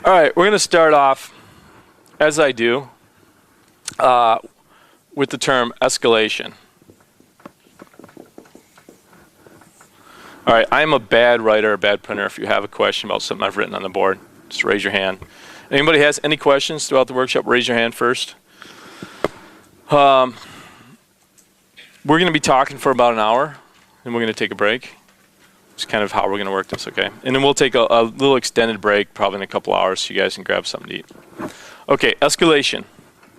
All right, we're going to start off, as I do, with the term escalation. All right, I'm a bad writer, a bad printer. If you have a question about something I've written on the board, just raise your hand. Anybody has any questions throughout the workshop, raise your hand first. We're going to be talking for about an hour, and we're going to take a break. It's kind of how we're going to work this, okay? And then we'll take a little extended break, probably in a couple hours, so you guys can grab something to eat. Okay, escalation.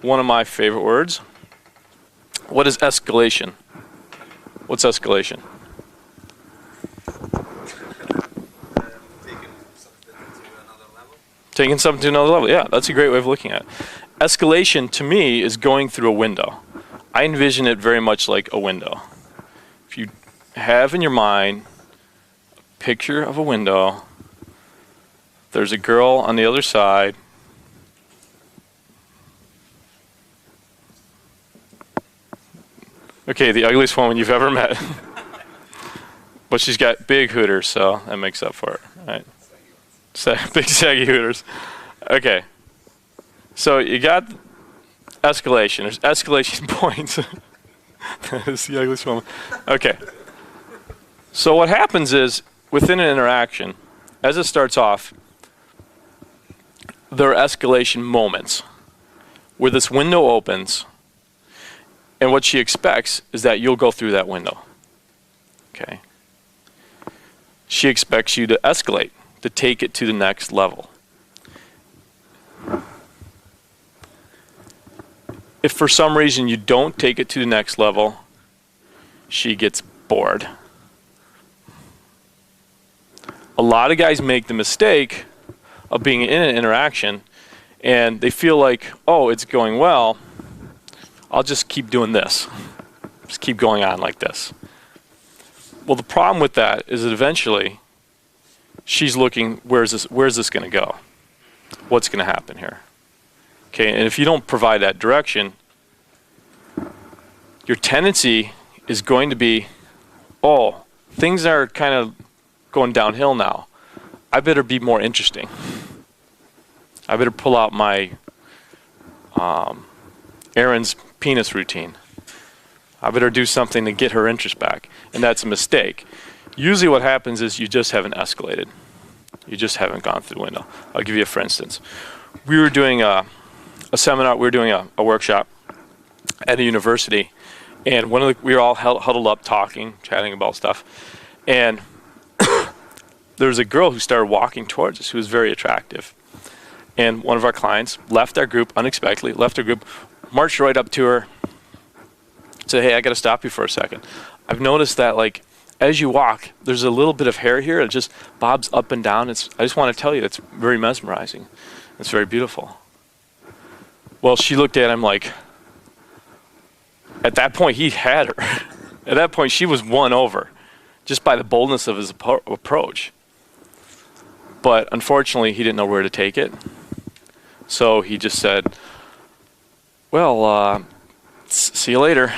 One of my favorite words. What is escalation? What's escalation? Taking something to another level. Yeah, that's a great way of looking at it. Escalation, to me, is going through a window. I envision it very much like a window. If you have in your mind picture of a window, there's a girl on the other side, okay, the ugliest woman you've ever met, but she's got big hooters, so that makes up for it, right? Big saggy hooters. Okay, so you got escalation. There's escalation points. That is the ugliest woman. Okay, so what happens is, within an interaction, as it starts off, there are escalation moments where this window opens, and what she expects is that you'll go through that window. Okay. She expects you to escalate, to take it to the next level. If for some reason you don't take it to the next level, she gets bored. A lot of guys make the mistake of being in an interaction and they feel like, oh, it's going well, I'll just keep doing this. Just keep going on like this. Well, the problem with that is that eventually she's looking, where's this going to go? What's going to happen here? Okay, and if you don't provide that direction, your tendency is going to be, oh, things are kind of going downhill now. I better be more interesting. I better pull out my Aaron's penis routine. I better do something to get her interest back. And that's a mistake. Usually what happens is you just haven't escalated. You just haven't gone through the window. I'll give you a for instance. We were doing a seminar, we were doing a workshop at a university, and we were all huddled up talking, chatting about stuff. And there was a girl who started walking towards us who was very attractive. And one of our clients left our group unexpectedly, marched right up to her, said, hey, I got to stop you for a second. I've noticed that, like, as you walk, there's a little bit of hair here. It just bobs up and down. I just want to tell you, it's very mesmerizing. It's very beautiful. Well, she looked at him like, at that point, he had her. At that point, she was won over just by the boldness of his approach. But unfortunately, he didn't know where to take it. So he just said, well, see you later.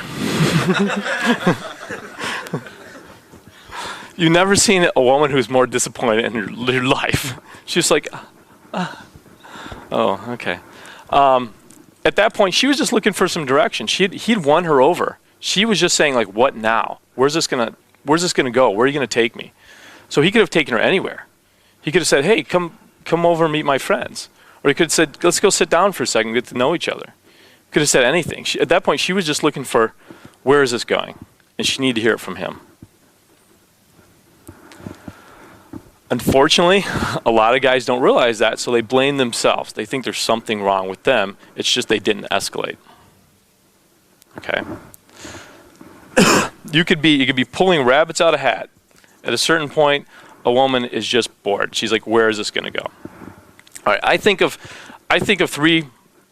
You've never seen a woman who's more disappointed in her life. She's like, oh, okay. At that point, she was just looking for some direction. He'd won her over. She was just saying, like, what now? Where's this gonna go? Where are you gonna take me? So he could have taken her anywhere. He could have said, hey, come over and meet my friends. Or he could have said, let's go sit down for a second, get to know each other. Could have said anything. At that point, she was just looking for, where is this going? And she needed to hear it from him. Unfortunately, a lot of guys don't realize that, so they blame themselves. They think there's something wrong with them. It's just they didn't escalate. Okay? You could be pulling rabbits out of a hat. At a certain point, a woman is just bored. She's like, where is this going to go? All right, I think of three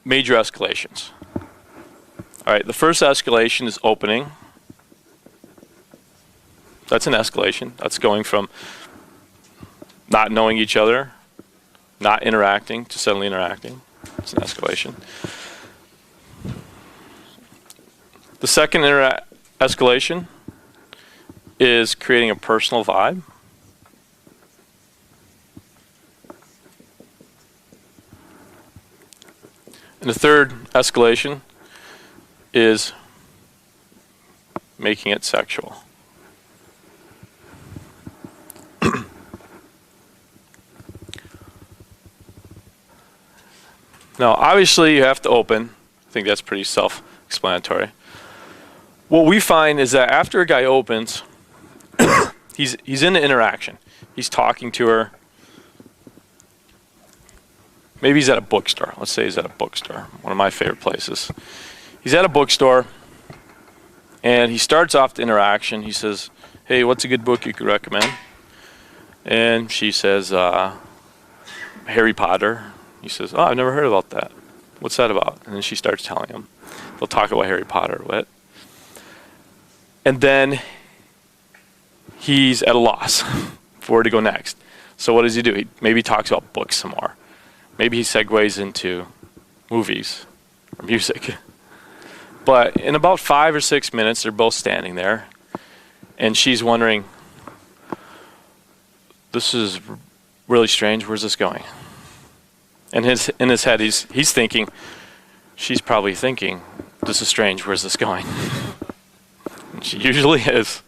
major escalations. All right, the first escalation is opening. That's an escalation. That's going from not knowing each other, not interacting, to suddenly interacting. It's an escalation. The second escalation is creating a personal vibe. And the third escalation is making it sexual. Now, obviously, you have to open. I think that's pretty self-explanatory. What we find is that after a guy opens, he's in the interaction. He's talking to her. Maybe he's at a bookstore. Let's say he's at a bookstore, one of my favorite places. He's at a bookstore, and he starts off the interaction. He says, "Hey, what's a good book you could recommend?" And she says, "Harry Potter." He says, "Oh, I've never heard about that. What's that about?" And then she starts telling him. They'll talk about Harry Potter, what? And then he's at a loss for where to go next. So what does he do? He maybe talks about books some more. Maybe he segues into movies or music. But in about 5 or 6 minutes, they're both standing there, and she's wondering, this is really strange. Where's this going? And in his head, he's thinking, she's probably thinking, this is strange. Where's this going? And she usually is.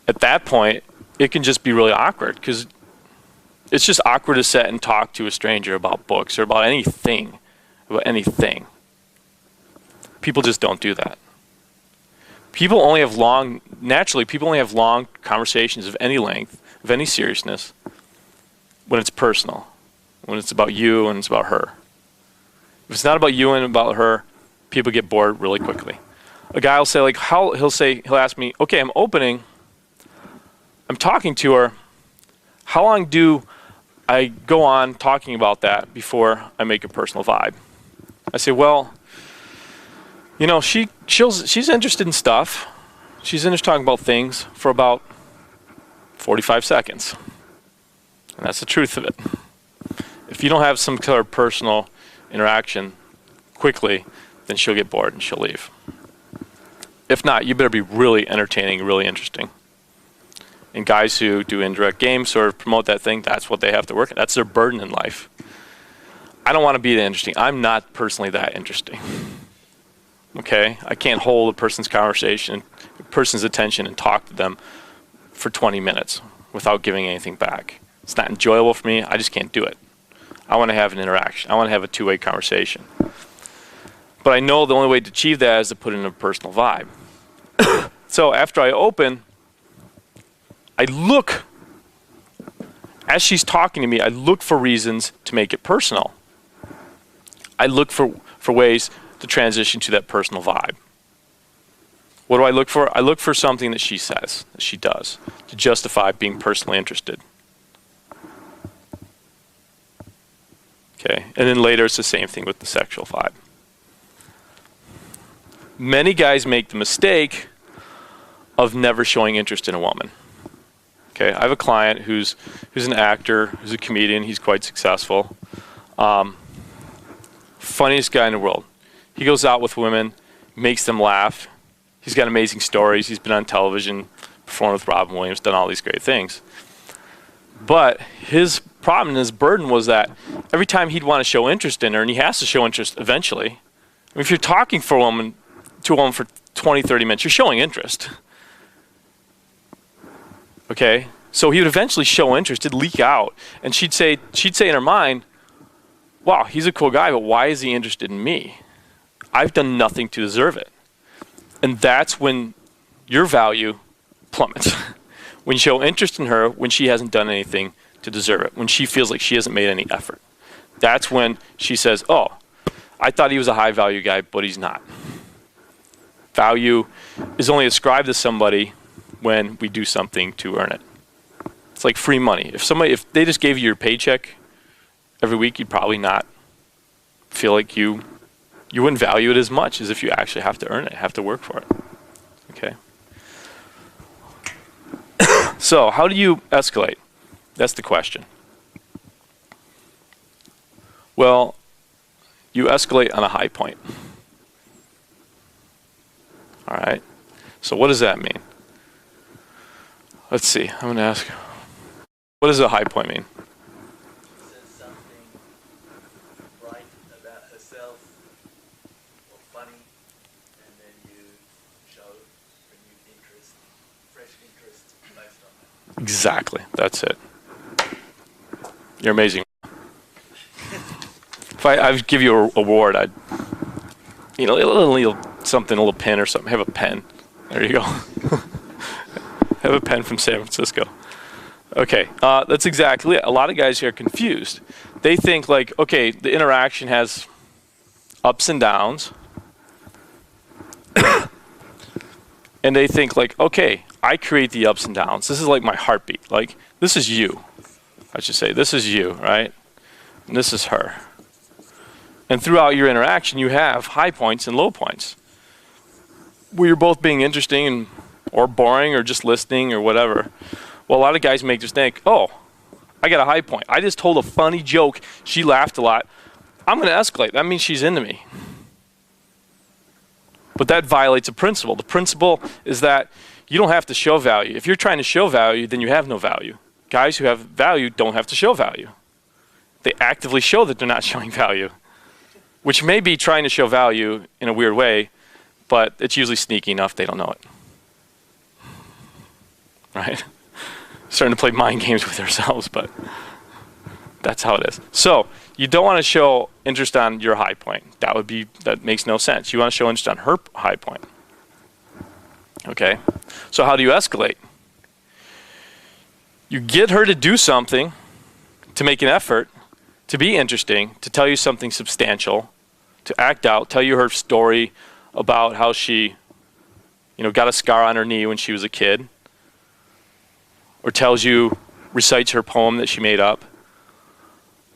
At that point, it can just be really awkward, because it's just awkward to sit and talk to a stranger about books or about anything. People just don't do that. People only have long conversations of any length, of any seriousness, when it's personal, when it's about you and it's about her. If it's not about you and about her, people get bored really quickly. A guy will say, like, he'll ask me, okay, I'm opening, I'm talking to her, how long do I go on talking about that before I make a personal vibe? I say, well, you know, she's interested in stuff. She's interested in talking about things for about 45 seconds. And that's the truth of it. If you don't have some kind of personal interaction quickly, then she'll get bored and she'll leave. If not, you better be really entertaining, really interesting. And guys who do indirect games or promote that thing, that's what they have to work at. That's their burden in life. I don't want to be that interesting. I'm not personally that interesting. Okay? I can't hold a person's conversation, a person's attention, and talk to them for 20 minutes without giving anything back. It's not enjoyable for me. I just can't do it. I want to have an interaction. I want to have a two-way conversation. But I know the only way to achieve that is to put in a personal vibe. So after I open, I look, as she's talking to me, I look for reasons to make it personal. I look for ways to transition to that personal vibe. What do I look for? I look for something that she says, that she does, to justify being personally interested. Okay, and then later it's the same thing with the sexual vibe. Many guys make the mistake of never showing interest in a woman. Okay, I have a client who's an actor, who's a comedian. He's quite successful. Funniest guy in the world. He goes out with women, makes them laugh. He's got amazing stories. He's been on television, performed with Robin Williams, done all these great things. But his problem and his burden was that every time he'd want to show interest in her, and he has to show interest eventually. I mean, if you're talking to a woman for 20, 30 minutes, you're showing interest. Okay? So he would eventually show interest, it'd leak out, and she'd say in her mind, wow, he's a cool guy, but why is he interested in me? I've done nothing to deserve it. And that's when your value plummets. When you show interest in her, when she hasn't done anything to deserve it, when she feels like she hasn't made any effort. That's when she says, oh, I thought he was a high value guy, but he's not. Value is only ascribed to somebody when we do something to earn it. It's like free money. If they just gave you your paycheck every week, you'd probably not feel like you wouldn't value it as much as if you actually have to earn it, have to work for it. Okay? So, how do you escalate? That's the question. Well, you escalate on a high point. All right? So, what does that mean? Let's see. I'm going to ask, what does a high point mean? Exactly. That's it. You're amazing. If I give you an award, I'd, a little something, a little pin or something. Have a pen. There you go. Have a pen from San Francisco. Okay, that's exactly it. A lot of guys here are confused. They think like, okay, the interaction has ups and downs. And they think like, okay, I create the ups and downs. This is like my heartbeat. Like, this is you. I should say, this is you, right? And this is her. And throughout your interaction, you have high points and low points, where you're both being interesting or boring or just listening or whatever. Well, a lot of guys make this think, oh, I got a high point. I just told a funny joke. She laughed a lot. I'm going to escalate. That means she's into me. But that violates a principle. The principle is that you don't have to show value. If you're trying to show value, then you have no value. Guys who have value don't have to show value. They actively show that they're not showing value, which may be trying to show value in a weird way, but it's usually sneaky enough they don't know it. Right? Starting to play mind games with ourselves, but that's how it is. So you don't want to show interest on your high point. That makes no sense. You want to show interest on her high point. Okay? So how do you escalate? You get her to do something, to make an effort, to be interesting, to tell you something substantial, to act out, tell you her story about how she, got a scar on her knee when she was a kid, or recites her poem that she made up,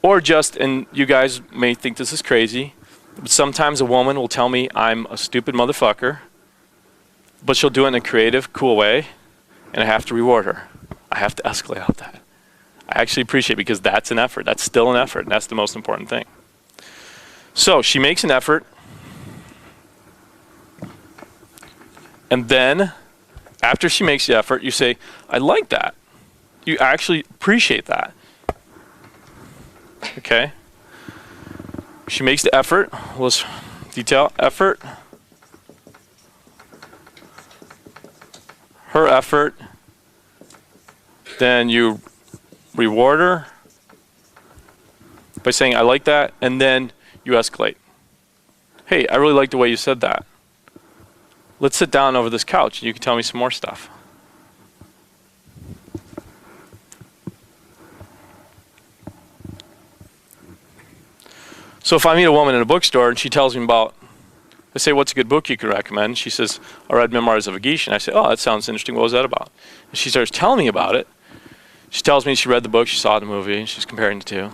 or just, and you guys may think this is crazy, but sometimes a woman will tell me I'm a stupid motherfucker, but she'll do it in a creative, cool way, and I have to reward her. I have to escalate out that. I actually appreciate it because that's an effort. That's still an effort, and that's the most important thing. So she makes an effort, and then after she makes the effort, you say, I like that. You actually appreciate that. Okay? She makes the effort. Let's detail effort. Her effort. Then you reward her by saying, I like that, and then you escalate. Hey, I really like the way you said that. Let's sit down over this couch and you can tell me some more stuff. So if I meet a woman in a bookstore and she tells me I say, what's a good book you could recommend? She says, I read Memoirs of a Geisha. And I say, oh, that sounds interesting. What was that about? And she starts telling me about it. She tells me she read the book, she saw the movie, and she's comparing the two.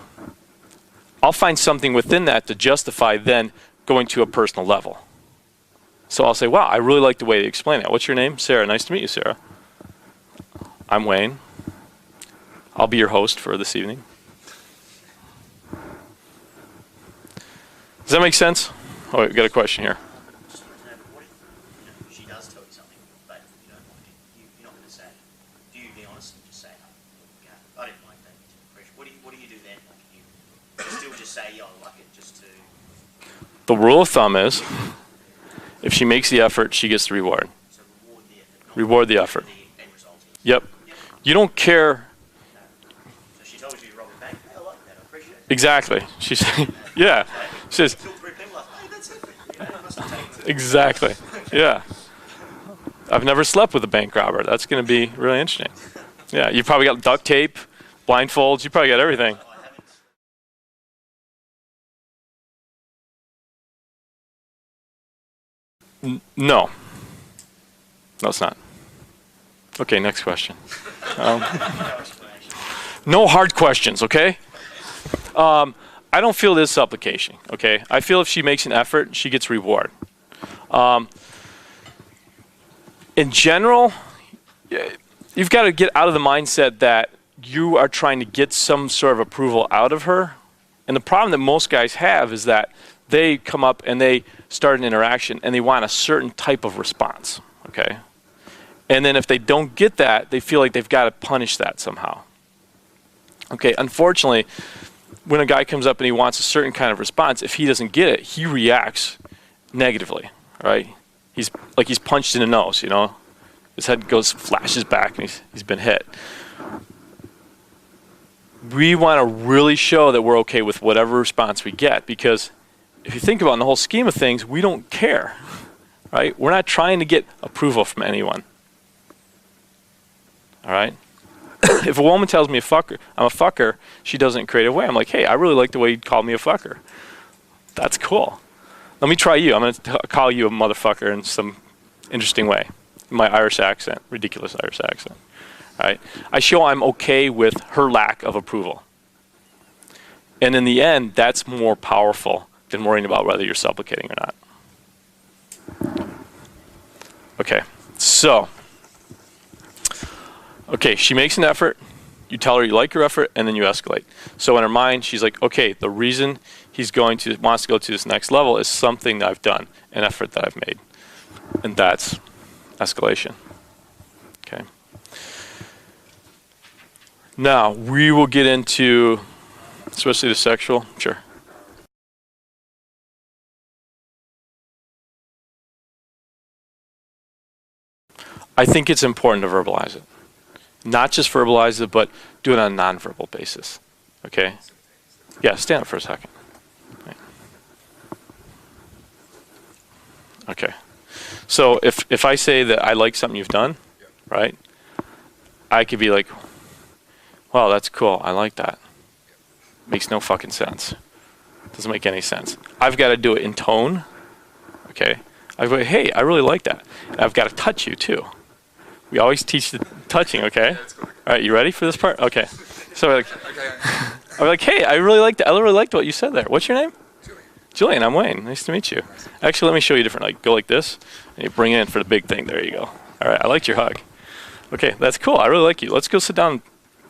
I'll find something within that to justify then going to a personal level. So I'll say, wow, I really like the way you explain that. What's your name? Sarah. Nice to meet you, Sarah. I'm Wayne. I'll be your host for this evening. Does that make sense? Oh, we've got a question here. She does tell you something, but you don't like it. You're not going to say it. Do you be honest and just say, I didn't like that. What do you do then? Like, you still just say, yeah, I like it, just to... The rule of thumb is, if she makes the effort, she gets the reward. So reward the effort. The end result is. Yep. You don't care. So she told you to rob a bank. I like that. I appreciate it. Exactly. She says, yeah. She says, exactly. Yeah. I've never slept with a bank robber. That's going to be really interesting. Yeah. You probably got duct tape, blindfolds. You probably got everything. No. No, it's not. Okay, next question. No hard questions, okay? I don't feel this supplication, okay? I feel if she makes an effort, she gets reward. In general, you've got to get out of the mindset that you are trying to get some sort of approval out of her. And the problem that most guys have is that they come up and they start an interaction and they want a certain type of response, okay? And then if they don't get that, they feel like they've got to punish that somehow. Okay, unfortunately, when a guy comes up and he wants a certain kind of response, if he doesn't get it, he reacts negatively, right? He's punched in the nose, you know? His head flashes back and he's been hit. we want to really show that we're okay with whatever response we get, because if you think about it, in the whole scheme of things, we don't care, right? We're not trying to get approval from anyone, all right? If a woman tells me I'm a fucker, she doesn't create a way. I'm like, hey, I really like the way you called me a fucker. That's cool. Let me try you. I'm going to call you a motherfucker in some interesting way. In my Irish accent, ridiculous Irish accent. Right? I show I'm okay with her lack of approval. And in the end, that's more powerful than worrying about whether you're supplicating or not. Okay, so, okay, she makes an effort, you tell her you like her effort, and then you escalate. So in her mind, she's like, okay, the reason he's wants to go to this next level is something that I've done, an effort that I've made. And that's escalation. Okay. Now, we will get into, especially the sexual, sure. I think it's important to verbalize it. Not just verbalize it, but do it on a nonverbal basis. Okay? Yeah, stand up for a second. Right. Okay. So if I say that I like something you've done, right? I could be like, wow, that's cool. I like that. Makes no fucking sense. Doesn't make any sense. I've got to do it in tone. Okay? I go, hey, I really like that. And I've got to touch you too. We always teach the touching, okay? All right, you ready for this part? Okay. So I'm like, hey, I really liked what you said there. What's your name? Julian, I'm Wayne. Nice to meet you. Actually, let me show you different. Like, go like this, and you bring it in for the big thing. There you go. All right, I liked your hug. Okay, that's cool. I really like you. Let's go sit down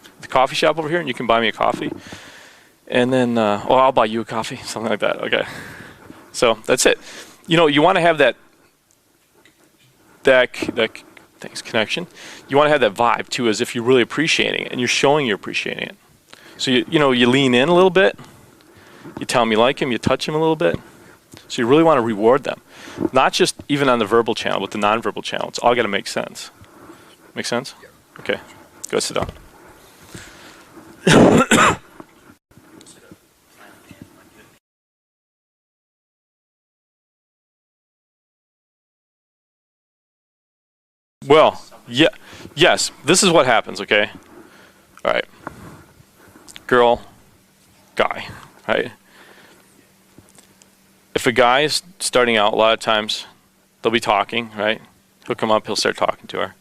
at the coffee shop over here, and you can buy me a coffee. And then, I'll buy you a coffee, something like that. Okay. So that's it. You know, you want to have that connection. You want to have that vibe too, as if you're really appreciating it, and you're showing you're appreciating it. So you lean in a little bit. You tell them you like him. You touch him a little bit. So you really want to reward them, not just even on the verbal channel, but the nonverbal channel. It's all got to make sense. Make sense? Okay. Go sit down. Well, yes, this is what happens, okay? All right. Girl, guy, right? If a guy is starting out, a lot of times they'll be talking, right? He'll come up, he'll start talking to her.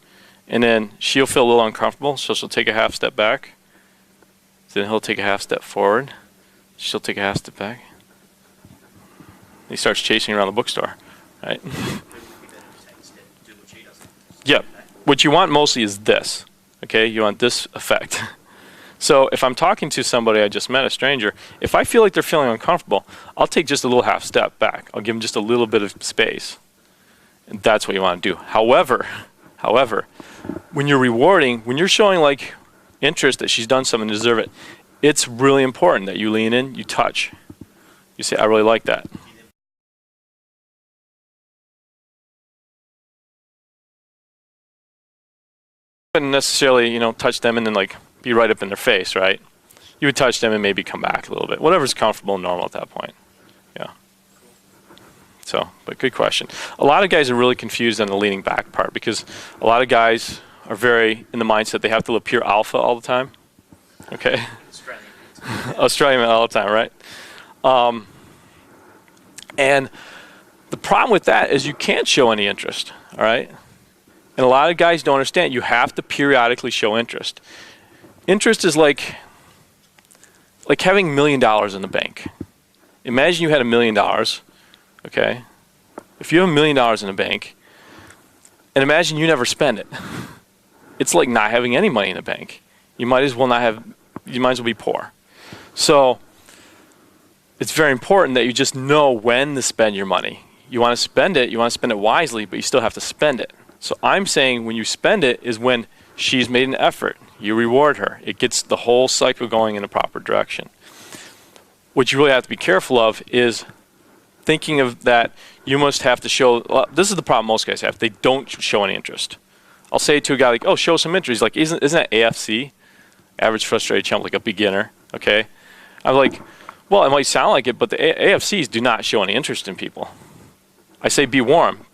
And then she'll feel a little uncomfortable, so she'll take a half step back. Then he'll take a half step forward. She'll take a half step back. He starts chasing around the bookstore, right? Yeah, what you want mostly is this, okay? You want this effect. So if I'm talking to somebody I just met, a stranger, if I feel like they're feeling uncomfortable, I'll take just a little half step back. I'll give them just a little bit of space. And that's what you want to do. However, when you're rewarding, when you're showing like interest that she's done something to deserve it, it's really important that you lean in, you touch. You say, I really like that. Wouldn't necessarily, touch them and then like be right up in their face, right? You would touch them and maybe come back a little bit. Whatever's comfortable and normal at that point. Yeah. So, but good question. A lot of guys are really confused on the leaning back part because a lot of guys are very in the mindset they have to appear alpha all the time. Okay? Australian all the time, right? And the problem with that is you can't show any interest, all right? And a lot of guys don't understand. You have to periodically show interest. Interest is like having $1 million in the bank. Imagine you had $1 million, okay? If you have $1 million in the bank, and imagine you never spend it. It's like not having any money in the bank. You might as well be poor. So it's very important that you just know when to spend your money. You want to spend it wisely, but you still have to spend it. So I'm saying when you spend it is when she's made an effort. You reward her. It gets the whole cycle going in the proper direction. What you really have to be careful of is thinking of that you must have to show, this is the problem most guys have. They don't show any interest. I'll say to a guy like, oh, show some interest. He's like, isn't that AFC? average frustrated chump, like a beginner, okay? I'm like, well, it might sound like it, but the AFCs do not show any interest in people. I say, be warm.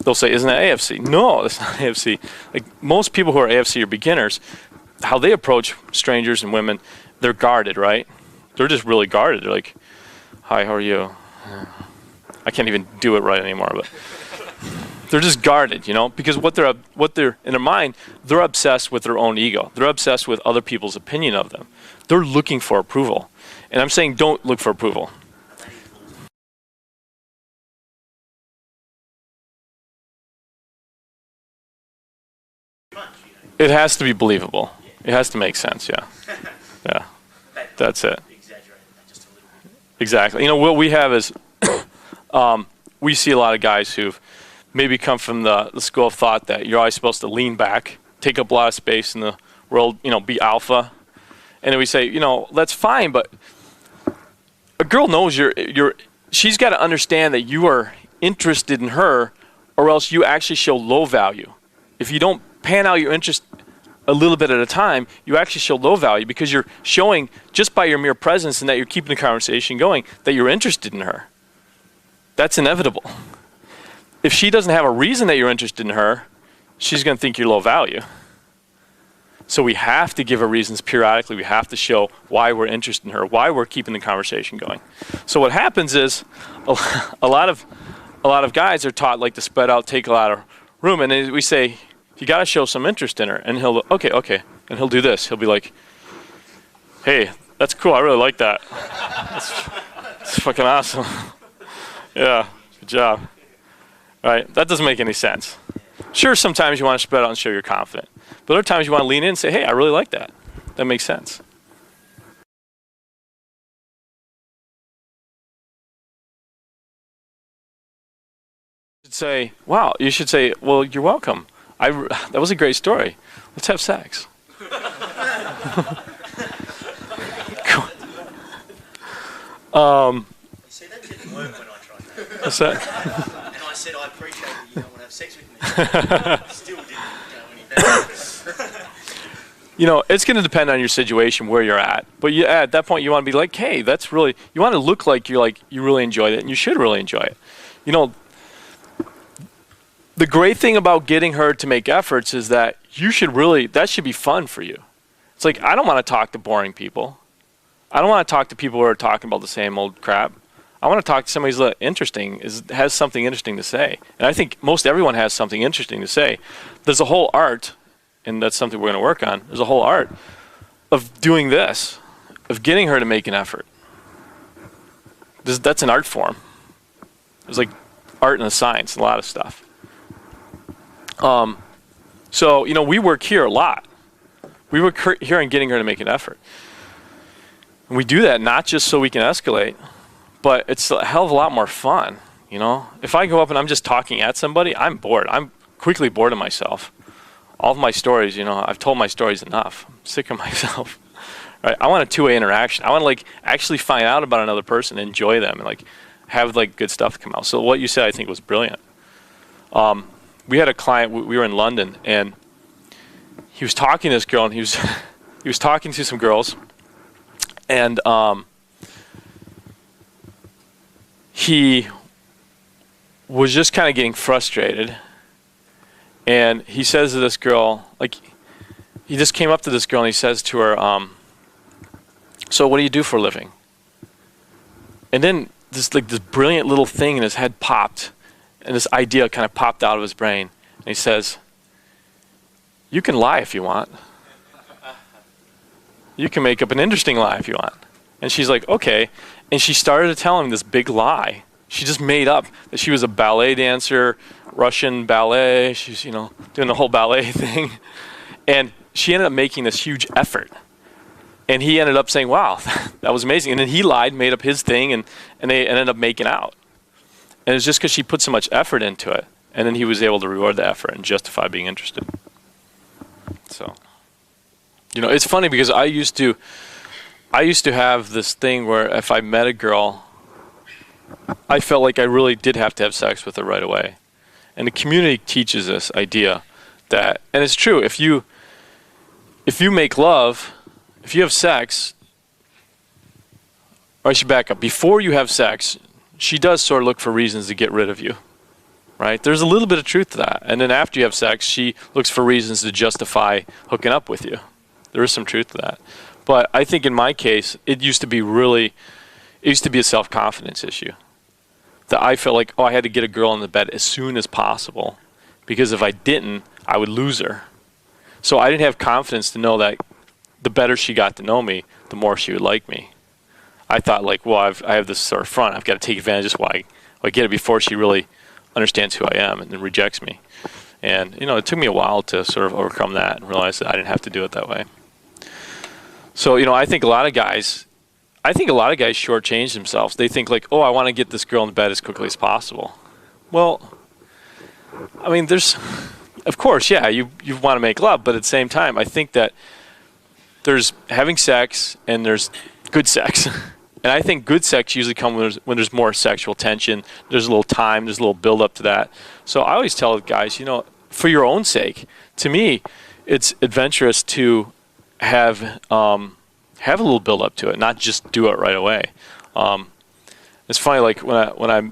They'll say, isn't that AFC? No, that's not AFC. Like, most people who are AFC or beginners, how they approach strangers and women, they're guarded, right? They're just really guarded. They're like, hi, how are you? I can't even do it right anymore, but they're just guarded, you know, because what they're in their mind, they're obsessed with their own ego. They're obsessed with other people's opinion of them. They're looking for approval. And I'm saying don't look for approval. It has to be believable. It has to make sense, yeah. Yeah, that's it. Exactly. You know, what we have is we see a lot of guys who've maybe come from the school of thought that you're always supposed to lean back, take up a lot of space in the world, you know, be alpha. And then we say, you know, that's fine, but a girl knows she's got to understand that you are interested in her, or else you actually show low value. If you don't pan out your interest a little bit at a time, you actually show low value because you're showing just by your mere presence and that you're keeping the conversation going that you're interested in her. That's inevitable. If she doesn't have a reason that you're interested in her, she's going to think you're low value. So we have to give her reasons periodically. We have to show why we're interested in her, why we're keeping the conversation going. So what happens is a lot of guys are taught like to spread out, take a lot of room, and we say, you got to show some interest in her. And he'll, okay. And he'll do this. He'll be like, hey, that's cool. I really like that. That's fucking awesome. Yeah, good job. Right? That doesn't make any sense. Sure, sometimes you want to spread out and show you're confident. But other times you want to lean in and say, hey, I really like that. That makes sense. You should say, well, you're welcome. That was a great story. Let's have sex. See, that didn't work when I tried that. What's that? And I said, I appreciate that you don't want to have sex with me. Still didn't go any better. You know, it's going to depend on your situation, where you're at. But at that point, you want to be like, hey, you want to look like you really enjoyed it, and you should really enjoy it. You know, the great thing about getting her to make efforts is that that should be fun for you. It's like, I don't want to talk to boring people. I don't want to talk to people who are talking about the same old crap. I want to talk to somebody who's interesting, has something interesting to say. And I think most everyone has something interesting to say. There's a whole art, and that's something we're going to work on. There's a whole art of doing this, of getting her to make an effort. That's an art form. There's like art and a science and a lot of stuff. So, you know, we work here a lot. We work here on getting her to make an effort. And we do that not just so we can escalate, but it's a hell of a lot more fun, you know? If I go up and I'm just talking at somebody, I'm bored. I'm quickly bored of myself. All of my stories, you know, I've told my stories enough. I'm sick of myself. Right? I want a two-way interaction. I want to actually find out about another person, enjoy them, and have good stuff come out. So what you said, I think, was brilliant. We had a client, we were in London, and he was talking to this girl, and he was talking to some girls, and he was just kind of getting frustrated, and he says to this girl, he just came up to this girl, and he says to her, so what do you do for a living? And then this brilliant little thing in his head popped, and this idea kind of popped out of his brain. And he says, you can lie if you want. You can make up an interesting lie if you want. And she's like, okay. And she started to tell him this big lie. She just made up that she was a ballet dancer, Russian ballet. She's, doing the whole ballet thing. And she ended up making this huge effort. And he ended up saying, wow, that was amazing. And then he lied, made up his thing, and they ended up making out. And it's just because she put so much effort into it. And then he was able to reward the effort and justify being interested. So, it's funny because I used to have this thing where if I met a girl, I felt like I really did have to have sex with her right away. And the community teaches this idea that, and it's true, if you if you make love, if you have sex, or I should back up. Before you have sex, she does sort of look for reasons to get rid of you, right? There's a little bit of truth to that. And then after you have sex, she looks for reasons to justify hooking up with you. There is some truth to that. But I think in my case, it used to be a self-confidence issue. That I felt like, I had to get a girl in the bed as soon as possible, because if I didn't, I would lose her. So I didn't have confidence to know that the better she got to know me, the more she would like me. I thought like, I have this sort of front. I've got to take advantage of why I get it before she really understands who I am and then rejects me. And, it took me a while to sort of overcome that and realize that I didn't have to do it that way. So, I think a lot of guys shortchange themselves. They think like, I want to get this girl in bed as quickly as possible. Well, I mean, of course, yeah, you want to make love, but at the same time, I think that there's having sex and there's good sex. And I think good sex usually comes when there's more sexual tension, there's a little time, there's a little build up to that. So I always tell guys, for your own sake, to me, it's adventurous to have a little build up to it, not just do it right away. It's funny, like when I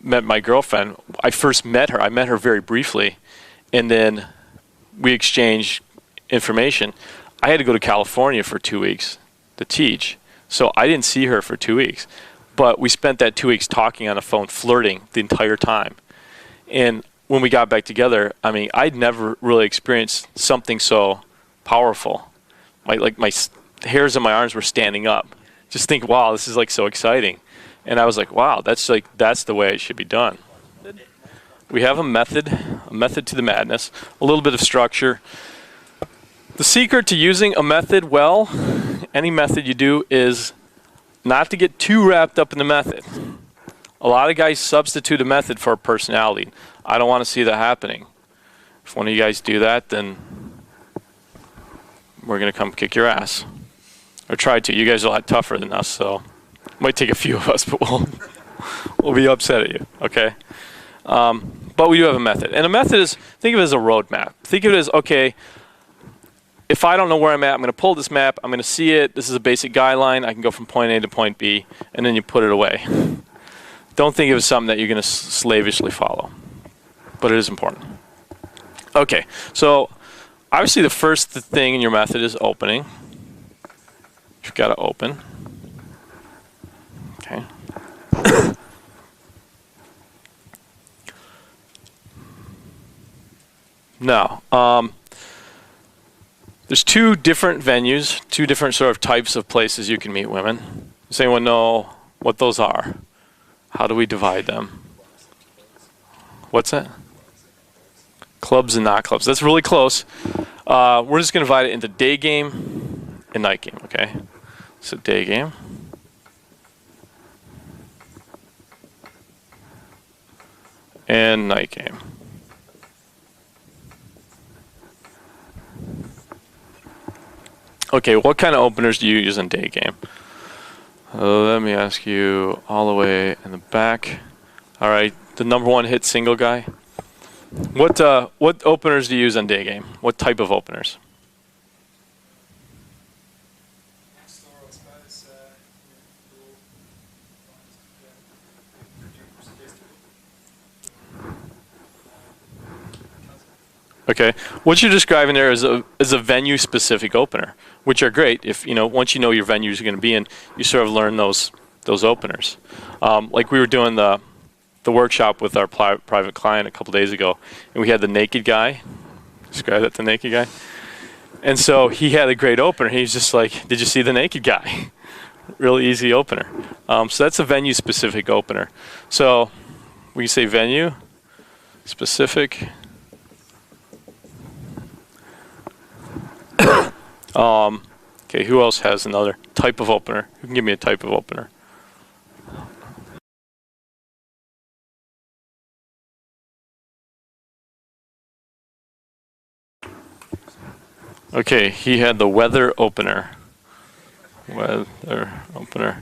met my girlfriend, I met her very briefly, and then we exchanged information. I had to go to California for 2 weeks to teach, so I didn't see her for 2 weeks. But we spent that 2 weeks talking on the phone, flirting the entire time. And when we got back together, I mean, I'd never really experienced something so powerful. My hairs on my arms were standing up. Just think, wow, this is like so exciting. And I was like, wow, that's the way it should be done. We have a method to the madness, a little bit of structure. The secret to using a method well, any method you do, is not to get too wrapped up in the method. A lot of guys substitute a method for a personality. I don't want to see that happening. If one of you guys do that, then we're going to come kick your ass. Or try to. You guys are a lot tougher than us, so it might take a few of us, but we'll be upset at you, okay? But we do have a method. And a method is, think of it as a roadmap. Think of it as, okay, if I don't know where I'm at, I'm going to pull this map, I'm going to see it, this is a basic guideline, I can go from point A to point B, and then you put it away. Don't think of it as something that you're going to slavishly follow. But it is important. Okay, so obviously the first thing in your method is opening. You've got to open. Okay. Now, there's two different venues, two different sort of types of places you can meet women. Does anyone know what those are? How do we divide them? What's that? Clubs and not clubs. That's really close. We're just going to divide it into day game and night game, okay? So day game. And night game. Okay, what kind of openers do you use in day game? Let me ask you all the way in the back. All right, the number one hit single guy. What openers do you use on day game? What type of openers? Okay, what you're describing there is a venue-specific opener, which are great if once you know your venues you're going to be in, you sort of learn those openers. Like we were doing the workshop with our private client a couple days ago, and we had the naked guy. Describe that, the naked guy. And so he had a great opener. He was just like, "Did you see the naked guy?" Really easy opener. So that's a venue-specific opener. So we can say venue-specific. Okay, who else has another type of opener? Who can give me a type of opener? Okay, he had the weather opener. Weather opener.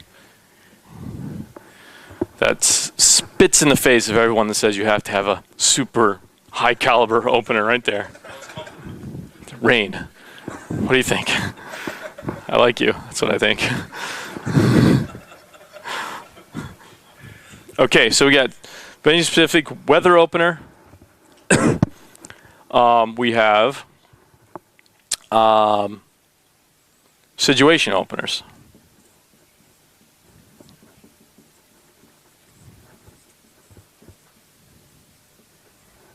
That spits in the face of everyone that says you have to have a super high caliber opener right there. Rain. What do you think? I like you. That's what I think. Okay, so we got venue specific weather opener. We have situation openers.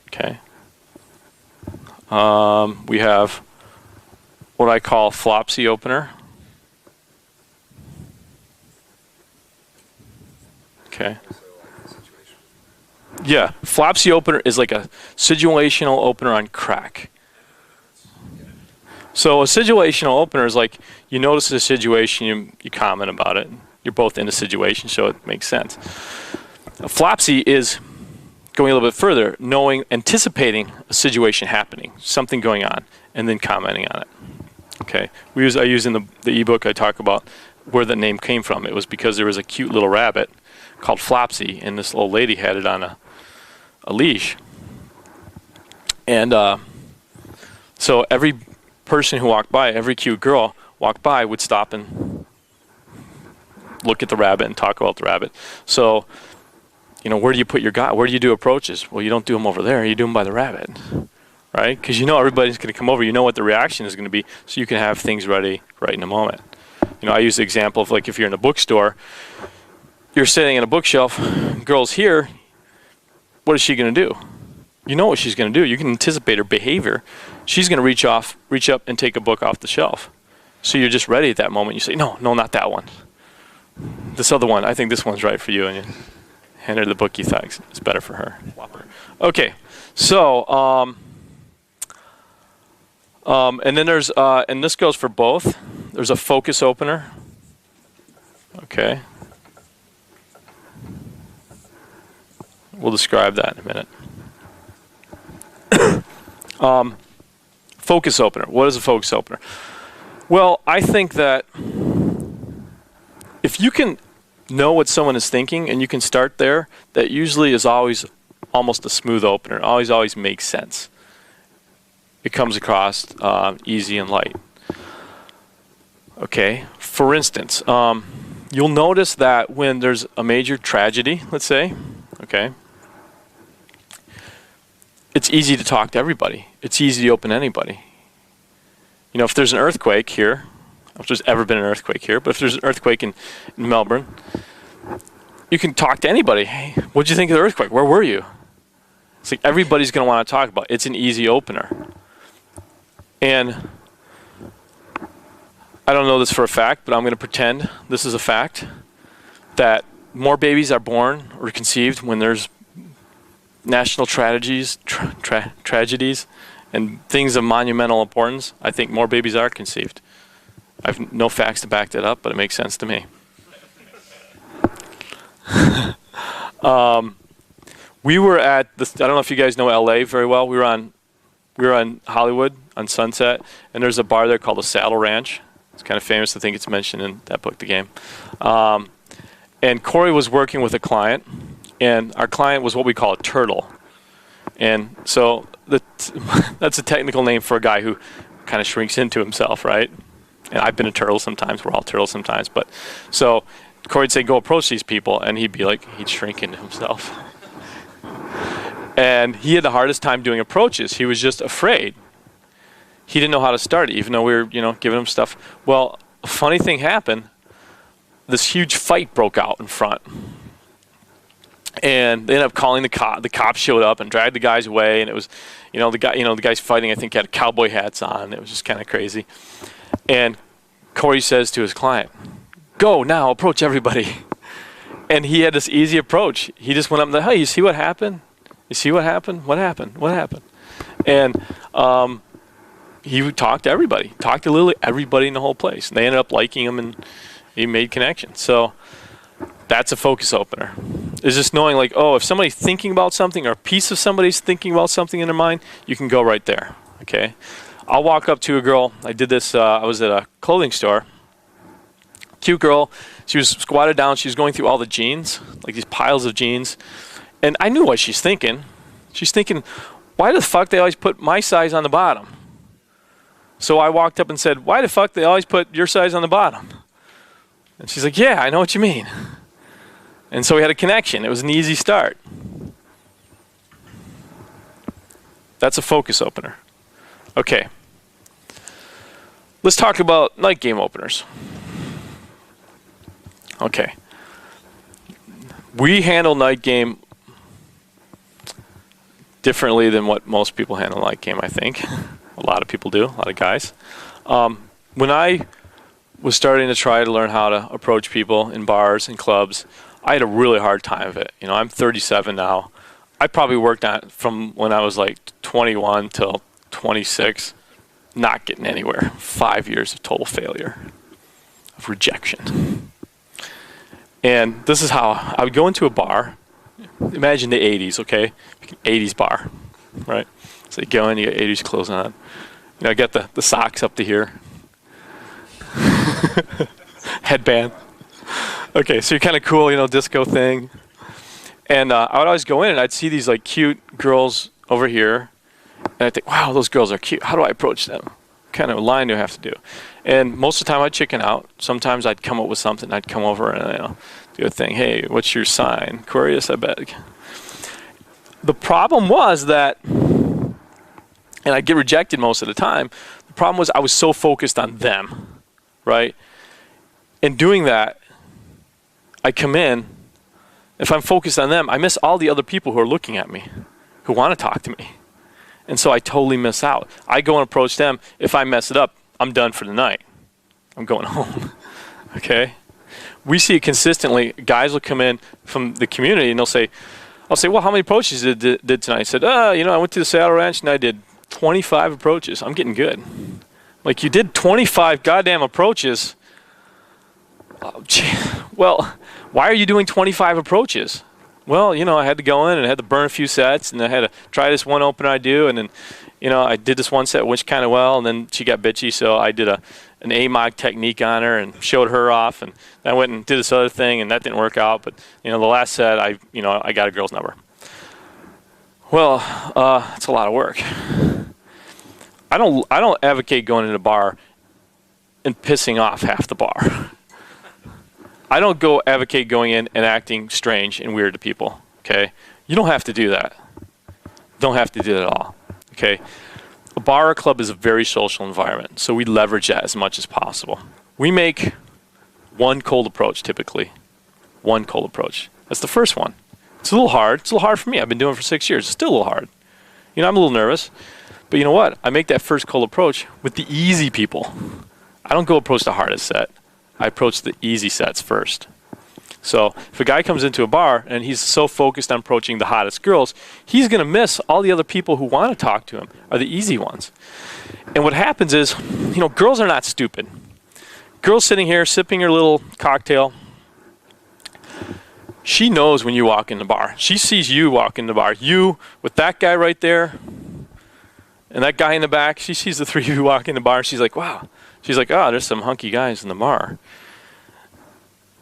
Okay. We have what I call flopsy opener. Okay. Yeah, flopsy opener is like a situational opener on crack. So a situational opener is like you notice a situation, you comment about it. You're both in a situation, so it makes sense. A flopsy is going a little bit further, anticipating a situation happening, something going on, and then commenting on it. Okay, I use in the ebook, I talk about where the name came from. It was because there was a cute little rabbit called Flopsy, and this old lady had it on a leash. And so every person who walked by, every cute girl walked by would stop and look at the rabbit and talk about the rabbit. So, where do you put your guy? Where do you do approaches? Well, you don't do them over there. You do them by the rabbit, right? Because everybody's going to come over. You know what the reaction is going to be, so you can have things ready right in a moment. I use the example of like if you're in a bookstore, you're sitting in a bookshelf, girl's here, what is she going to do? You know what she's going to do. You can anticipate her behavior. She's going to reach up and take a book off the shelf. So you're just ready at that moment. You say, no, not that one. This other one, I think this one's right for you. And you hand her the book you thought is better for her. Okay, so, and then there's, and this goes for both. There's a focus opener. Okay. We'll describe that in a minute. Focus opener. What is a focus opener? Well, I think that if you can know what someone is thinking and you can start there, that usually is always almost a smooth opener. It always makes sense. It comes across easy and light. Okay. For instance, you'll notice that when there's a major tragedy, let's say, okay, it's easy to talk to everybody. It's easy to open anybody. If there's an earthquake here, if there's ever been an earthquake here, but if there's an earthquake in Melbourne, you can talk to anybody. Hey, what did you think of the earthquake? Where were you? It's like everybody's going to want to talk about it. It's an easy opener. And I don't know this for a fact, but I'm going to pretend this is a fact, that more babies are born or conceived when there's national tragedies and things of monumental importance. I think more babies are conceived. I have no facts to back that up, but it makes sense to me. We were at I don't know if you guys know LA very well. We were on Hollywood on Sunset, and there's a bar there called the Saddle Ranch. It's kind of famous. I think it's mentioned in that book, The Game. And Corey was working with a client, and our client was what we call a turtle. And so that's a technical name for a guy who kind of shrinks into himself, right? And I've been a turtle sometimes. We're all turtles sometimes. But so Corey'd say, go approach these people, and he'd shrink into himself. And he had the hardest time doing approaches. He was just afraid. He didn't know how to start it, even though we were, giving him stuff. Well, a funny thing happened. This huge fight broke out in front. And they ended up calling the cop. The cops showed up and dragged the guys away. And it was, the guys fighting, I think, had cowboy hats on. It was just kind of crazy. And Corey says to his client, go now, approach everybody. And he had this easy approach. He just went up and said, hey, you see what happened? You see what happened? What happened? What happened? And he talked to everybody. Talked to literally everybody in the whole place. And they ended up liking him, and he made connections. So that's a focus opener. Is just knowing, like, oh, if somebody's thinking about something, or a piece of somebody's thinking about something in their mind, you can go right there. Okay? I'll walk up to a girl. I did this. I was at a clothing store. Cute girl. She was squatted down. She was going through all the jeans, like these piles of jeans. And I knew what she's thinking. She's thinking, why the fuck they always put my size on the bottom? So I walked up and said, why the fuck they always put your size on the bottom? And she's like, yeah, I know what you mean. And so we had a connection. It was an easy start. That's a focus opener. Okay. Let's talk about night game openers. Okay. We handle night game differently than what most people handle night game, I think. A lot of people do, a lot of guys. When I was starting to try to learn how to approach people in bars and clubs, I had a really hard time of it. You know, I'm 37 now. I probably worked on it from when I was like 21 till 26, not getting anywhere. 5 years of total failure, of rejection. And this is how I would go into a bar. Imagine the 80s, okay? 80s bar, right? So you go in, you get 80s clothes on. You know, I got the socks up to here. Headband. Okay, so you're kind of cool, you know, disco thing. And I would always go in and I'd see these like cute girls over here. And I'd think, wow, those girls are cute. How do I approach them? What kind of line do I have to do? And most of the time I'd chicken out. Sometimes I'd come up with something. I'd come over and, you know, do a thing. Hey, what's your sign? Aquarius, I beg. The problem was that, and I'd get rejected most of the time, the problem was I was so focused on them, right? And doing that, I come in, if I'm focused on them, I miss all the other people who are looking at me, who want to talk to me. And so I totally miss out. I go and approach them. If I mess it up, I'm done for the night. I'm going home, okay? We see it consistently. Guys will come in from the community and I'll say, well, how many approaches did tonight? I said, you know, I went to the Saddle Ranch and I did 25 approaches. I'm getting good. Like, you did 25 goddamn approaches. Oh, well, why are you doing 25 approaches? Well, you know, I had to go in and I had to burn a few sets and I had to try this one opener I do. And then, you know, I did this one set, which kind of well, and then she got bitchy. So I did an AMOG technique on her and showed her off. And I went and did this other thing and that didn't work out. But, you know, the last set, I got a girl's number. Well, it's a lot of work. I don't advocate going in a bar and pissing off half the bar. I don't advocate going in and acting strange and weird to people, okay? You don't have to do that. Don't have to do that at all, okay? A bar or club is a very social environment, so we leverage that as much as possible. We make one cold approach, typically. One cold approach. That's the first one. It's a little hard. It's a little hard for me. I've been doing it for 6 years. It's still a little hard. You know, I'm a little nervous. But you know what? I make that first cold approach with the easy people. I don't go approach the hardest set. I approach the easy sets first. So if a guy comes into a bar and he's so focused on approaching the hottest girls, he's going to miss all the other people who want to talk to him, are the easy ones. And what happens is, you know, girls are not stupid. Girl sitting here sipping her little cocktail, she knows when you walk in the bar. She sees you walk in the bar. You with that guy right there and that guy in the back, she sees the three of you walk in the bar. She's like, wow. She's like, oh, there's some hunky guys in the bar.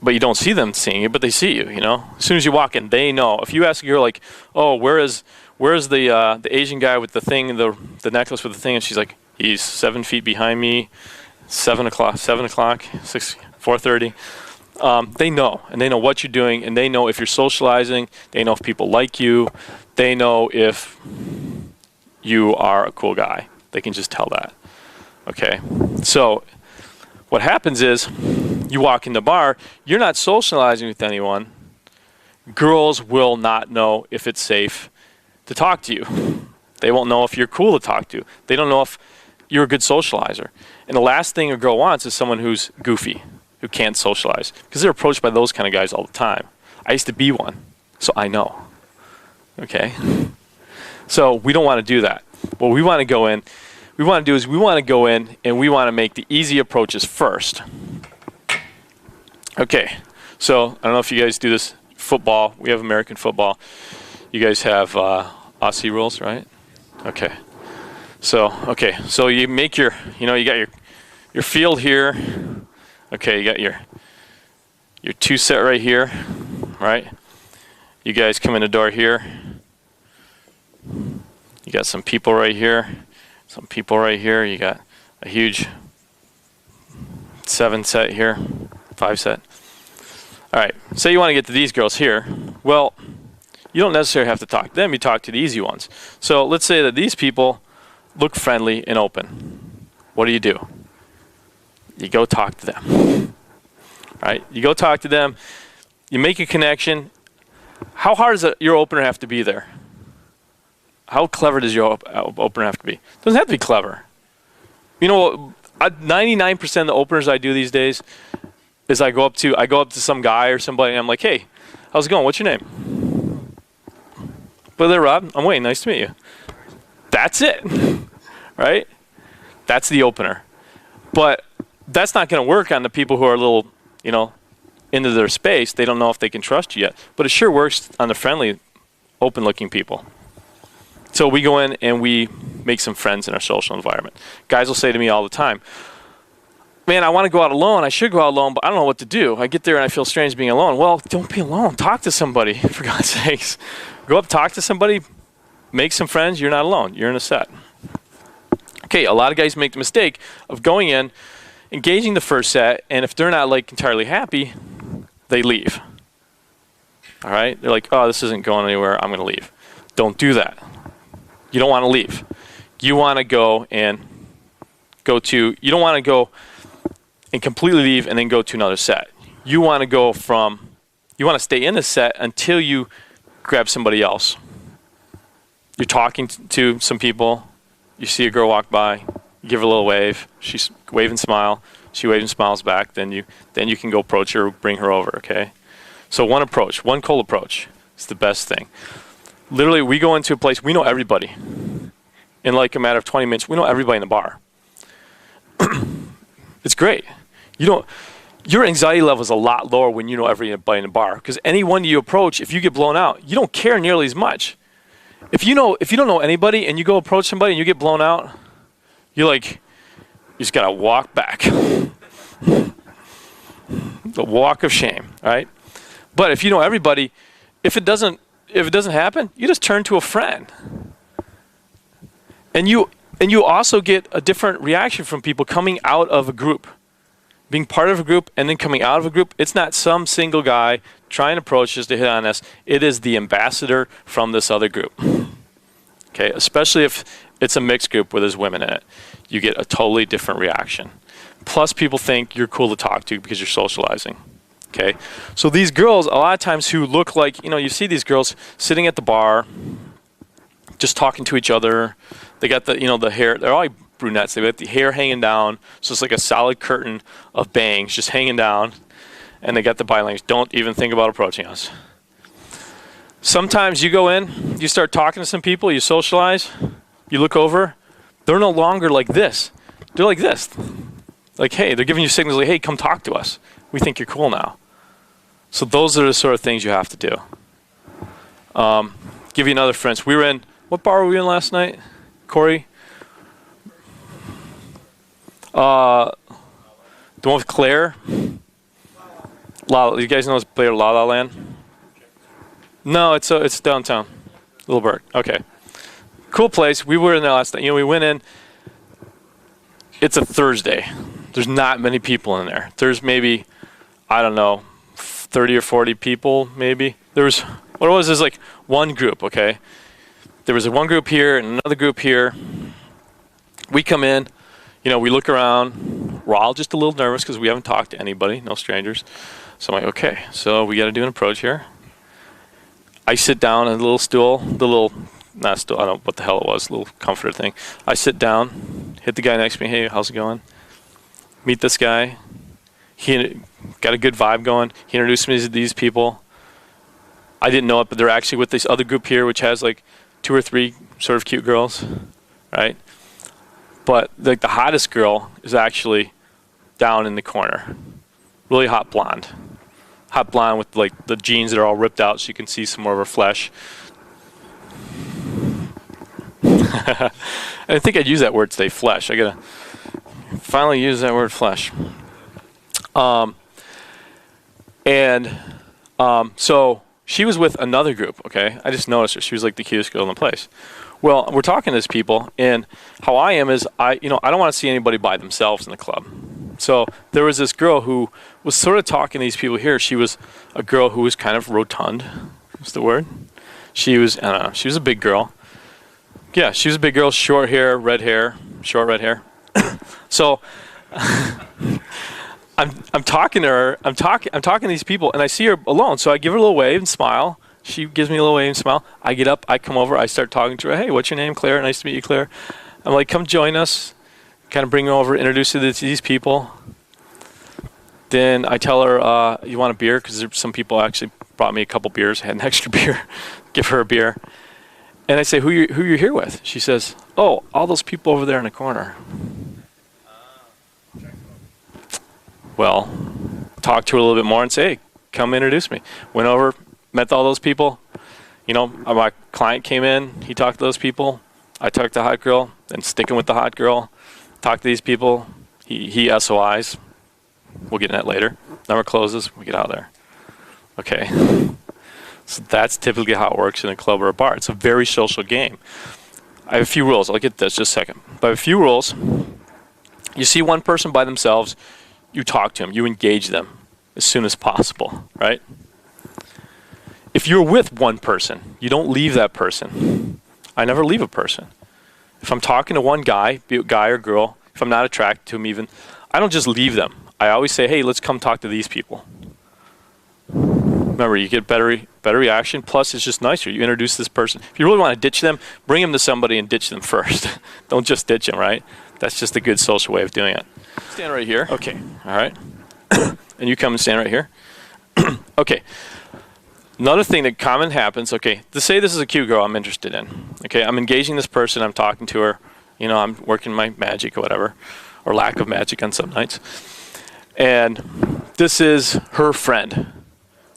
But you don't see them seeing you, but they see you, you know. As soon as you walk in, they know. If you ask a girl like, oh, where's the Asian guy with the thing, the necklace with the thing, and she's like, he's 7 feet behind me, 7 o'clock, 4:30. They know, and they know what you're doing, and they know if you're socializing. They know if people like you. They know if you are a cool guy. They can just tell that. Okay, so what happens is you walk in the bar, you're not socializing with anyone. Girls will not know if it's safe to talk to you. They won't know if you're cool to talk to. They don't know if you're a good socializer. And the last thing a girl wants is someone who's goofy, who can't socialize, because they're approached by those kind of guys all the time. I used to be one, so I know. Okay, so we don't want to do that. What we want to go in. We want to do is we want to go in and we want to make the easy approaches first. Okay, so I don't know if you guys do this football. We have American football. You guys have Aussie rules, right? Okay. So you make your, you know, you got your field here. Okay, you got your two set right here, right? You guys come in the door here. You got some people right here. Some people right here. You got a huge 7 set here, 5 set. All right, say you want to get to these girls here. Well, you don't necessarily have to talk to them. You talk to the easy ones. So let's say that these people look friendly and open. What do? You go talk to them. Right? You go talk to them. You make a connection. How hard does your opener have to be there? How clever does your opener have to be? It doesn't have to be clever. You know, 99% of the openers I do these days is I go up to some guy or somebody and I'm like, hey, how's it going? What's your name? Well, there, Rob. I'm Wayne. Nice to meet you. That's it. Right? That's the opener. But that's not going to work on the people who are a little, you know, into their space. They don't know if they can trust you yet. But it sure works on the friendly, open-looking people. So we go in and we make some friends in our social environment. Guys will say to me all the time, man, I want to go out alone. I should go out alone, but I don't know what to do. I get there and I feel strange being alone. Well, don't be alone. Talk to somebody, for God's sakes. Go up, talk to somebody, make some friends. You're not alone. You're in a set. Okay, a lot of guys make the mistake of going in, engaging the first set, and if they're not like entirely happy, they leave. All right? They're like, oh, this isn't going anywhere. I'm going to leave. Don't do that. You don't want to leave. You want to go and you don't want to go and completely leave and then go to another set. You want to stay in the set until you grab somebody else. You're talking to some people. You see a girl walk by. You give her a little wave. She's wave and smile. She waves and smiles back. Then you can go approach her, bring her over, okay? So one cold approach is the best thing. Literally, we go into a place, we know everybody. In like a matter of 20 minutes, we know everybody in the bar. It's great. Your anxiety level is a lot lower when you know everybody in the bar. Because anyone you approach, if you get blown out, you don't care nearly as much. If you don't know anybody and you go approach somebody and you get blown out, you just gotta walk back. The walk of shame, right? But if you know everybody, if it doesn't happen, you just turn to a friend. And you also get a different reaction from people coming out of a group. Being part of a group and then coming out of a group, it's not some single guy trying to approach us to hit on us. It is the ambassador from this other group. Okay, especially if it's a mixed group where there's women in it. You get a totally different reaction. Plus, people think you're cool to talk to because you're socializing. Okay, so these girls, a lot of times who look like, you see these girls sitting at the bar, just talking to each other. They got the hair, they're all brunettes. They got the hair hanging down, so it's like a solid curtain of bangs just hanging down, and they got the body language. Don't even think about approaching us. Sometimes you go in, you start talking to some people, you socialize, you look over, they're no longer like this. They're like this. Like, hey, they're giving you signals like, hey, come talk to us. We think you're cool now. So those are the sort of things you have to do. Give you another for instance. We were in, what bar were we in last night, Corey? The one with Claire. You guys know this player La La Land? No, it's downtown, Little Bird. Okay, cool place. We were in there last night. We went in. It's a Thursday. There's not many people in there. There's maybe, I don't know, 30 or 40 people maybe. There's like one group. Okay, there was one group here and another group here. We come in. We look around. We're all just a little nervous because we haven't talked to anybody, no strangers. So I'm like, okay, so we got to do an approach here. I sit down on a little stool, not stool, I don't know what the hell it was, little comforter thing. I sit down, hit the guy next to me, hey, how's it going? Meet this guy. He got a good vibe going. He introduced me to these people. I didn't know it, but they're actually with this other group here, which has like 2 or 3 sort of cute girls, right? But the hottest girl is actually down in the corner. Really hot blonde. Hot blonde with like the jeans that are all ripped out so you can see some more of her flesh. I think I'd use that word today, flesh. I gotta finally use that word, flesh. So she was with another group, okay? I just noticed her. She was like the cutest girl in the place. Well, we're talking to these people, and how I am is I don't want to see anybody by themselves in the club. So there was this girl who was sort of talking to these people here. She was a girl who was kind of rotund. What's the word? She was, I don't know, she was a big girl. Yeah, she was a big girl, short hair, short red hair. So I'm talking to her. I'm talking to these people, and I see her alone. So I give her a little wave and smile. She gives me a little wave and smile. I get up, I come over, I start talking to her. Hey, what's your name, Claire? Nice to meet you, Claire. I'm like, come join us. Kind of bring her over, introduce her to these people. Then I tell her, you want a beer? Because some people actually brought me a couple beers, had an extra beer. Give her a beer. And I say, who you here with? She says, oh, all those people over there in the corner. Well, talk to her a little bit more and say, hey, come introduce me. Went over, met all those people. You know, my client came in, he talked to those people. I talked to the hot girl, and sticking with the hot girl. Talk to these people. He SOIs. We'll get in that later. Number closes, we get out of there. Okay. So that's typically how it works in a club or a bar. It's a very social game. I have a few rules. I'll get to this just a second. But I have a few rules. You see one person by themselves, you talk to them, you engage them as soon as possible, right? If you're with one person, you don't leave that person. I never leave a person. If I'm talking to one guy, be it guy or girl, if I'm not attracted to him even, I don't just leave them. I always say, hey, let's come talk to these people. Remember, you get better reaction, plus it's just nicer. You introduce this person. If you really want to ditch them, bring them to somebody and ditch them first. Don't just ditch them, right? That's just a good social way of doing it. Stand right here. Okay, all right. And you come and stand right here. Okay. Another thing that common happens, okay, to say this is a cute girl I'm interested in. Okay, I'm engaging this person, I'm talking to her, you know, I'm working my magic or whatever, or lack of magic on some nights. And this is her friend.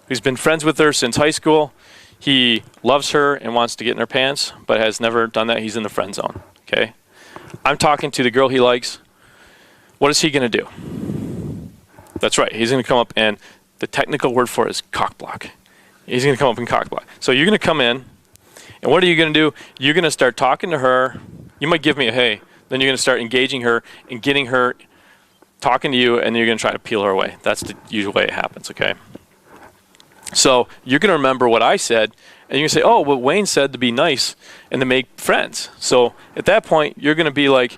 He's been friends with her since high school. He loves her and wants to get in her pants, but has never done that. He's in the friend zone, okay? I'm talking to the girl he likes. What is he going to do? That's right. He's going to come up, and the technical word for it is cock block. He's going to come up and cock block. So you're going to come in, and what are you going to do? You're going to start talking to her. You might give me a hey. Then you're going to start engaging her and getting her talking to you, and you're going to try to peel her away. That's the usual way it happens, okay? So you're going to remember what I said, and you're going to say, oh, well, Wayne said to be nice and to make friends. So at that point, you're going to be like,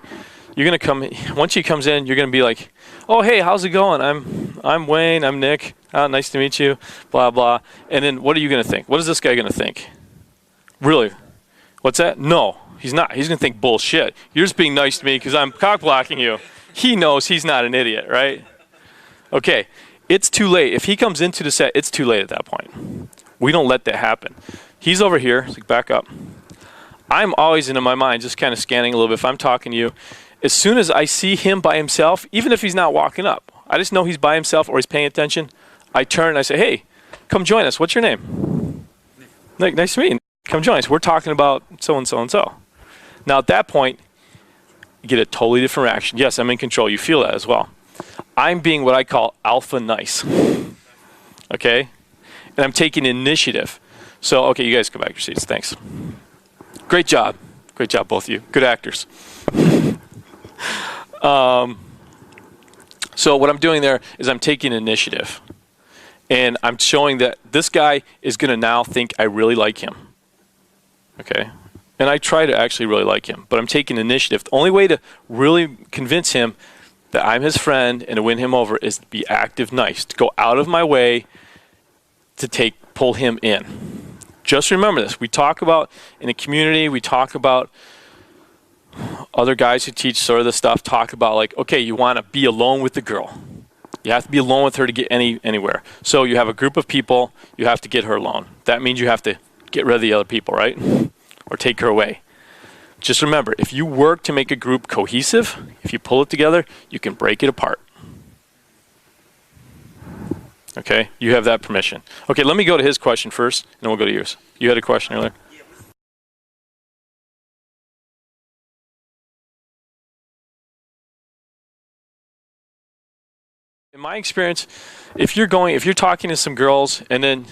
you're going to come, once he comes in, you're going to be like, oh, hey, how's it going? I'm Wayne, I'm Nick, nice to meet you, blah, blah. And then what are you going to think? What is this guy going to think? Really? What's that? No, he's not. He's going to think bullshit. You're just being nice to me because I'm cock blocking you. He knows he's not an idiot, right? Okay. It's too late. If he comes into the set, it's too late at that point. We don't let that happen. He's over here. So back up. I'm always in my mind just kind of scanning a little bit. If I'm talking to you, as soon as I see him by himself, even if he's not walking up, I just know he's by himself or he's paying attention, I turn and I say, hey, come join us. What's your name? Nick, nice to meet you. Come join us. We're talking about so-and-so and so. Now, at that point, you get a totally different reaction. Yes, I'm in control. You feel that as well. I'm being what I call alpha nice, okay? And I'm taking initiative. So, okay, you guys go back to your seats. Thanks. Great job. Great job, both of you. Good actors. So what I'm doing there is I'm taking initiative. And I'm showing that this guy is going to now think I really like him, okay? And I try to actually really like him, but I'm taking initiative. The only way to really convince him that I'm his friend and to win him over is to be active nice, to go out of my way to pull him in. Just remember this. We talk about, in a community, we talk about other guys who teach sort of this stuff, talk about like, okay, you want to be alone with the girl. You have to be alone with her to get anywhere. So you have a group of people, you have to get her alone. That means you have to get rid of the other people, right? Or take her away. Just remember, if you work to make a group cohesive, if you pull it together, you can break it apart. Okay? You have that permission. Okay, let me go to his question first, and then we'll go to yours. You had a question earlier? In my experience, if you're talking to some girls, and then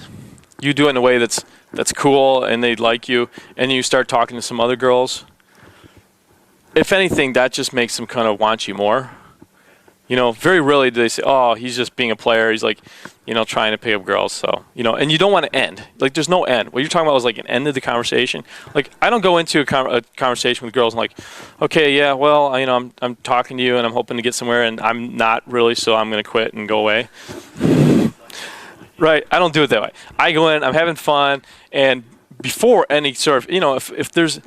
you do it in a way that's cool and they like you, and you start talking to some other girls, if anything, that just makes them kind of want you more. You know, very rarely do they say, oh, he's just being a player. He's like, you know, trying to pick up girls. So, you know, and you don't want to end. Like, there's no end. What you're talking about is like an end of the conversation. Like, I don't go into a conversation with girls and like, okay, yeah, well, you know, I'm talking to you and I'm hoping to get somewhere and I'm not really, so I'm going to quit and go away. Right. I don't do it that way. I go in, I'm having fun, and before any sort of, you know, if there's,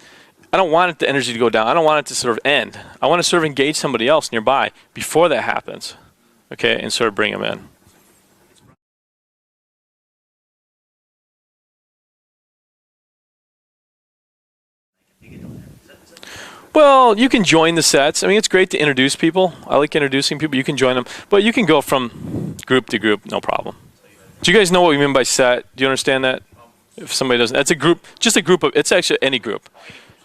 I don't want the energy to go down. I don't want it to sort of end. I want to sort of engage somebody else nearby before that happens, okay, and sort of bring them in. Well, you can join the sets. I mean, it's great to introduce people. I like introducing people. You can join them, but you can go from group to group, no problem. Do you guys know what we mean by set? Do you understand that? If somebody doesn't, that's a group, just a group of, it's actually any group.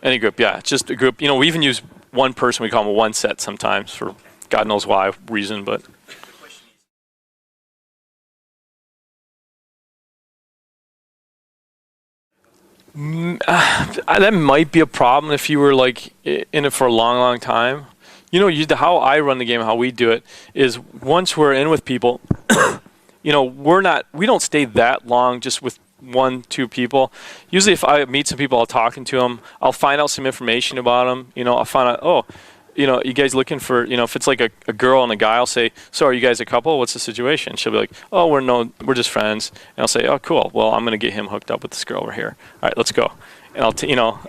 Any group, yeah, just a group. You know, we even use one person, we call them a one set sometimes for God knows why reason, but. That might be a problem if you were like in it for a long, long time. You know, how I run the game, how we do it, is once we're in with people, you know, we don't stay that long just with 1-2 people. Usually if I meet some people, I'll talking to them, I'll find out some information about them. You know, I'll find out, oh, you know, you guys looking for, you know, if it's like a girl and a guy, I'll say, so are you guys a couple? What's the situation? She'll be like, oh, we're just friends. And I'll say, oh, cool. Well, I'm going to get him hooked up with this girl over here. All right, let's go. And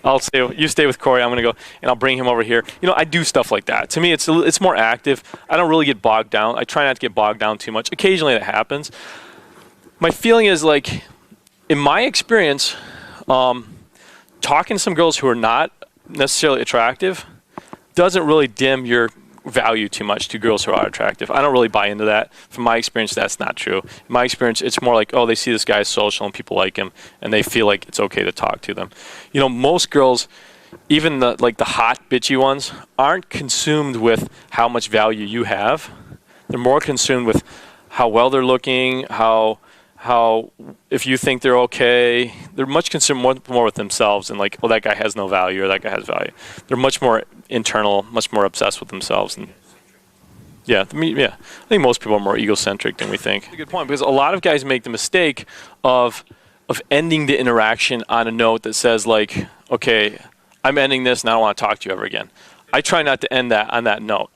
I'll say, you stay with Corey. I'm going to go, and I'll bring him over here. You know, I do stuff like that. To me, it's more active. I don't really get bogged down. I try not to get bogged down too much. Occasionally that happens. My feeling is like, in my experience, talking to some girls who are not necessarily attractive doesn't really dim your value too much to girls who are attractive. I don't really buy into that. From my experience, that's not true. In my experience, it's more like, oh, they see this guy as social and people like him, and they feel like it's okay to talk to them. You know, most girls, even the hot, bitchy ones, aren't consumed with how much value you have. They're more consumed with how well they're looking, how if you think they're okay. They're much concerned more with themselves and like, oh, that guy has no value or that guy has value. They're much more internal, much more obsessed with themselves. And yeah, I think most people are more egocentric than we think. That's a good point, because a lot of guys make the mistake of ending the interaction on a note that says like, okay, I'm ending this and I don't want to talk to you ever again. I try not to end that on that note.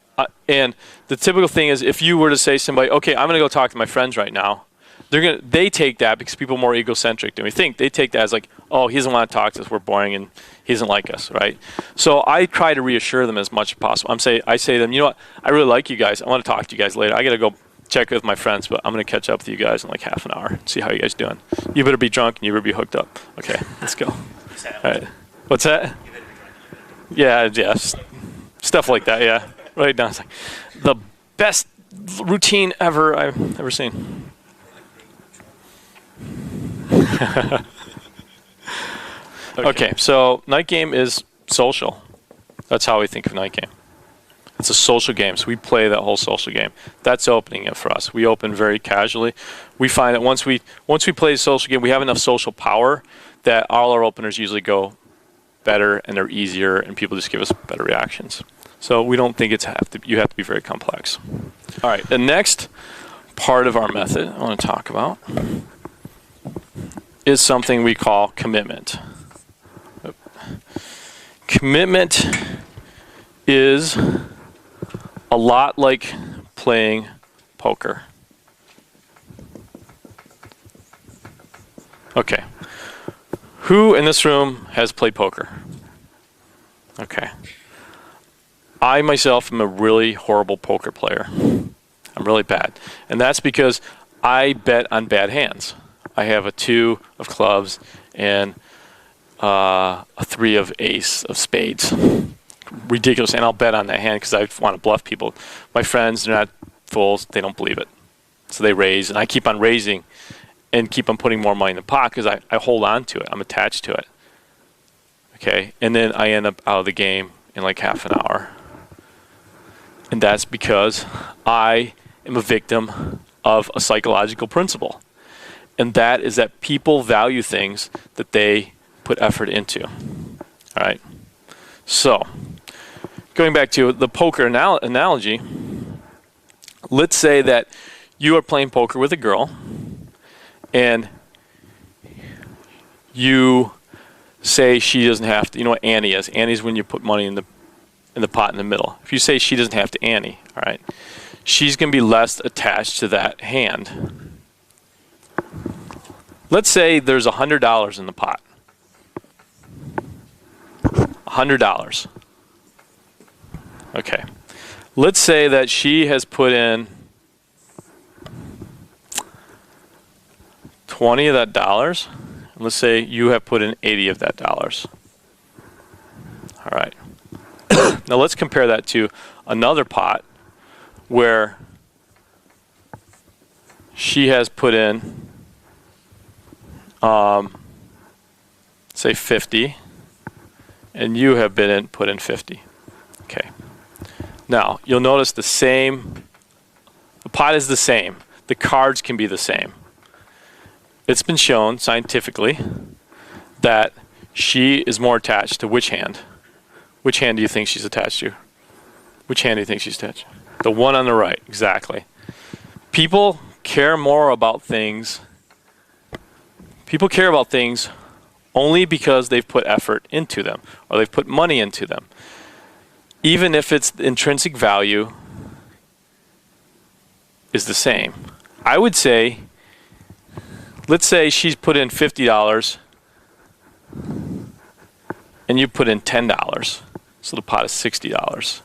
And the typical thing is if you were to say to somebody, okay, I'm going to go talk to my friends right now, they take that, because people are more egocentric than we think, they take that as like, oh, he doesn't want to talk to us, we're boring, and he doesn't like us, right? So I try to reassure them as much as possible. I say to them, you know what, I really like you guys. I want to talk to you guys later. I got to go check with my friends, but I'm going to catch up with you guys in like half an hour, see how you guys doing. You better be drunk and you better be hooked up. Okay, let's go. All right. What's that? Yeah, stuff like that, yeah. Right down. It's like the best routine I've ever seen. Okay, so night game is social. That's how we think of night game. It's a social game, so we play that whole social game. That's opening it for us. We open very casually. We find that once we play the social game, we have enough social power that all our openers usually go better and they're easier, and people just give us better reactions. So we don't think you have to be very complex. All right, the next part of our method I want to talk about is something we call commitment. Commitment is a lot like playing poker. Okay. Who in this room has played poker? Okay. I myself am a really horrible poker player. I'm really bad. And that's because I bet on bad hands. I have a 2 of clubs and a 3 of ace of spades. Ridiculous. And I'll bet on that hand because I want to bluff people. My friends, they're not fools. They don't believe it. So they raise, and I keep on raising and keep on putting more money in the pot because I hold on to it. I'm attached to it. Okay? And then I end up out of the game in like half an hour. And that's because I am a victim of a psychological principle. And that is that people value things that they put effort into. All right. So, going back to the poker analogy, let's say that you are playing poker with a girl, and you say she doesn't have to. You know what ante is? Ante is when you put money in the pot in the middle. If you say she doesn't have to ante, all right, she's going to be less attached to that hand. Let's say there's $100 in the pot. $100. Okay. Let's say that she has put in 20 of that dollars. Let's say you have put in 80 of that dollars. All right. Now let's compare that to another pot where she has put in, say 50, and you have put in 50. Okay. Now, you'll notice the pot is the same. The cards can be the same. It's been shown scientifically that she is more attached to which hand? Which hand do you think she's attached to? Which hand do you think she's attached to? The one on the right, exactly. People care more about things. People care about things only because they've put effort into them or they've put money into them. Even if its intrinsic value is the same. I would say, let's say she's put in $50 and you put in $10. So the pot is $60.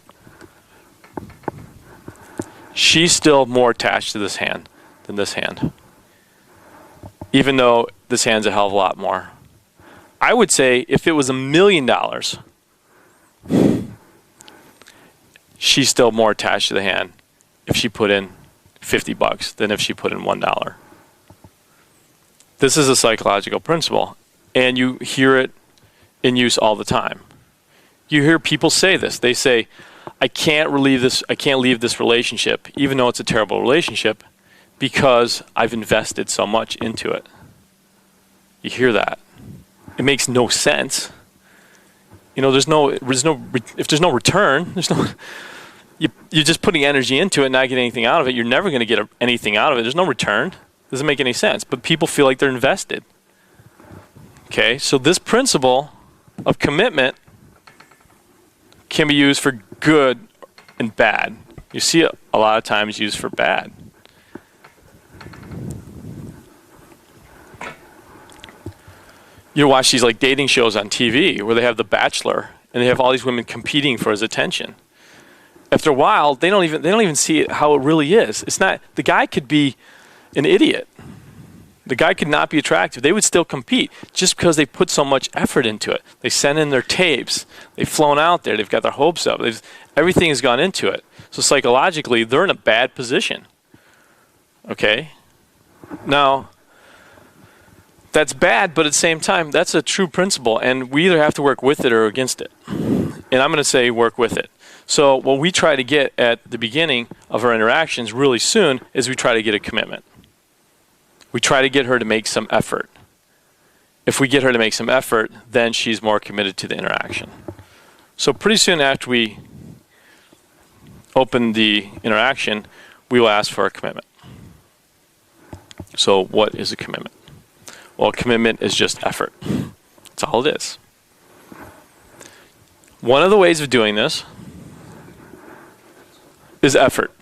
She's still more attached to this hand than this hand. Even though this hand's a hell of a lot more. I would say if it was $1 million, she's still more attached to the hand if she put in $50 than if she put in $1. This is a psychological principle, and you hear it in use all the time. You hear people say this. They say, I can't leave this relationship, even though it's a terrible relationship, because I've invested so much into it. You hear that. It makes no sense. You know, if there's no return, you're just putting energy into it and not getting anything out of it. You're never going to get anything out of it. There's no return. Doesn't make any sense. But people feel like they're invested. Okay, so this principle of commitment can be used for good and bad. You see it a lot of times used for bad. You watch these like dating shows on TV where they have The Bachelor and they have all these women competing for his attention. After a while, they don't even see it how it really is. It's not, the guy could be an idiot. The guy could not be attractive. They would still compete just because they put so much effort into it. They sent in their tapes. They've flown out there. They've got their hopes up. Everything has gone into it. So psychologically, they're in a bad position. Okay? Now, that's bad, but at the same time, that's a true principle, and we either have to work with it or against it. And I'm going to say work with it. So what we try to get at the beginning of our interactions really soon is we try to get a commitment. We try to get her to make some effort. If we get her to make some effort, then she's more committed to the interaction. So pretty soon after we open the interaction, we will ask for a commitment. So what is a commitment? Well, commitment is just effort. That's all it is. One of the ways of doing this is effort.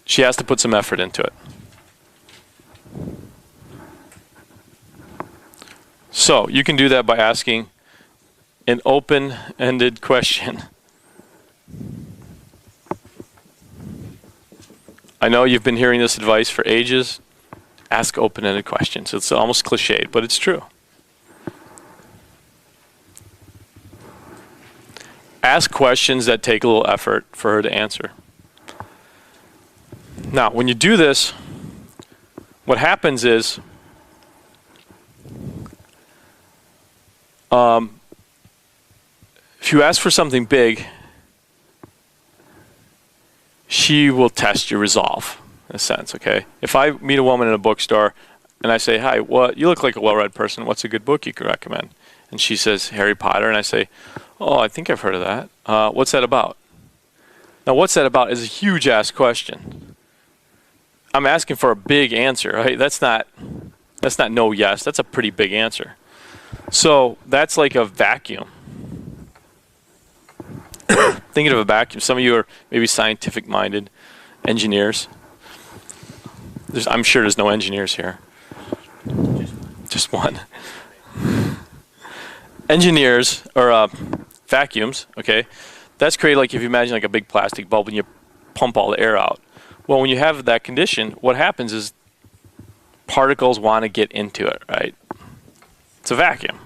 She has to put some effort into it. So you can do that by asking an open-ended question. I know you've been hearing this advice for ages. Ask open-ended questions. It's almost cliched, but it's true. Ask questions that take a little effort for her to answer. Now, when you do this, what happens is if you ask for something big, she will test your resolve. in a sense, okay? If I meet a woman in a bookstore and I say, hi, well, you look like a well-read person. What's a good book you could recommend? And she says, Harry Potter. And I say, oh, I think I've heard of that. What's that about? Now, what's that about is a huge-ass question. I'm asking for a big answer, right? That's not no yes. That's a pretty big answer. So that's like a vacuum. Thinking of a vacuum. Some of you are maybe scientific-minded engineers. I'm sure there's no engineers here. Just one. Engineers, or vacuums, okay? That's created like if you imagine like a big plastic bulb and you pump all the air out. Well, when you have that condition, what happens is particles want to get into it, right? It's a vacuum.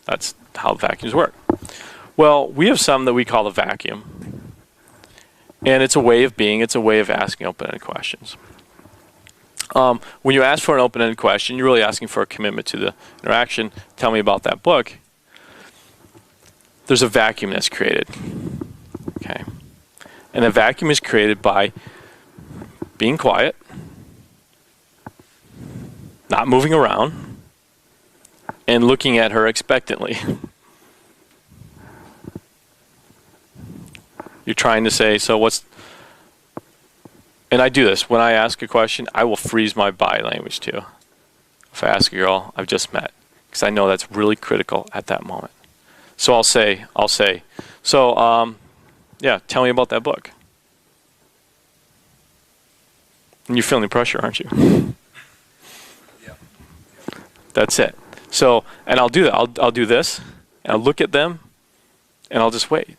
That's how vacuums work. Well, we have some that we call a vacuum. And it's a way of being, it's a way of asking open-ended questions. When you ask for an open-ended question, you're really asking for a commitment to the interaction. Tell me about that book. There's a vacuum that's created. Okay. And a vacuum is created by being quiet, not moving around, and looking at her expectantly. You're trying to say, so what's... And I do this. When I ask a question, I will freeze my body language too. If I ask a girl I've just met, because I know that's really critical at that moment. So I'll say, so, yeah, tell me about that book. And you're feeling the pressure, aren't you? Yeah. That's it. So, and I'll do that. I'll do this, and I'll look at them, and I'll just wait.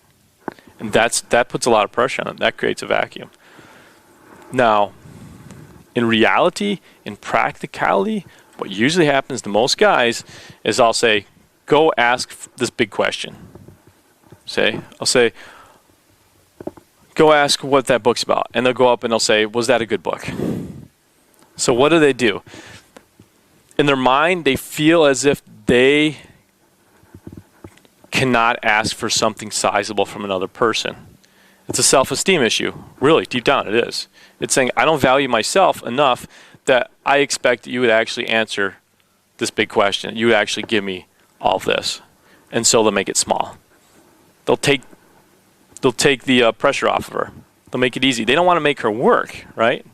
And that puts a lot of pressure on them. That creates a vacuum. Now, in reality, in practicality, what usually happens to most guys is I'll say, go ask this big question. I'll say, go ask what that book's about. And they'll go up and they'll say, was that a good book? So what do? In their mind, they feel as if they cannot ask for something sizable from another person. It's a self-esteem issue. Really, deep down it is. It's saying, I don't value myself enough that I expect that you would actually answer this big question. You would actually give me all of this. And so they'll make it small. They'll take the pressure off of her. They'll make it easy. They don't want to make her work, right?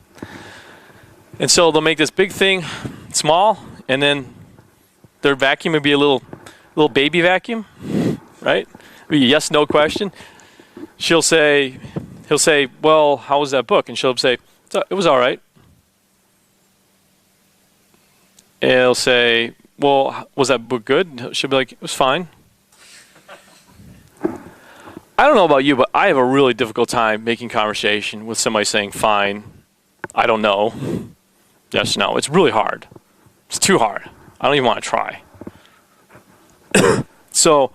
And so they'll make this big thing small, and then their vacuum would be a little baby vacuum, right? It'd be a yes/no question. He'll say, well, how was that book? And she'll say, it was all right. And he'll say, well, was that book good? She'll be like, it was fine. I don't know about you, but I have a really difficult time making conversation with somebody saying, fine, I don't know, yes, no. It's really hard. It's too hard. I don't even want to try. So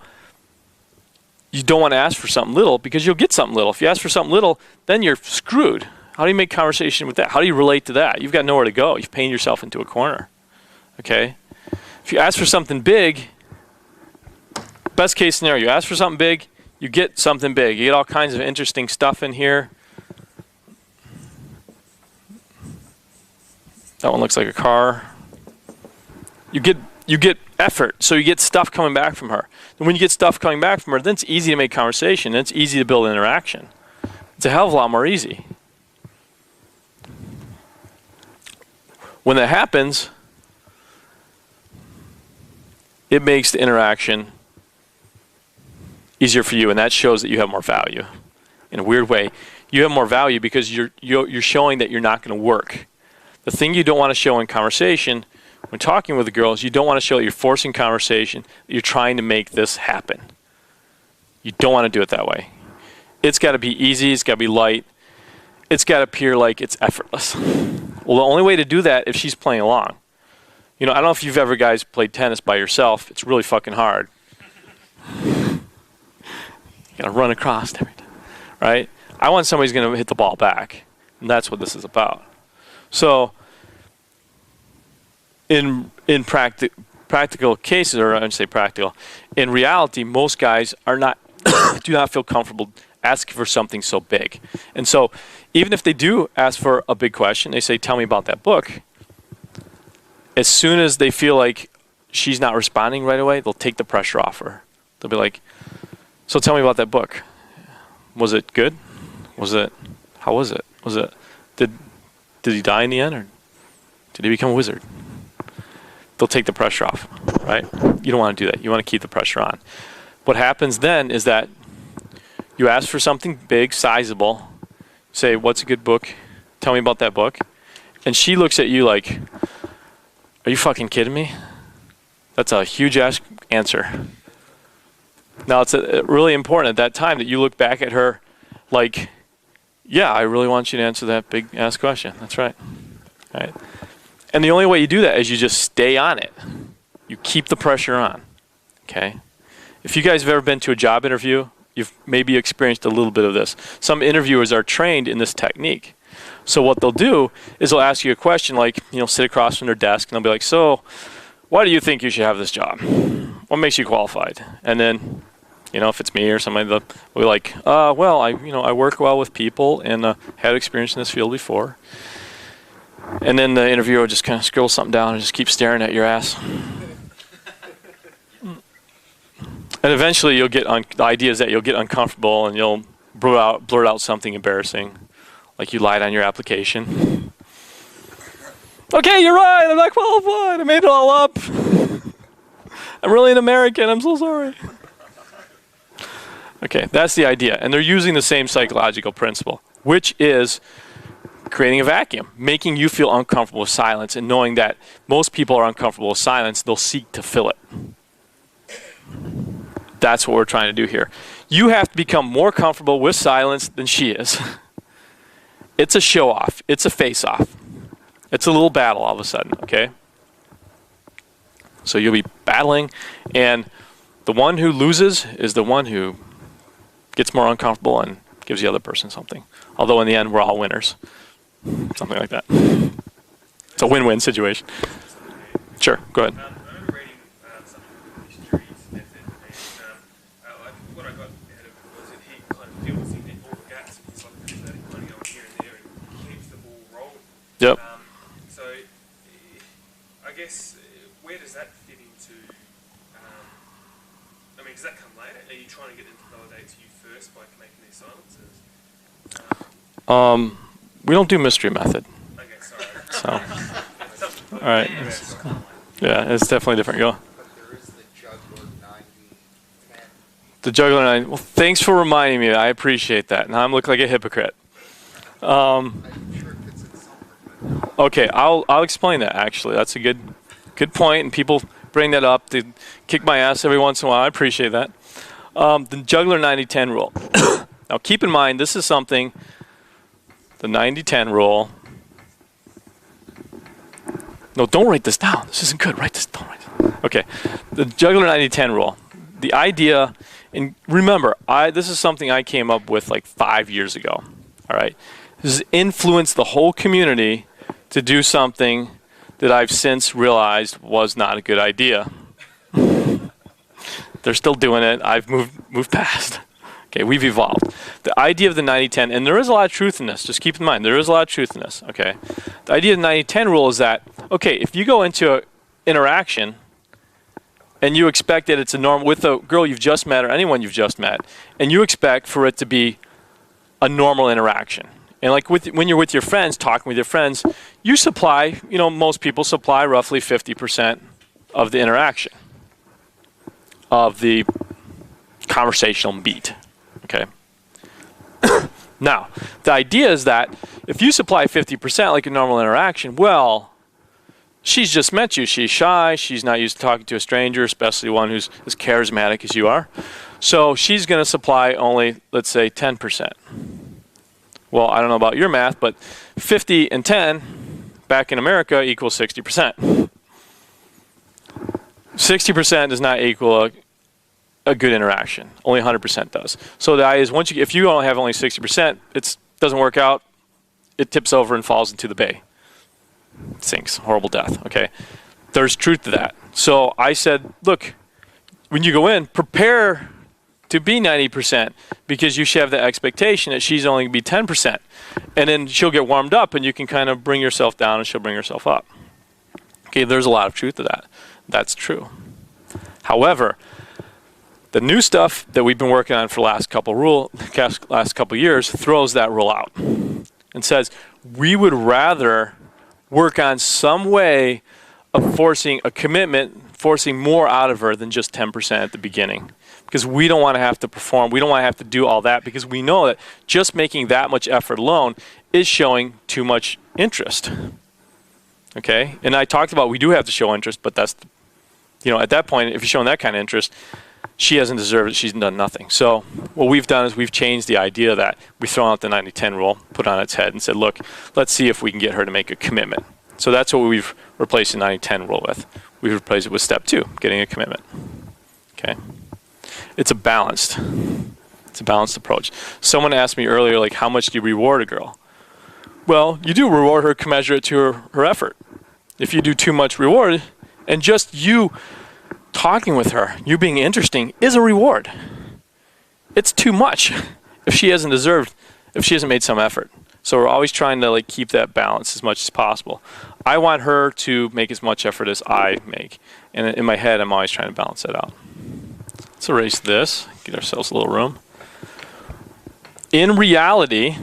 you don't want to ask for something little because you'll get something little. If you ask for something little, then you're screwed. How do you make conversation with that? How do you relate to that? You've got nowhere to go. You've painted yourself into a corner. Okay? If you ask for something big, best case scenario, you ask for something big, you get something big. You get all kinds of interesting stuff in here. That one looks like a car. You get effort, so you get stuff coming back from her. And when you get stuff coming back from her, then it's easy to make conversation, and it's easy to build interaction. It's a hell of a lot more easy. When that happens, it makes the interaction easier for you, and that shows that you have more value. In a weird way, you have more value because you're showing that you're not going to work. The thing you don't want to show in conversation when talking with the girls, you don't want to show that you're forcing conversation, that you're trying to make this happen. You don't want to do it that way. It's got to be easy, it's got to be light, it's got to appear like it's effortless. Well, the only way to do that if she's playing along. You know, I don't know if you've ever guys played tennis by yourself. It's really fucking hard. You got to run across every time, right? I want somebody who's going to hit the ball back, and that's what this is about. So, in practical cases, or I should say practical, in reality, most guys are not do not feel comfortable asking for something so big. And so even if they do ask for a big question, they say, tell me about that book. As soon as they feel like she's not responding right away, they'll take the pressure off her. They'll be like, so tell me about that book. Was it good? How was it? Did he die in the end, or did he become a wizard? They'll take the pressure off, right? You don't want to do that. You want to keep the pressure on. What happens then is that you ask for something big, sizable, say, what's a good book? Tell me about that book. And she looks at you like, are you fucking kidding me? That's a huge ass answer. Now, it's really important at that time that you look back at her like, yeah, I really want you to answer that big ass question. That's right. Right. And the only way you do that is you just stay on it. You keep the pressure on. Okay? If you guys have ever been to a job interview, you've maybe experienced a little bit of this. Some interviewers are trained in this technique. So what they'll do is they'll ask you a question like, sit across from their desk, and they'll be like, so why do you think you should have this job? What makes you qualified? And then, if it's me or somebody, they'll be like, well, I work well with people and had experience in this field before. And then the interviewer will just kind of scribble something down and just keep staring at your ass. And eventually the idea is that you'll get uncomfortable and you'll blurt out something embarrassing, like you lied on your application. Okay, you're right, I'm not qualified, I made it all up. I'm really an American, I'm so sorry. Okay, that's the idea. And they're using the same psychological principle, which is creating a vacuum, making you feel uncomfortable with silence, and knowing that most people are uncomfortable with silence, they'll seek to fill it. That's what we're trying to do here. You have to become more comfortable with silence than she is. It's a show-off. It's a face-off. It's a little battle all of a sudden, okay? So you'll be battling, and the one who loses is the one who gets more uncomfortable and gives the other person something. Although in the end, we're all winners. Something like that. It's a win-win situation. Sure, go ahead. I remember reading something called the Histories method, and what I got out of it was that he kind of fills in all the gaps. He's like charismatic, kind of going here and there, and keeps the ball rolling. Yep. So, I guess, where does that fit into? Does that come later? Are you trying to get them to validate to you first by making these silences? We don't do mystery method. Okay, sorry. So, all right. Yeah, it's definitely different. Go. But there is the Juggler 90-10. The Juggler 90. Well, thanks for reminding me. I appreciate that. Now I'm looking like a hypocrite. I'm sure it fits in somewhere. Okay, I'll explain that. Actually, that's a good point, and people bring that up. They kick my ass every once in a while. I appreciate that. The Juggler 90-10 rule. Now, keep in mind, this is something. The 90-10 rule. No, don't write this down. This isn't good. Don't write this. Okay. The Juggler 90-10 rule. The idea, and remember, this is something I came up with like 5 years ago. All right. This has influenced the whole community to do something that I've since realized was not a good idea. They're still doing it. I've moved past. Okay, we've evolved. The idea of the 90-10, and there is a lot of truth in this. Just keep in mind, there is a lot of truth in this. Okay, the idea of the 90-10 rule is that, okay, if you go into an interaction and you expect that it's a normal, with a girl you've just met or anyone you've just met, and you expect for it to be a normal interaction. And like when you're with your friends, talking with your friends, you supply, most people supply roughly 50% of the interaction, of the conversational meat. Okay. Now, the idea is that if you supply 50% like a normal interaction, well, she's just met you. She's shy. She's not used to talking to a stranger, especially one who's as charismatic as you are. So she's going to supply only, let's say, 10%. Well, I don't know about your math, but 50 and 10 back in America equals 60%. 60% does not equal a good interaction. Only 100% does. So the idea is if you only have only 60%, it doesn't work out. It tips over and falls into the bay. It sinks. Horrible death. Okay. There's truth to that. So I said, look, when you go in, prepare to be 90% because you should have the expectation that she's only going to be 10%. And then she'll get warmed up and you can kind of bring yourself down and she'll bring herself up. Okay, there's a lot of truth to that. That's true. However, the new stuff that we've been working on for the last couple years throws that rule out and says we would rather work on some way of forcing a commitment, forcing more out of her than just 10% at the beginning. Because we don't want to have to perform, we don't want to have to do all that because we know that just making that much effort alone is showing too much interest. Okay? And I talked about we do have to show interest, but that's, at that point, if you're showing that kind of interest, she hasn't deserved it, she's done nothing. So what we've done is we've changed the idea that we throw out the 90-10 rule, put it on its head and said, look, let's see if we can get her to make a commitment. So that's what we've replaced the 90-10 rule with. We've replaced it with step 2, getting a commitment. Okay? It's a balanced approach. Someone asked me earlier, like, how much do you reward a girl? Well, you do reward her commensurate to her effort. If you do too much reward, and just you talking with her, you being interesting, is a reward. It's too much if she hasn't made some effort. So we're always trying to keep that balance as much as possible. I want her to make as much effort as I make. And in my head, I'm always trying to balance that out. Let's erase this, get ourselves a little room. In reality,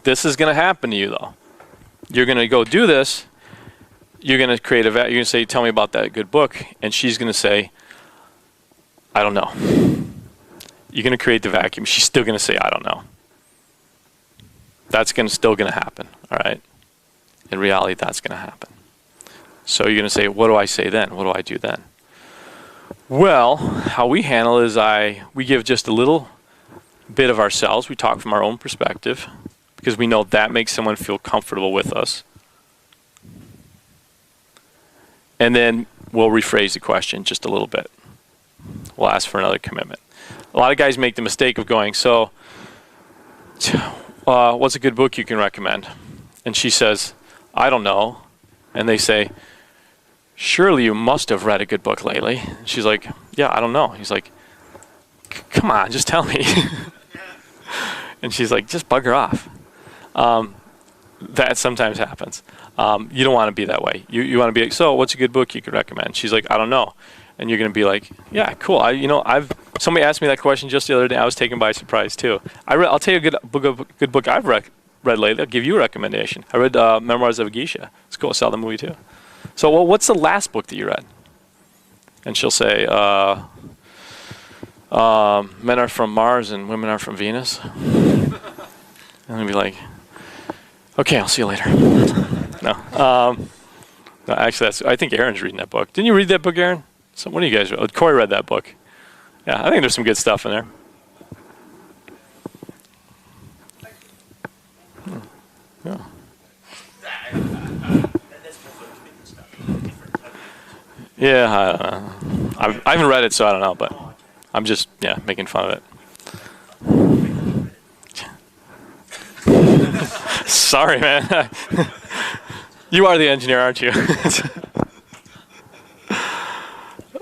this is going to happen to you, though. You're going to go do this. You're going to create you're going to say, tell me about that good book. And she's going to say, I don't know. You're going to create the vacuum. She's still going to say, I don't know. That's still going to happen, all right? In reality, that's going to happen. So you're going to say, what do I say then? What do I do then? Well, how we handle is we give just a little bit of ourselves. We talk from our own perspective because we know that makes someone feel comfortable with us. And then we'll rephrase the question just a little bit. We'll ask for another commitment. A lot of guys make the mistake of going, so what's a good book you can recommend? And she says, I don't know. And they say, surely you must have read a good book lately. And she's like, yeah, I don't know. He's like, come on, just tell me. And she's like, just bug her off. That sometimes happens. You don't want to be that way. You want to be like, so what's a good book you could recommend? She's like, I don't know. And you're going to be like, yeah, cool. Somebody asked me that question just the other day. I was taken by surprise too. I'll tell you a good book I've read lately. I'll give you a recommendation. I read Memoirs of a Geisha. It's cool. I saw the movie too. So, well, what's the last book that you read? And she'll say, men are from Mars and women are from Venus. And I'll be like, okay, I'll see you later. No, actually, I think Aaron's reading that book. Didn't you read that book, Aaron? So one of you guys read? Corey read that book. Yeah, I think there's some good stuff in there. Yeah. Yeah, I haven't read it, so I don't know, but I'm just, making fun of it. Sorry, man. You are the engineer, aren't you?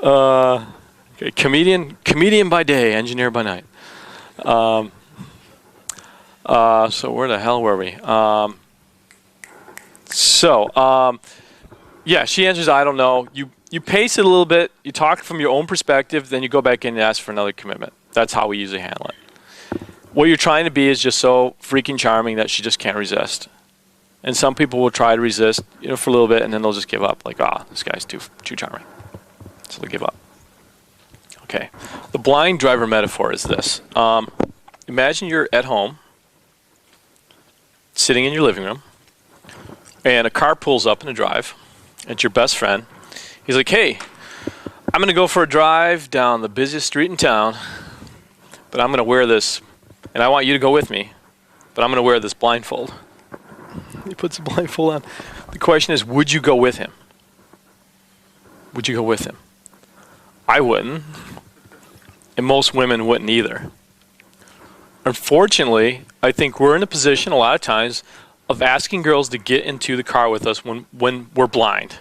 Okay, comedian by day, engineer by night. So where the hell were we? Yeah, she answers, I don't know. You pace it a little bit, you talk from your own perspective, then you go back in and ask for another commitment. That's how we usually handle it. What you're trying to be is just so freaking charming that she just can't resist. And some people will try to resist, for a little bit, and then they'll just give up. Like, this guy's too charming. So they'll give up. Okay. The blind driver metaphor is this. Imagine you're at home, sitting in your living room, and a car pulls up in a drive. It's your best friend. He's like, hey, I'm going to go for a drive down the busiest street in town, but I'm going to wear this, and I want you to go with me, but I'm going to wear this blindfold. He puts the blindfold on. The question is, would you go with him? Would you go with him? I wouldn't, and most women wouldn't either. Unfortunately, I think we're in a position a lot of times of asking girls to get into the car with us when we're blind.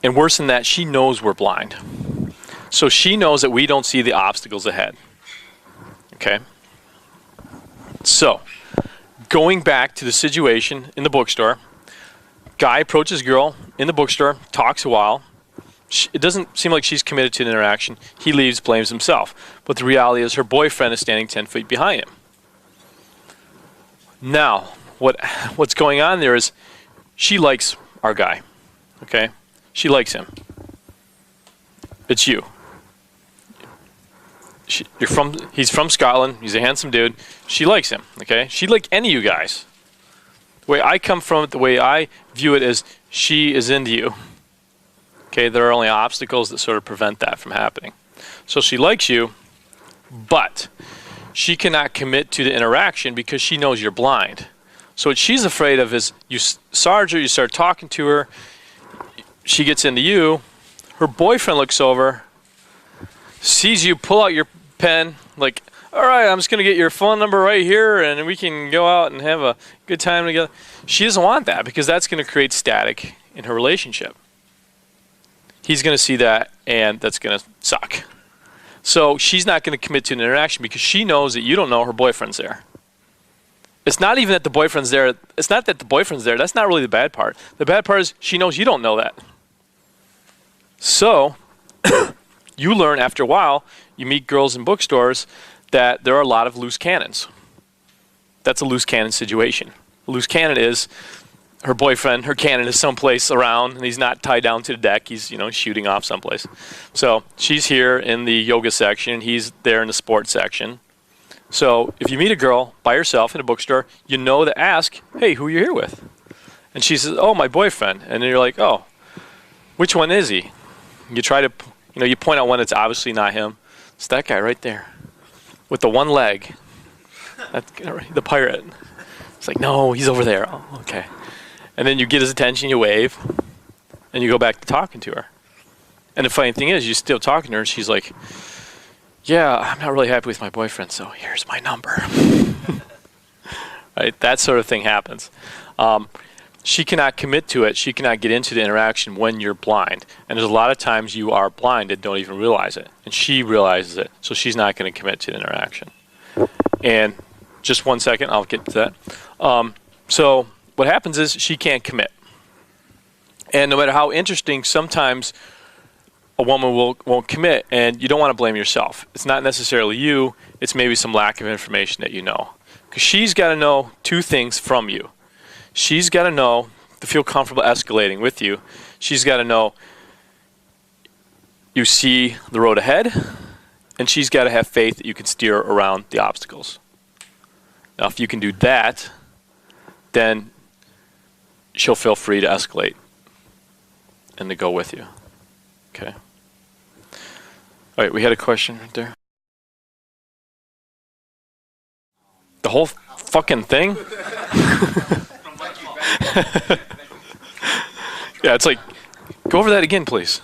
And worse than that, she knows we're blind. So she knows that we don't see the obstacles ahead. Okay? So, going back to the situation in the bookstore, guy approaches girl in the bookstore, talks a while. It doesn't seem like she's committed to an interaction. He leaves, blames himself. But the reality is her boyfriend is standing 10 feet behind him. Now, what's going on there is she likes our guy. Okay? She likes him. It's you. He's from Scotland. He's a handsome dude. She likes him. Okay? She'd like any of you guys. The way I come from it, the way I view it is she is into you. Okay? There are only obstacles that sort of prevent that from happening. So she likes you, but she cannot commit to the interaction because she knows you're blind. So what she's afraid of is you sarge her, you start talking to her, she gets into you, her boyfriend looks over, sees you pull out your pen, like, all right, I'm just going to get your phone number right here and we can go out and have a good time together. She doesn't want that because that's going to create static in her relationship. He's going to see that and that's going to suck. So she's not going to commit to an interaction because she knows that you don't know her boyfriend's there. It's not even that the boyfriend's there. It's not that the boyfriend's there. That's not really the bad part. The bad part is she knows you don't know that. So you learn after a while, you meet girls in bookstores, that there are a lot of loose cannons. That's a loose cannon situation. A loose cannon is her boyfriend, her cannon is someplace around, and he's not tied down to the deck. He's, shooting off someplace. So she's here in the yoga section. He's there in the sports section. So if you meet a girl by herself in a bookstore, you know to ask, hey, who are you here with? And she says, oh, my boyfriend. And then you're like, oh, which one is he? You try to, you point out one that's obviously not him. It's that guy right there with the one leg, the pirate. It's like, no, he's over there. Oh, okay. And then you get his attention, you wave, and you go back to talking to her. And the funny thing is, you're still talking to her, and she's like, yeah, I'm not really happy with my boyfriend, so here's my number. Right? That sort of thing happens. She cannot commit to it. She cannot get into the interaction when you're blind. And there's a lot of times you are blind and don't even realize it. And she realizes it, so she's not going to commit to the interaction. And just 1 second, I'll get to that. So what happens is she can't commit. And no matter how interesting, sometimes a woman won't commit, and you don't want to blame yourself. It's not necessarily you. It's maybe some lack of information that you know. Because she's got to know two things from you. She's got to know to feel comfortable escalating with you. She's got to know you see the road ahead, and she's got to have faith that you can steer around the obstacles. Now, if you can do that, then she'll feel free to escalate and to go with you. Okay. All right, we had a question right there. The whole fucking thing? Yeah, it's like, go over that again, please.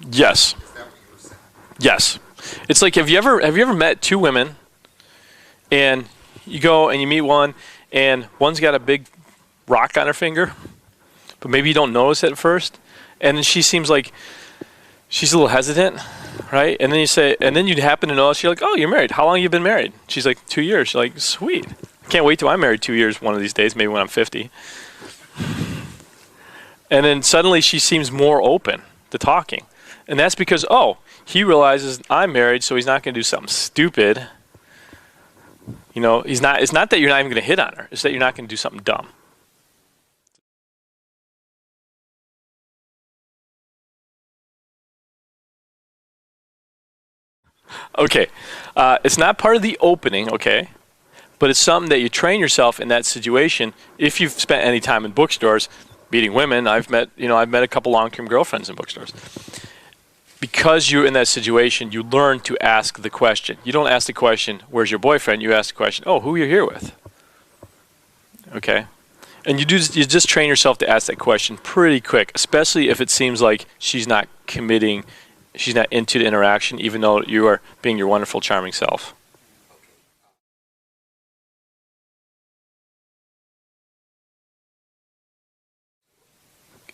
Yes. Yes. It's like, have you ever met two women and you go and you meet one and one's got a big rock on her finger, but maybe you don't notice it at first, and then she seems like she's a little hesitant, right? And then you say, and then you happen to notice, you're like, oh, you're married. How long have you been married? She's like, 2 years. You're like, sweet. Can't wait till I'm married 2 years one of these days, maybe when I'm 50. And then suddenly she seems more open to talking. And that's because, oh, he realizes I'm married, so he's not going to do something stupid. It's not that you're not even going to hit on her. It's that you're not going to do something dumb. Okay. It's not part of the opening, okay? But it's something that you train yourself in that situation. If you've spent any time in bookstores meeting women, I've met a couple long-term girlfriends in bookstores. Because you're in that situation, you learn to ask the question. You don't ask the question, where's your boyfriend? You ask the question, oh, who are you here with? Okay? And you just train yourself to ask that question pretty quick, especially if it seems like she's not committing, she's not into the interaction, even though you are being your wonderful, charming self.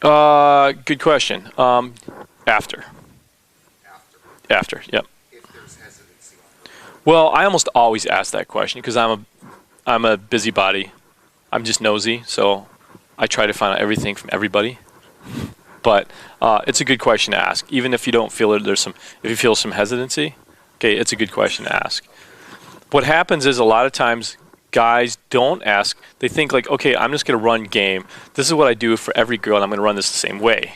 Good question. After. After, yep. If there's hesitancy on her part. Well, I almost always ask that question because I'm a busybody. I'm just nosy, so I try to find out everything from everybody. But it's a good question to ask, even if you don't feel it. If you feel some hesitancy, okay, it's a good question to ask. What happens is a lot of times guys don't ask. They think like, okay, I'm just going to run game. This is what I do for every girl, and I'm going to run this the same way.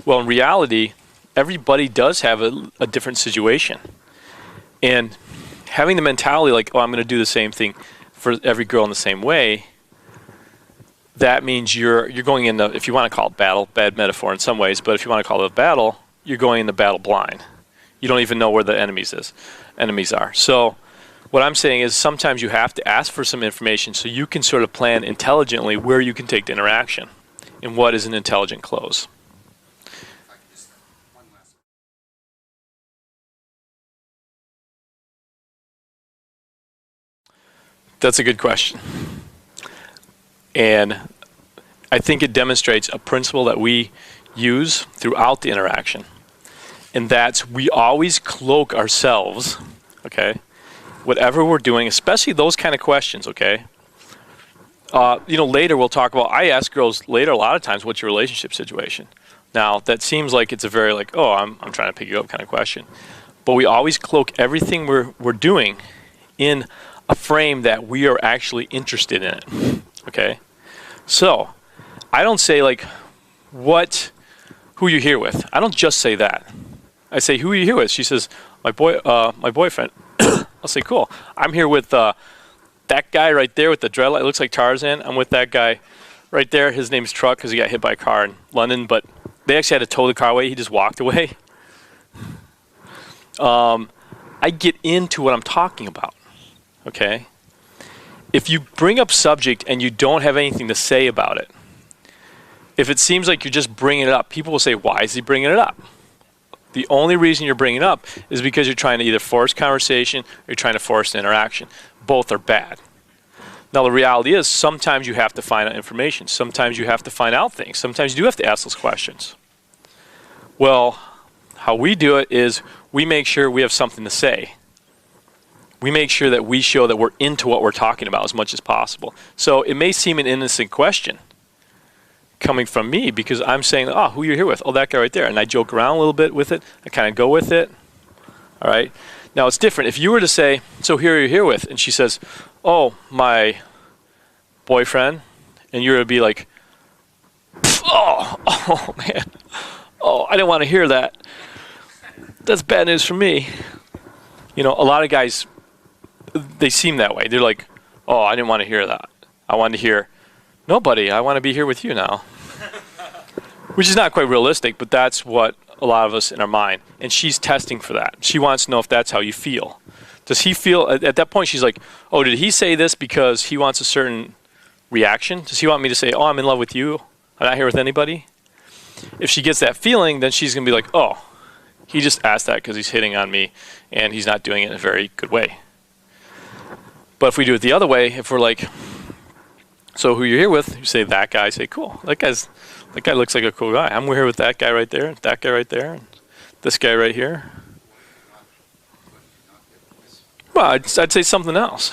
Well, in reality, everybody does have a different situation. And having the mentality like, oh, I'm going to do the same thing for every girl in the same way, that means you're going in the, if you want to call it battle, bad metaphor in some ways, but if you want to call it a battle, you're going in the battle blind. You don't even know where the enemies are. So what I'm saying is sometimes you have to ask for some information so you can sort of plan intelligently where you can take the interaction and what is an intelligent close. If I could just, one last. That's a good question. And I think it demonstrates a principle that we use throughout the interaction. And that's we always cloak ourselves, okay? Whatever we're doing, especially those kind of questions, okay? Later we'll talk about, I ask girls later a lot of times, what's your relationship situation? Now, that seems like it's a very like, oh, I'm trying to pick you up kind of question. But we always cloak everything we're doing in a frame that we are actually interested in it, okay? So, I don't say like, who you here with? I don't just say that. I say, who are you here with? She says, my boyfriend. I'll say, cool. I'm here with that guy right there with the dreadlock. It looks like Tarzan. I'm with that guy right there. His name's Truck because he got hit by a car in London, but they actually had to tow the car away. He just walked away. I get into what I'm talking about, okay? If you bring up subject and you don't have anything to say about it, if it seems like you're just bringing it up, people will say, why is he bringing it up? The only reason you're bringing it up is because you're trying to either force conversation or you're trying to force interaction. Both are bad. Now, the reality is sometimes you have to find out information. Sometimes you have to find out things. Sometimes you do have to ask those questions. Well, how we do it is we make sure we have something to say. We make sure that we show that we're into what we're talking about as much as possible. So it may seem an innocent question coming from me because I'm saying, who you're here with? Oh, that guy right there. And I joke around a little bit with it. I kind of go with it. All right. Now, it's different. If you were to say, so who are you here with? And she says, oh, my boyfriend. And you're going to be like, oh, man. Oh, I didn't want to hear that. That's bad news for me. A lot of guys, they seem that way. They're like, oh, I didn't want to hear that. I wanted to hear, nobody, I want to be here with you now. Which is not quite realistic, but that's what a lot of us in our mind. And she's testing for that. She wants to know if that's how you feel. Does he feel, at that point she's like, oh, did he say this because he wants a certain reaction? Does he want me to say, oh, I'm in love with you? I'm not here with anybody? If she gets that feeling, then she's going to be like, oh, he just asked that because he's hitting on me and he's not doing it in a very good way. But if we do it the other way, if we're like, so who you're here with, you say that guy, say, cool, that guy looks like a cool guy. I'm here with that guy right there, that guy right there, and this guy right here. Well, I'd say something else.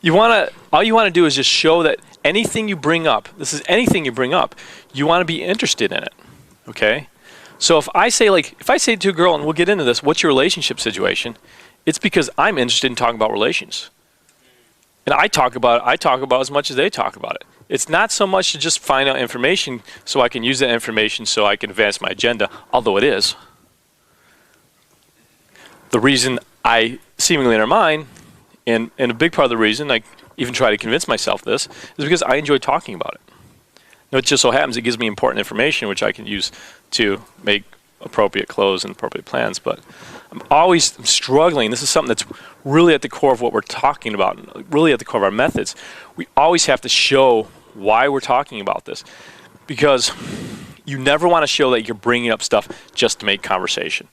All you want to do is just show that anything you bring up, you want to be interested in it, okay? So if I say to a girl, and we'll get into this, what's your relationship situation? It's because I'm interested in talking about relations. And I talk about as much as they talk about it. It's not so much to just find out information so I can use that information so I can advance my agenda, although it is. The reason I seemingly in our mind, and a big part of the reason I even try to convince myself this, is because I enjoy talking about it. Now, it just so happens it gives me important information which I can use to make appropriate clothes and appropriate plans, but I'm always struggling. This is something that's really at the core of what we're talking about, really at the core of our methods. We always have to show why we're talking about this, because you never want to show that you're bringing up stuff just to make conversation.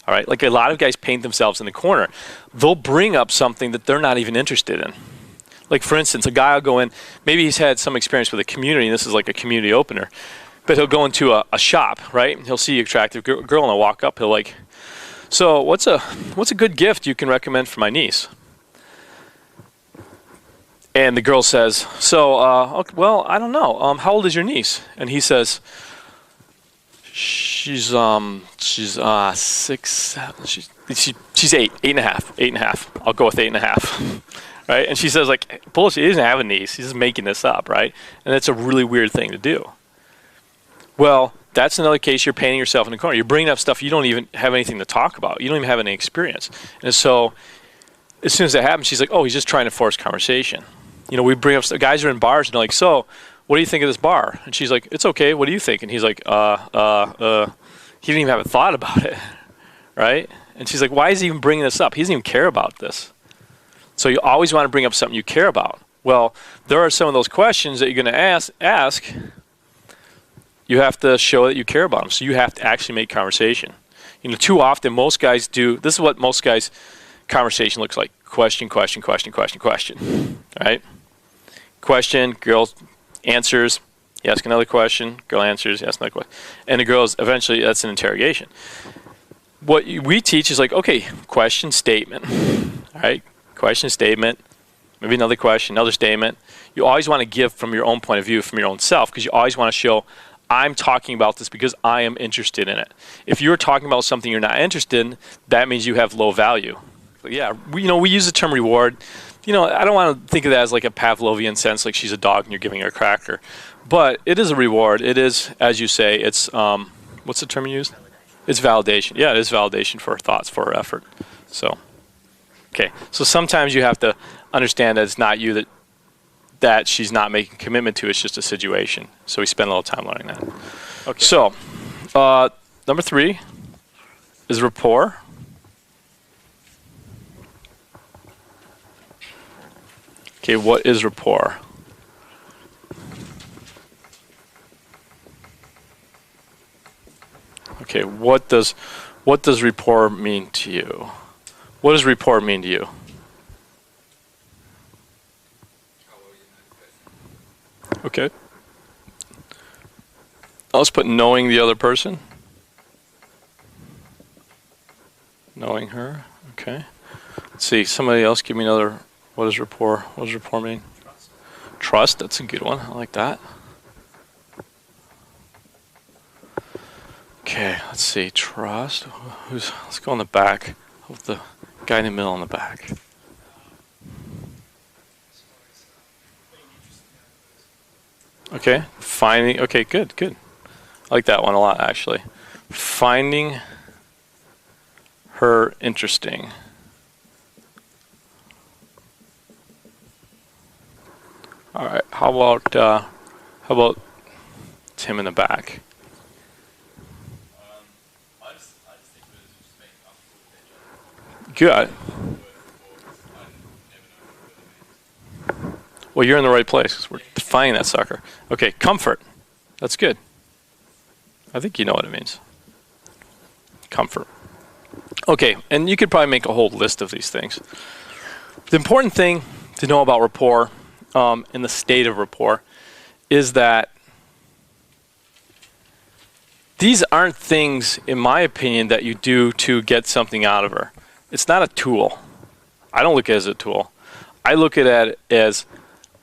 All right, like a lot of guys paint themselves in the corner. They'll bring up something that they're not even interested in. Like, for instance, a guy will go in, maybe he's had some experience with a community, and this is like a community opener, but he'll go into a shop, right? He'll see an attractive girl, and he'll walk up, he'll like, so what's a good gift you can recommend for my niece? And the girl says, so, okay, well, I don't know. How old is your niece? And he says, she's 6, 7, she's 8.5. I'll go with 8.5. Right? And she says, like, bullshit, he doesn't have a niece. He's just making this up, right? And it's a really weird thing to do. Well, that's another case you're painting yourself in the corner. You're bringing up stuff you don't even have anything to talk about. You don't even have any experience. And so as soon as that happens, she's like, oh, he's just trying to force conversation. You know, we bring up, guys are in bars and they're like, so what do you think of this bar? And she's like, it's okay. What do you think? And he's like, he didn't even have a thought about it, right? And she's like, why is he even bringing this up? He doesn't even care about this. So you always want to bring up something you care about. Well, there are some of those questions that you're going to ask. You have to show that you care about them. So you have to actually make conversation. You know, too often most guys do, this is what most guys' conversation looks like. Question, question, question, question, question, right? Question, girl answers, you ask another question, girl answers, you ask another question. And the girls, eventually, that's an interrogation. What we teach is like, okay, question, statement, all right? Question, statement, maybe another question, another statement. You always want to give from your own point of view, from your own self, because you always want to show, I'm talking about this because I am interested in it. If you're talking about something you're not interested in, that means you have low value. But yeah, we use the term reward. You know, I don't want to think of that as like a Pavlovian sense, like she's a dog and you're giving her a cracker. But it is a reward. It is, as you say, it's, what's the term you used? It's validation. Yeah, it is validation for her thoughts, for her effort. So, okay. So sometimes you have to understand that it's not you that she's not making commitment to, it's just a situation. So we spend a little time learning that. Okay. So, number 3 is rapport. Okay, what is rapport? Okay, what does rapport mean to you? What does rapport mean to you? Okay. I'll just put knowing the other person. Knowing her. Okay. Let's see. Somebody else give me another. What is rapport? What does rapport mean? Trust. That's a good one. I like that. Okay. Let's see. Trust. Let's go on the back. With the guy in the middle on the back. Okay, finding, okay, good. I like that one a lot, actually. Finding her interesting. All right, how about Tim in the back? I just think that it's just being comfortable with Good. I never know what it means. Well, you're in the right place because we're defining that sucker. Okay, comfort. That's good. I think you know what it means. Comfort. Okay, and you could probably make a whole list of these things. The important thing to know about rapport, in the state of rapport, is that these aren't things, in my opinion, that you do to get something out of her. It's not a tool. I don't look at it as a tool. I look at it as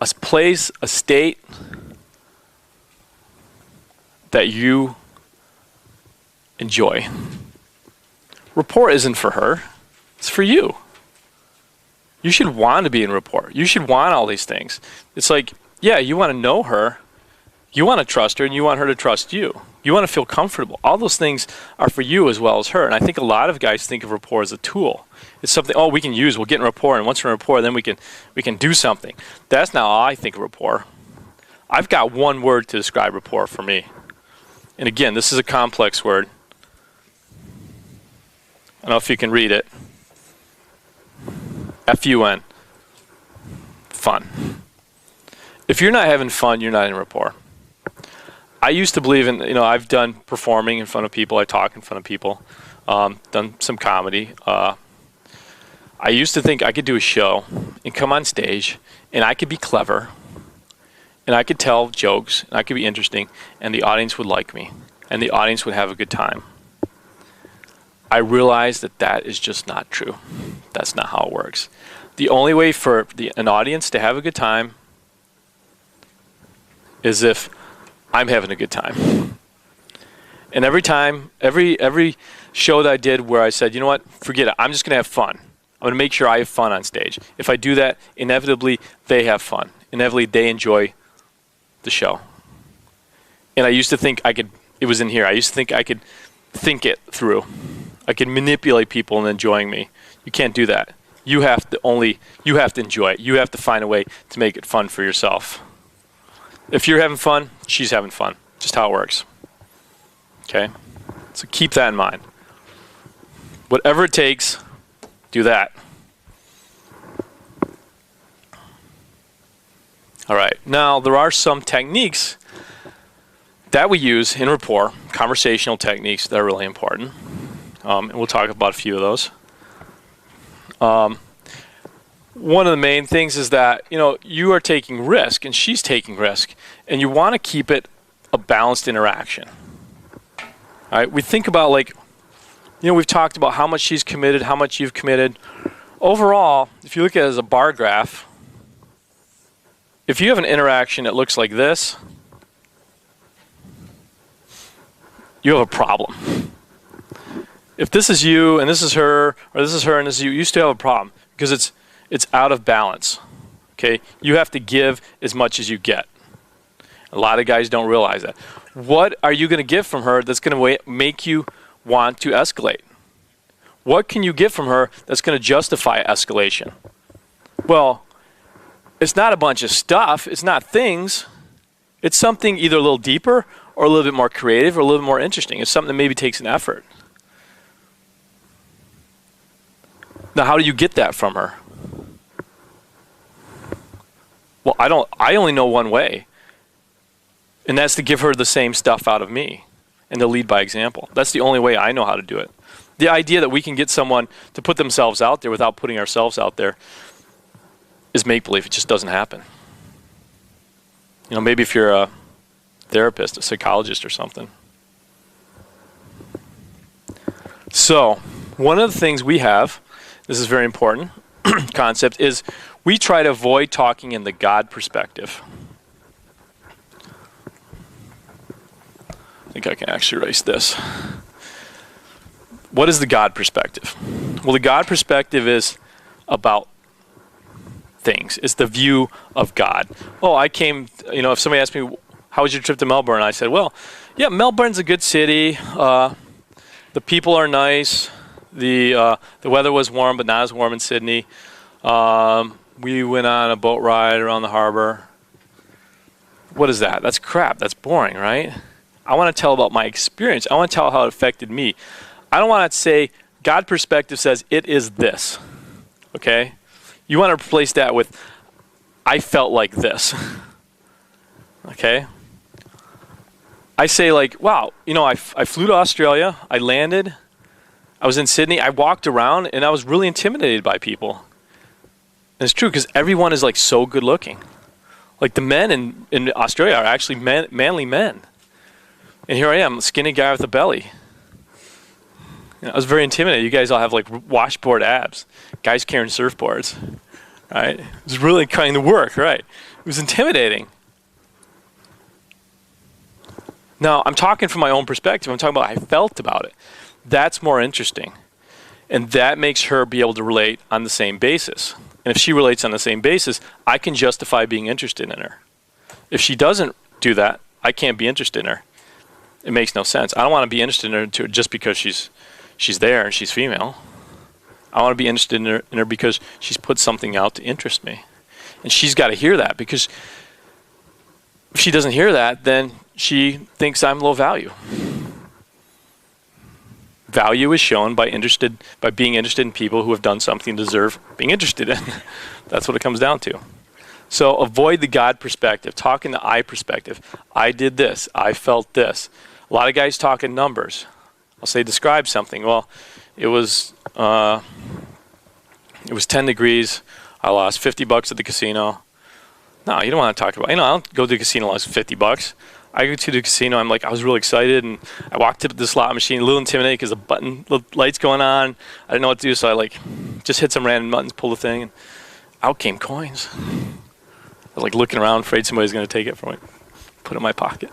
a place, a state that you enjoy. Rapport isn't for her. It's for you. You should want to be in rapport. You should want all these things. It's like, yeah, you want to know her. You want to trust her, and you want her to trust you. You want to feel comfortable. All those things are for you as well as her. And I think a lot of guys think of rapport as a tool. It's something, we can use. We'll get in rapport, and once we're in rapport, then we can do something. That's not how I think of rapport. I've got one word to describe rapport for me. And again, this is a complex word. I don't know if you can read it. F-U-N. Fun. If you're not having fun, you're not in rapport. I used to believe in, I've done performing in front of people. I talk in front of people. Done some comedy. I used to think I could do a show and come on stage and I could be clever and I could tell jokes and I could be interesting and the audience would like me and the audience would have a good time. I realized that that is just not true. That's not how it works. The only way for an audience to have a good time is if I'm having a good time. And every time, every show that I did where I said, you know what, forget it, I'm just going to have fun. I'm going to make sure I have fun on stage. If I do that, inevitably they have fun. Inevitably they enjoy the show. And I used to think I could, it was in here, I used to think I could think it through. I could manipulate people into enjoying me. You can't do that. You have to enjoy it. You have to find a way to make it fun for yourself. If you're having fun, she's having fun. Just how it works. Okay? So keep that in mind. Whatever it takes, do that. All right. Now, there are some techniques that we use in rapport, conversational techniques that are really important. And we'll talk about a few of those. One of the main things is that, you know, you are taking risk and she's taking risk, and you want to keep it a balanced interaction. All right, we think about, like, you know, we've talked about how much she's committed, how much you've committed. Overall, if you look at it as a bar graph, if you have an interaction that looks like this, you have a problem. If this is you and this is her, or this is her and this is you still have a problem because it's out of balance. Okay, you have to give as much as you get. A lot of guys don't realize that. What are you going to get from her that's going to make you want to escalate? What can you get from her that's going to justify escalation? Well, it's not a bunch of stuff. It's not things. It's something either a little deeper or a little bit more creative or a little bit more interesting. It's something that maybe takes an effort. Now, how do you get that from her? Well, I only know one way. And that's to give her the same stuff out of me and to lead by example. That's the only way I know how to do it. The idea that we can get someone to put themselves out there without putting ourselves out there is make-believe. It just doesn't happen. You know, maybe if you're a therapist, a psychologist or something. So, one of the things we have, this is very important concept, is we try to avoid talking in the God perspective. I think I can actually erase this. What is the God perspective? Well, the God perspective is about things. It's the view of God. Oh, I came, you know, if somebody asked me, how was your trip to Melbourne? I said, well, yeah, Melbourne's a good city. The people are nice. The weather was warm, but not as warm in Sydney. We went on a boat ride around the harbor. What is that? That's crap. That's boring, right? I want to tell about my experience. I want to tell how it affected me. I don't want to say, God perspective says it is this. Okay? You want to replace that with, I felt like this. Okay? I say, like, wow, you know, I flew to Australia. I landed. I was in Sydney. I walked around, and I was really intimidated by people. And it's true, because everyone is, like, so good looking. Like, the men in Australia are actually manly men. And here I am, a skinny guy with a belly. You know, I was very intimidated. You guys all have, like, washboard abs. Guys carrying surfboards. Right? It was really kind of work, right? It was intimidating. Now, I'm talking from my own perspective. I'm talking about how I felt about it. That's more interesting. And that makes her be able to relate on the same basis. And if she relates on the same basis, I can justify being interested in her. If she doesn't do that, I can't be interested in her. It makes no sense. I don't want to be interested in her just because she's there and she's female. I want to be interested in her because she's put something out to interest me. And she's got to hear that, because if she doesn't hear that, then she thinks I'm low value. Value is shown by being interested in people who have done something to deserve being interested in. That's what it comes down to. So avoid the God perspective. Talk in the I perspective. I did this. I felt this. A lot of guys talk in numbers. I'll say describe something. Well, it was It was 10 degrees. I lost $50 at the casino. No, you don't want to talk about, I don't go to the casino and lose $50. I go to the casino, I was really excited, and I walked up to the slot machine, a little intimidated because the light's going on. I didn't know what to do, so I just hit some random buttons, pull the thing, and out came coins. I was looking around, afraid somebody's going to take it from me. Put it in my pocket.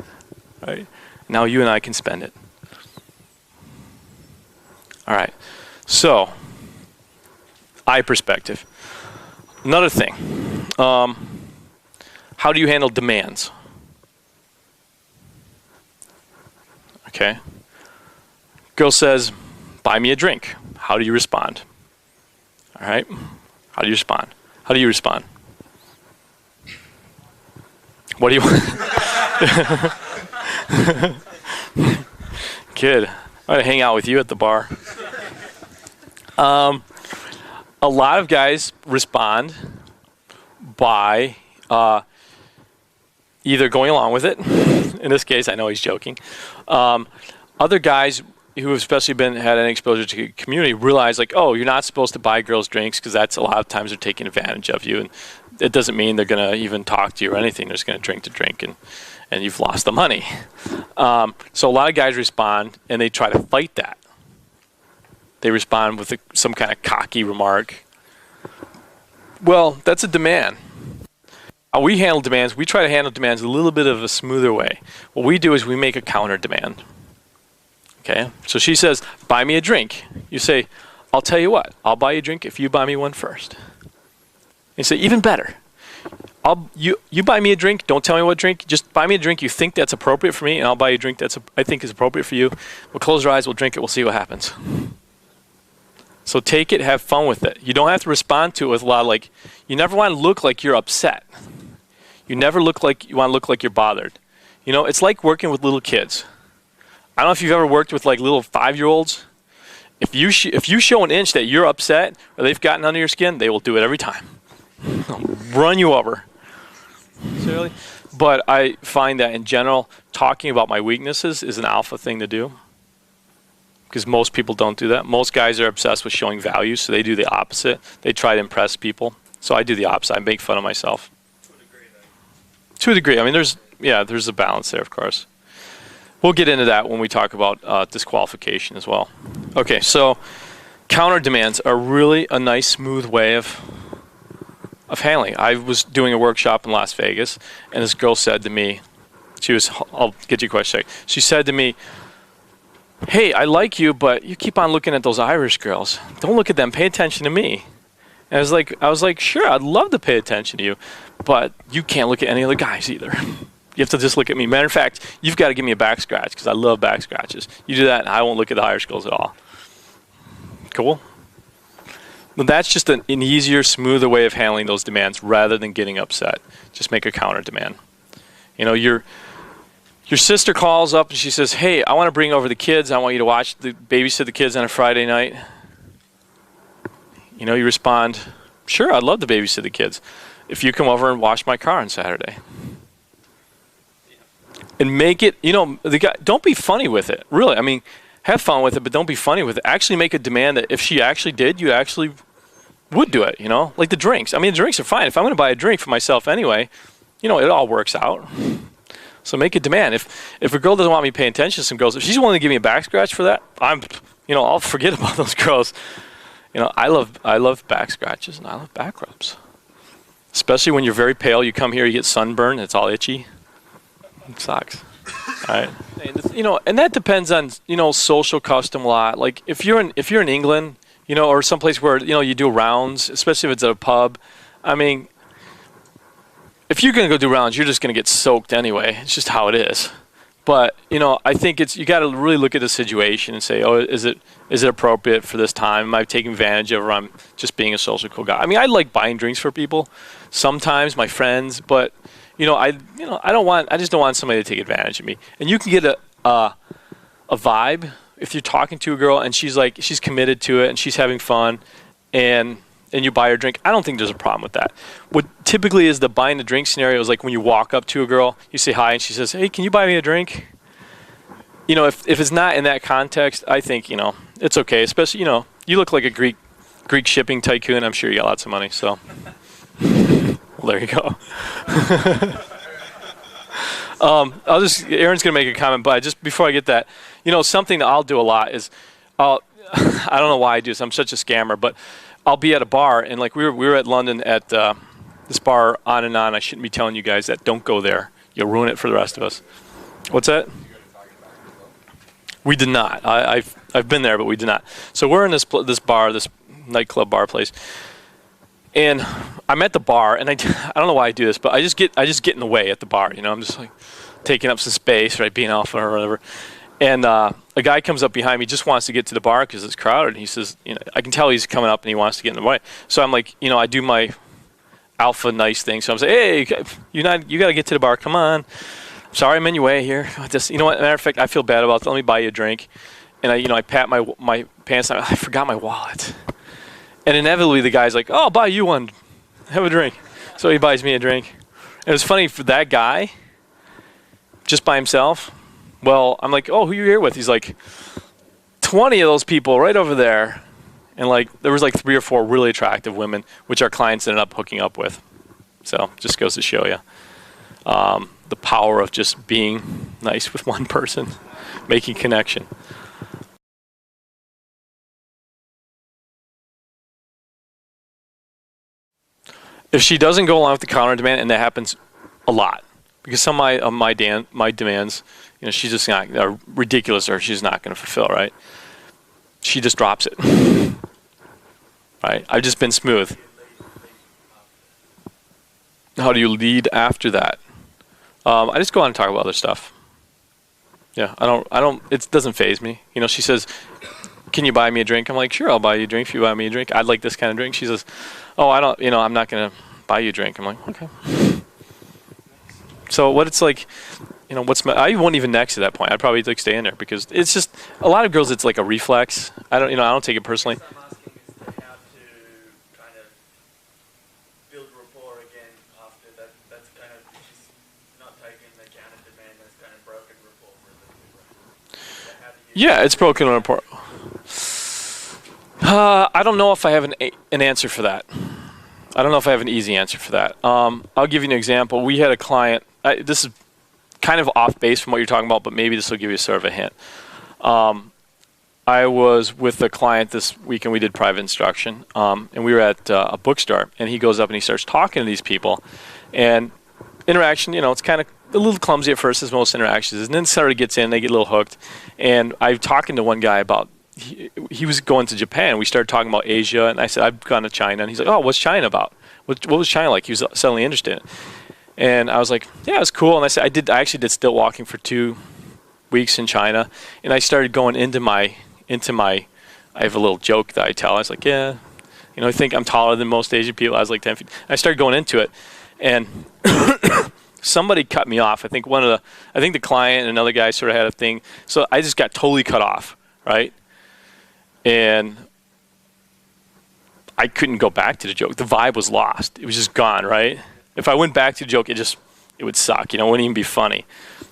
Right? Now you and I can spend it. All right. So, eye perspective. Another thing. How do you handle demands? Okay. Girl says, buy me a drink. How do you respond? All right. How do you respond? How do you respond? What do you want? Kid, I'm going to hang out with you at the bar. A lot of guys respond by either going along with it. In this case, I know he's joking. Other guys who have especially had any exposure to the community realize oh, you're not supposed to buy girls drinks because that's a lot of times they're taking advantage of you, and it doesn't mean they're going to even talk to you or anything. They're just going to drink to drink, and you've lost the money. So a lot of guys respond, and they try to fight that. They respond with some kind of cocky remark. Well, that's a demand. How we handle demands, we try to handle demands a little bit of a smoother way. What we do is we make a counter demand. Okay? So she says, buy me a drink. You say, I'll tell you what, I'll buy you a drink if you buy me one first. You say, even better. You buy me a drink, don't tell me what drink, just buy me a drink you think that's appropriate for me, and I'll buy you a drink I think is appropriate for you. We'll close our eyes, we'll drink it, we'll see what happens. So take it, have fun with it. You don't have to respond to it with a lot of you never want to look like you're upset. You never want to look like you're bothered. It's like working with little kids. I don't know if you've ever worked with little 5-year-olds. If you show an inch that you're upset or they've gotten under your skin, they will do it every time. They'll run you over. Seriously? But I find that in general, talking about my weaknesses is an alpha thing to do. Because most people don't do that. Most guys are obsessed with showing value, so they do the opposite. They try to impress people. So I do the opposite. I make fun of myself. To a degree, though. To a degree. I mean, there's a balance there, of course. We'll get into that when we talk about disqualification as well. Okay, so counter demands are really a nice, smooth way of handling. I was doing a workshop in Las Vegas, and this girl said to me, I'll get you a question. She said to me, hey, I like you, but you keep on looking at those Irish girls. Don't look at them. Pay attention to me. And I was like, sure, I'd love to pay attention to you, but you can't look at any other guys either. You have to just look at me. Matter of fact, you've got to give me a back scratch because I love back scratches. You do that, and I won't look at the Irish girls at all. Cool? Well, that's just an easier, smoother way of handling those demands rather than getting upset. Just make a counter demand. Your sister calls up and she says, hey, I want to bring over the kids. I want you to babysit the kids on a Friday night. You respond, sure, I'd love to babysit the kids if you come over and wash my car on Saturday. And make it, don't be funny with it. Really, I mean, have fun with it, but don't be funny with it. Actually make a demand that if she actually did, you actually would do it, Like the drinks. I mean, the drinks are fine. If I'm going to buy a drink for myself anyway, it all works out. So make a demand. If a girl doesn't want me paying attention to some girls, if she's willing to give me a back scratch for that, I'll forget about those girls. I love back scratches and I love back rubs. Especially when you're very pale, you come here, you get sunburned, it's all itchy. It sucks. All right. And that depends on, social custom a lot. Like if you're in England, or someplace where, you do rounds, especially if it's at a pub. I mean, if you're going to go do rounds, you're just going to get soaked anyway. It's just how it is. But, I think you got to really look at the situation and say, oh, is it appropriate for this time? Am I taking advantage of, or I'm just being a social cool guy? I mean, I like buying drinks for people, sometimes my friends, but I just don't want somebody to take advantage of me. And you can get a vibe if you're talking to a girl and she's committed to it and she's having fun and you buy her a drink. I don't think there's a problem with that. What typically is the buying the drink scenario is like when you walk up to a girl, you say hi and she says, hey, can you buy me a drink? If it's not in that context, I think, it's okay. Especially, you look like a Greek Greek shipping tycoon. I'm sure you got lots of money. So, well, there you go. Aaron's gonna make a comment, but just before I get that, something that I'll do a lot is, I don't know why I do this. I'm such a scammer, but I'll be at a bar, and like we were at London at this bar On and On. I shouldn't be telling you guys that. Don't go there. You'll ruin it for the rest of us. What's that? We did not. I've been there, but we did not. So we're in this bar, this nightclub bar place, and I'm at the bar, and I don't know why I do this, but I just get in the way at the bar. I'm just like taking up some space, right, being alpha or whatever. And a guy comes up behind me, just wants to get to the bar because it's crowded. And he says, I can tell he's coming up and he wants to get in the way. So I'm like, I do my alpha nice thing. So I'm saying, hey, you got to get to the bar. Come on. Sorry, I'm in your way here. Just, what? Matter of fact, I feel bad about it. Let me buy you a drink. And I pat my pants down. I forgot my wallet. And inevitably, the guy's like, oh, I'll buy you one. Have a drink. So he buys me a drink. And it was funny for that guy, just by himself. Well, I'm like, oh, who are you here with? He's like, 20 of those people right over there. And there was 3 or 4 really attractive women, which our clients ended up hooking up with. So just goes to show you the power of just being nice with one person, making connection. If she doesn't go along with the counter demand, and that happens a lot, because some of my demands, she's just not ridiculous, or she's not going to fulfill, right? She just drops it, right? I've just been smooth. How do you lead after that? I just go on and talk about other stuff. Yeah, I don't. It doesn't faze me. She says, "Can you buy me a drink?" I'm like, "Sure, I'll buy you a drink if you buy me a drink. I'd like this kind of drink." She says, "Oh, I don't. I'm not going to buy you a drink." I'm like, "Okay." So what it's like, I won't even next to that point. I'd probably stay in there because it's just a lot of girls. It's like a reflex. I don't take it personally. What I'm asking is how to kind of build rapport again after that. That's kind of, she's not taking the counter demand. That's kind of broken rapport for a little bit. So how do you? Yeah, it's broken rapport. I don't know if I have an answer for that. I don't know if I have an easy answer for that. I'll give you an example. We had a client. This is kind of off base from what you're talking about, but maybe this will give you sort of a hint. I was with a client this weekend. We did private instruction, and we were at a bookstore. And he goes up and he starts talking to these people. And interaction, it's kind of a little clumsy at first, as most interactions is. And then sort of gets in, they get a little hooked. And I'm talking to one guy about, he was going to Japan. We started talking about Asia, and I said, I've gone to China. And he's like, oh, what's China about? What was China like? He was suddenly interested in it. And I was like, yeah, it's cool. And I said, I actually did stilt walking for 2 weeks in China. And I started going into my, I have a little joke that I tell. I was like, yeah, I think I'm taller than most Asian people. I was like 10 feet. I started going into it. And somebody cut me off. I think the client and another guy sort of had a thing. So I just got totally cut off, right? And I couldn't go back to the joke. The vibe was lost. It was just gone, right? If I went back to the joke, it would suck. It wouldn't even be funny.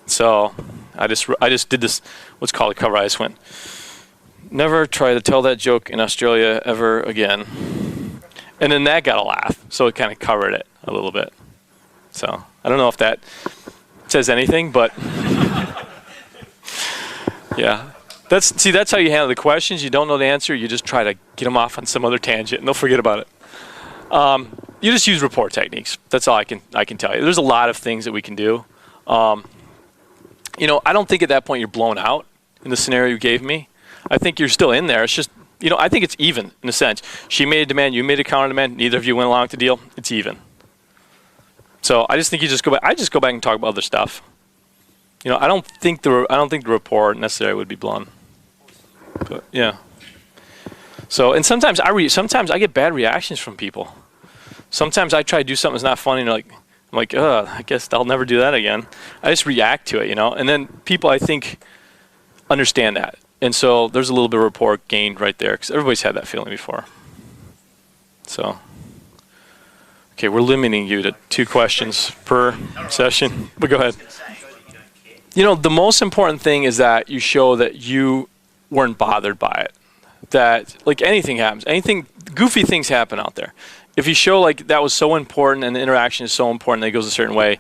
So I just did this, what's called a cover. I just went, never try to tell that joke in Australia ever again. And then that got a laugh. So it kind of covered it a little bit. So I don't know if that says anything, but yeah. That's how you handle the questions. You don't know the answer. You just try to get them off on some other tangent, and they'll forget about it. You just use rapport techniques. That's all I can tell you. There's a lot of things that we can do. I don't think at that point you're blown out in the scenario you gave me. I think you're still in there. It's just, I think it's even in a sense. She made a demand, you made a counter demand. Neither of you went along with the deal. It's even. So I just think you just go back. I just go back and talk about other stuff. I don't think the rapport necessarily would be blown. But yeah. So, and sometimes I get bad reactions from people. Sometimes I try to do something that's not funny, and I'm like, I guess I'll never do that again. I just react to it, and then people, I think, understand that. And so there's a little bit of rapport gained right there, because everybody's had that feeling before. So, okay, we're limiting you to 2 questions per session, but go ahead. The most important thing is that you show that you weren't bothered by it. That, like, anything happens, anything goofy things happen out there. If you show like that was so important and the interaction is so important that it goes a certain way,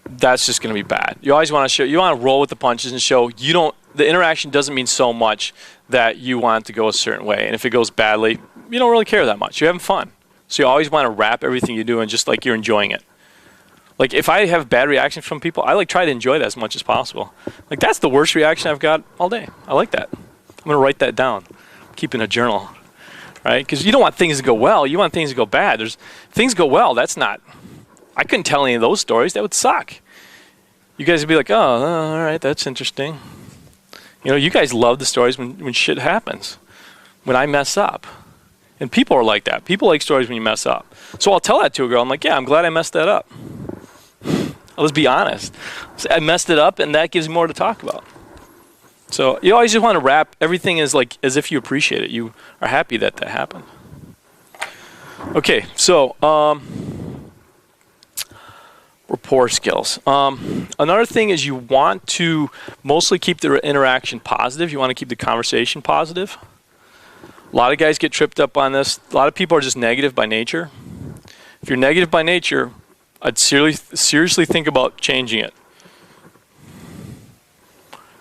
that's just going to be bad. You always want to show, you want to roll with the punches and show the interaction doesn't mean so much that you want it to go a certain way. And if it goes badly, you don't really care that much. You're having fun. So you always want to wrap everything you do in just like you're enjoying it. Like if I have bad reactions from people, I like try to enjoy that as much as possible. Like that's the worst reaction I've got all day. I like that. I'm going to write that down. Keeping a journal. Right? Because you don't want things to go well. You want things to go bad. Things go well. That's not. I couldn't tell any of those stories. That would suck. You guys would be like, oh, all right, that's interesting. You know, you guys love the stories when shit happens, when I mess up. And people are like that. People like stories when you mess up. So I'll tell that to a girl. I'm like, yeah, I'm glad I messed that up. Let's be honest. I messed it up, and that gives me more to talk about. So you always just want to wrap everything as if you appreciate it. You are happy that happened. Okay, so rapport skills. Another thing is you want to mostly keep the interaction positive. You want to keep the conversation positive. A lot of guys get tripped up on this. A lot of people are just negative by nature. If you're negative by nature, I'd seriously think about changing it.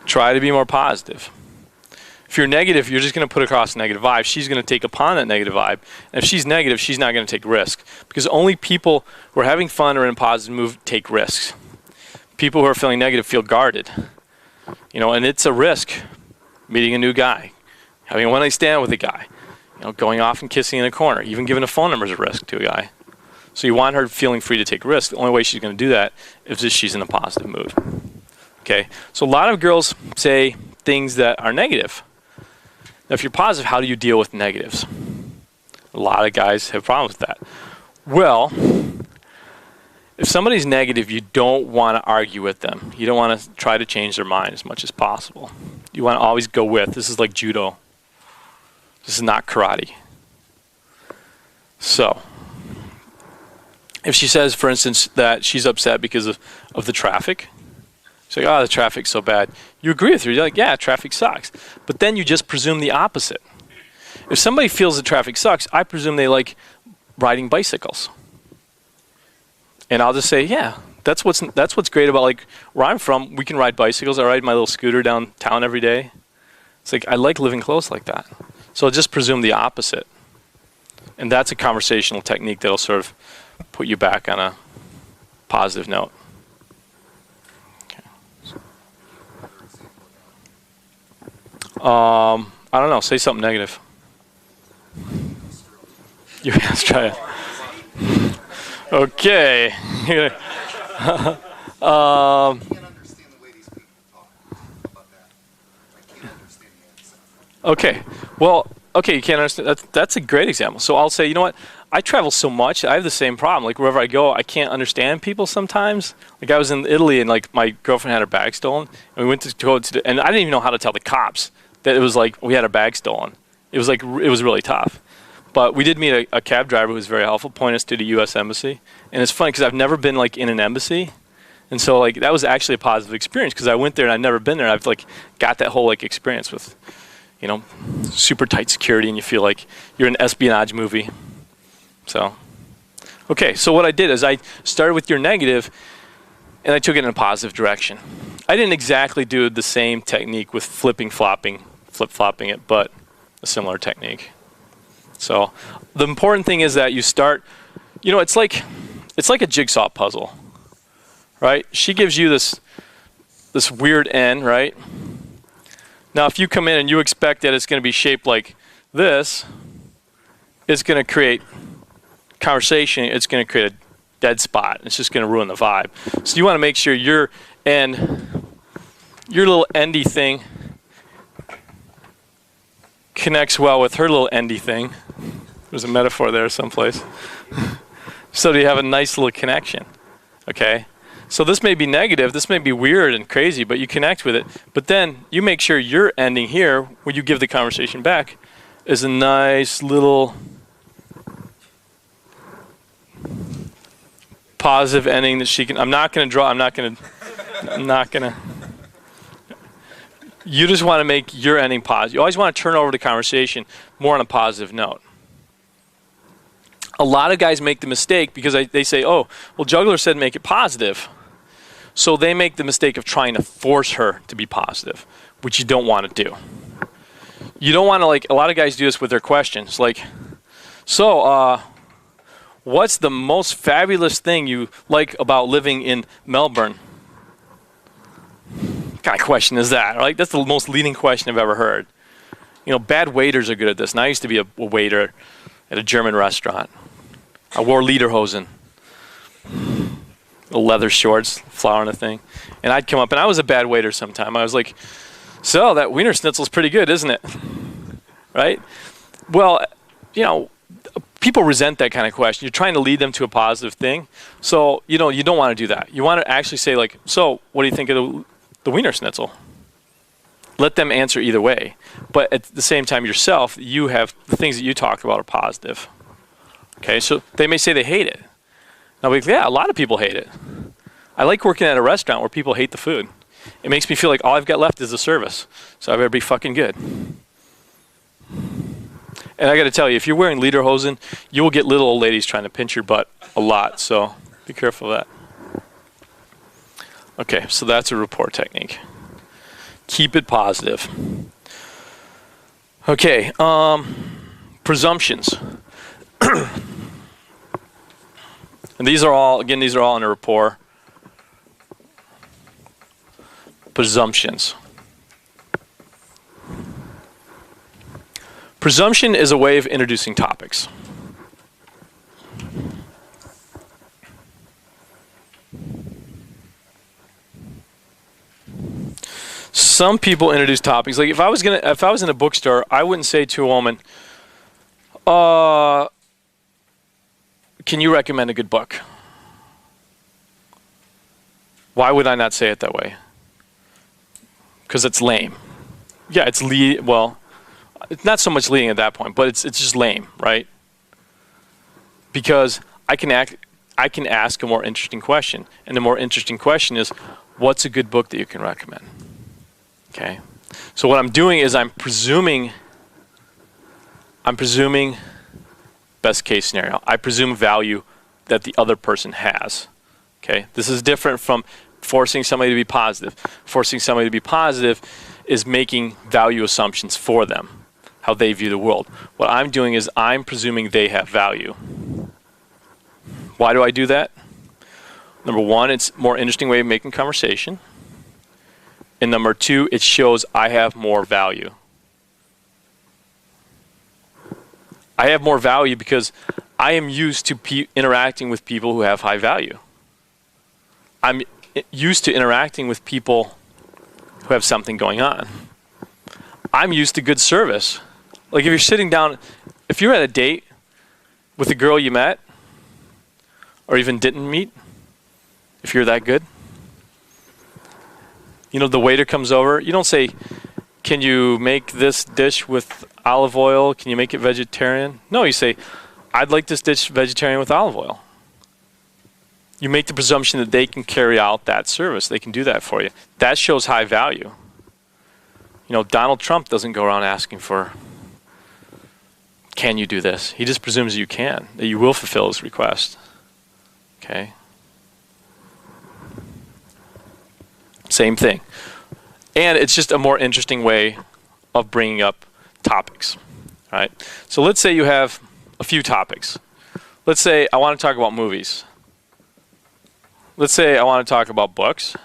Try to be more positive. If you're negative, you're just going to put across a negative vibe. She's going to take upon that negative vibe. And if she's negative, she's not going to take risk. Because only people who are having fun or in a positive mood take risks. People who are feeling negative feel guarded. You know, and it's a risk meeting a new guy, having a one-night stand with a guy, you know, going off and kissing in a corner, even giving a phone number is a risk to a guy. So you want her feeling free to take risks. The only way she's going to do that is if she's in a positive mood. Okay, so a lot of girls say things that are negative. Now, if you're positive, how do you deal with negatives? A lot of guys have problems with that. Well, if somebody's negative, you don't want to argue with them. You don't want to try to change their mind as much as possible. You want to always go with. This is like judo. This is not karate. So, if she says, for instance, that she's upset because of the traffic, she's like, oh, the traffic's so bad. You agree with her. You're like, yeah, traffic sucks. But then you just presume the opposite. If somebody feels that traffic sucks, I presume they like riding bicycles. And I'll just say, yeah, that's what's great about like where I'm from. We can ride bicycles. I ride my little scooter downtown every day. It's like I like living close like that. So I'll just presume the opposite. And that's a conversational technique that'll sort of put you back on a positive note. I don't know. Say something negative. You guys try it. Okay. I can't understand the way these people talk about that. I can't understand the accent. Okay. Well, okay, you can't understand. That's a great example. So I'll say, you know what? I travel so much. I have the same problem. Like wherever I go, I can't understand people sometimes. Like I was in Italy and like my girlfriend had her bag stolen, and we went to go to and I didn't even know how to tell the cops that it was like we had our bag stolen. It was like it was really tough. But we did meet a cab driver who was very helpful, point us to the U.S. Embassy. And it's funny because I've never been like in an embassy. And so like that was actually a positive experience because I went there and I've never been there. And I've like got that whole like experience with, you know, super tight security and you feel like you're in an espionage movie. So, okay, so what I did is I started with your negative and I took it in a positive direction. I didn't exactly do the same technique with flip-flopping it, but a similar technique. So the important thing is that you start, you know, it's like a jigsaw puzzle, right? She gives you this weird end, right? Now, if you come in and you expect that it's going to be shaped like this, it's going to create conversation. It's going to create a dead spot. It's just going to ruin the vibe. So you want to make sure your little endy thing connects well with her little endy thing. There's a metaphor there someplace. So you have a nice little connection. Okay? So this may be negative, this may be weird and crazy, but you connect with it. But then you make sure your ending here, when you give the conversation back, is a nice little positive ending that she can. I'm not going to. You just want to make your ending positive. You always want to turn over the conversation more on a positive note. a lot of guys make the mistake because they say, oh, well, Juggler said make it positive. So they make the mistake of trying to force her to be positive, which you don't want to do. You don't want to, like, a lot of guys do this with their questions. Like, so, what's the most fabulous thing you like about living in Melbourne? What kind of question is that? Right? That's the most leading question I've ever heard. You know, bad waiters are good at this. And I used to be a waiter at a German restaurant. I wore lederhosen, leather shorts, flower and a thing. And I'd come up, and I was a bad waiter sometime. I was like, so that Wiener Schnitzel's pretty good, isn't it? Right? Well, you know, people resent that kind of question. You're trying to lead them to a positive thing. So, you know, you don't want to do that. You want to actually say, like, so what do you think of the Wiener Schnitzel? Let them answer either way. But at the same time, yourself, you have the things that you talk about are positive. Okay, so they may say they hate it. I'll be like, yeah, a lot of people hate it. I like working at a restaurant where people hate the food. It makes me feel like all I've got left is the service. So I better be fucking good. And I got to tell you, if you're wearing lederhosen, you will get little old ladies trying to pinch your butt a lot. So be careful of that. Okay, so that's a rapport technique. Keep it positive. Okay, presumptions. And these are all in a rapport. Presumptions. Presumption is a way of introducing topics. Some people introduce topics. Like if I was in a bookstore, I wouldn't say to a woman, can you recommend a good book? Why would I not say it that way? Because it's lame. Yeah, it's it's not so much leading at that point, but it's just lame, right? Because I can ask a more interesting question, and the more interesting question is, what's a good book that you can recommend? Okay. So what I'm doing is I'm presuming best case scenario. I presume value that the other person has. Okay. This is different from forcing somebody to be positive. Forcing somebody to be positive is making value assumptions for them, how they view the world. What I'm doing is I'm presuming they have value. Why do I do that? Number one, it's a more interesting way of making conversation. And number two, it shows I have more value. I have more value because I am used to interacting with people who have high value. I'm used to interacting with people who have something going on. I'm used to good service. Like if you're sitting down, if you're at a date with a girl you met or even didn't meet, if you're that good, you know, the waiter comes over, you don't say, can you make this dish with olive oil? Can you make it vegetarian? No, you say, I'd like this dish vegetarian with olive oil. You make the presumption that they can carry out that service. They can do that for you. That shows high value. You know, Donald Trump doesn't go around asking for, can you do this? He just presumes you can, that you will fulfill his request. Okay? Same thing. And it's just a more interesting way of bringing up topics. All right? So let's say you have a few topics. Let's say I want to talk about movies. Let's say I want to talk about books.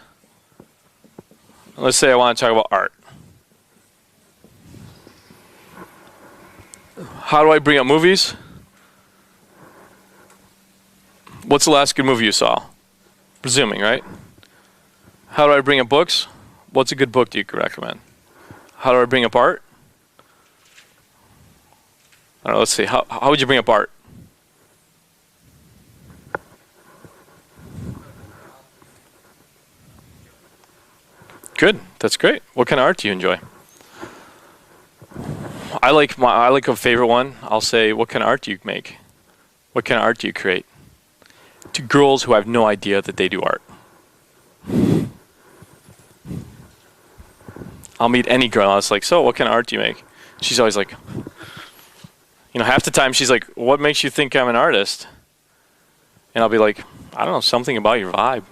Let's say I want to talk about art. How do I bring up movies? What's the last good movie you saw? Presuming, right? How do I bring up books? What's a good book that you could recommend? How do I bring up art? I don't know, let's see. How would you bring up art? Good. That's great. What kind of art do you enjoy? I like a favorite one. I'll say, what kind of art do you make? What kind of art do you create? To girls who have no idea that they do art. I'll meet any girl and I was like, so what kind of art do you make? She's always like, Half the time she's like, what makes you think I'm an artist? And I'll be like, I don't know, something about your vibe.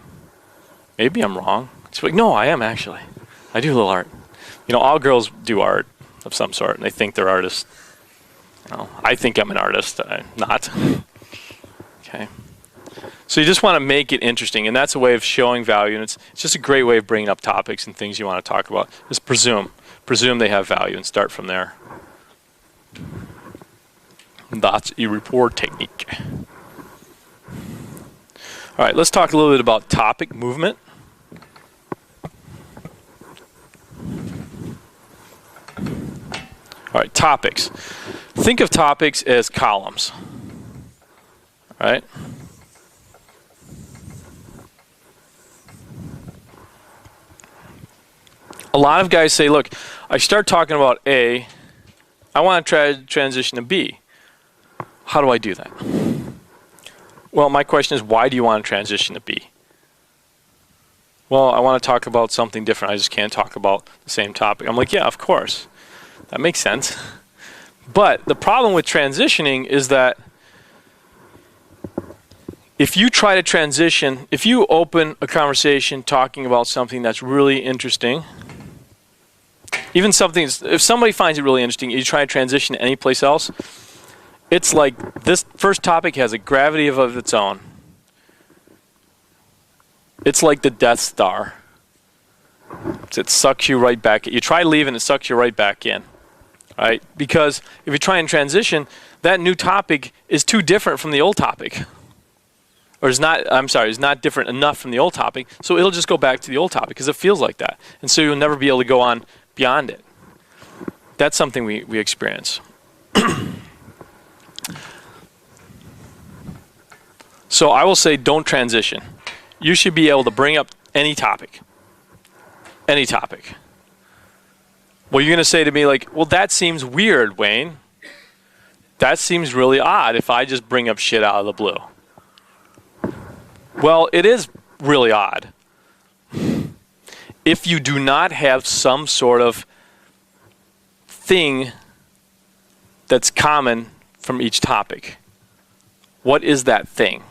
Maybe I'm wrong. She's like, no, I am actually. I do a little art. All girls do art of some sort, and they think they're artists. I think I'm an artist. I'm not. Okay. So you just want to make it interesting, and that's a way of showing value, and it's just a great way of bringing up topics and things you want to talk about. Just presume they have value and start from there. That's a rapport technique. All right, let's talk a little bit about topic movement. All right, topics. Think of topics as columns. All right? A lot of guys say, look, I start talking about A, I want to try to transition to B. How do I do that? Well, my question is, why do you want to transition to B? Well, I want to talk about something different. I just can't talk about the same topic. I'm like, yeah, of course. That makes sense. But the problem with transitioning is that if you try to transition, if you open a conversation talking about something that's really interesting, even something, if somebody finds it really interesting, you try to transition to any place else, it's like this first topic has a gravity of its own. It's like the Death Star. It sucks you right back. You try leaving, it sucks you right back in. Right? Because if you try and transition, that new topic is too different from the old topic. Or is not different enough from the old topic, so it'll just go back to the old topic because it feels like that. And so you'll never be able to go on beyond it. That's something we experience. So I will say don't transition. You should be able to bring up any topic. Any topic. Well, you're going to say to me like, well, that seems weird, Wayne. That seems really odd if I just bring up shit out of the blue. Well, it is really odd. If you do not have some sort of thing that's common from each topic. What is that thing?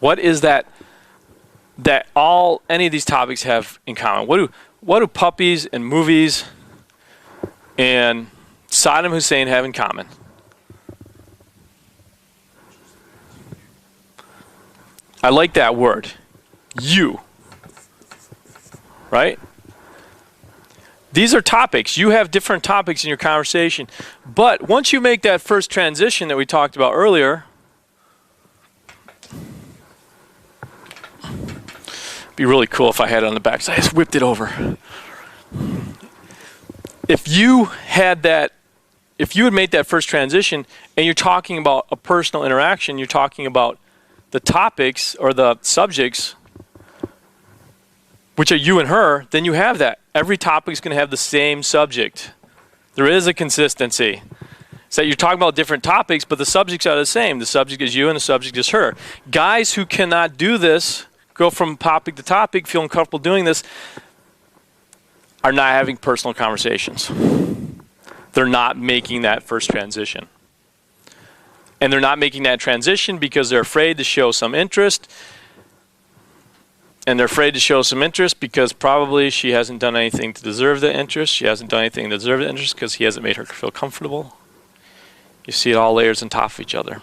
What is that any of these topics have in common? What do puppies and movies and Saddam Hussein have in common? I like that word. You. Right? These are topics. You have different topics in your conversation. But once you make that first transition that we talked about earlier, it'd be really cool if I had it on the back. So I just whipped it over. If you had made that first transition and you're talking about a personal interaction, you're talking about the topics or the subjects, which are you and her, then you have that. Every topic is going to have the same subject. There is a consistency. So you're talking about different topics, but the subjects are the same. The subject is you and the subject is her. Guys who cannot do this, go from topic to topic, feel uncomfortable doing this, are not having personal conversations. They're not making that first transition. And they're not making that transition because they're afraid to show some interest. And they're afraid to show some interest because probably she hasn't done anything to deserve the interest. She hasn't done anything to deserve the interest because he hasn't made her feel comfortable. You see it all layers on top of each other.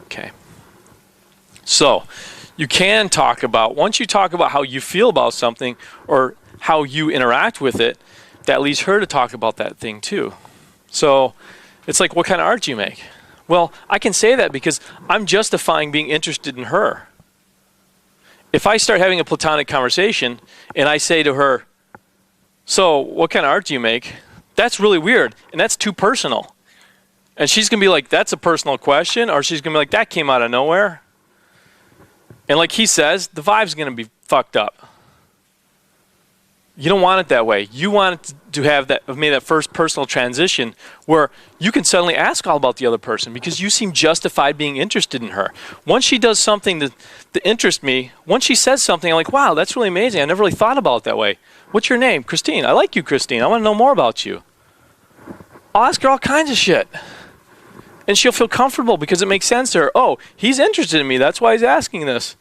Okay. So, you can talk about, once you talk about how you feel about something or how you interact with it, that leads her to talk about that thing too. So, it's like, what kind of art do you make? Well, I can say that because I'm justifying being interested in her. If I start having a platonic conversation and I say to her, so what kind of art do you make? That's really weird and that's too personal. And she's going to be like, that's a personal question, or she's going to be like, that came out of nowhere. And like he says, the vibe's going to be fucked up. You don't want it that way. You want it to have made that first personal transition where you can suddenly ask all about the other person because you seem justified being interested in her. Once she does something that interests me, once she says something, I'm like, wow, that's really amazing. I never really thought about it that way. What's your name? Christine. I like you, Christine. I want to know more about you. I'll ask her all kinds of shit. And she'll feel comfortable because it makes sense to her. Oh, he's interested in me. That's why he's asking this.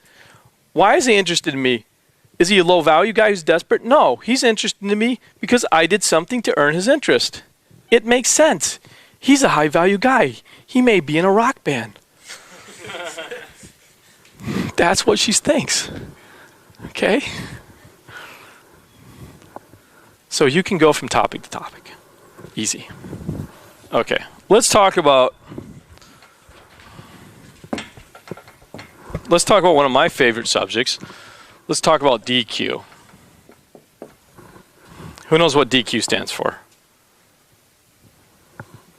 Why is he interested in me? Is he a low-value guy who's desperate? No, he's interested in me because I did something to earn his interest. It makes sense. He's a high-value guy. He may be in a rock band. That's what she thinks. Okay? So you can go from topic to topic. Easy. Okay, let's talk about one of my favorite subjects. Let's talk about DQ. Who knows what DQ stands for?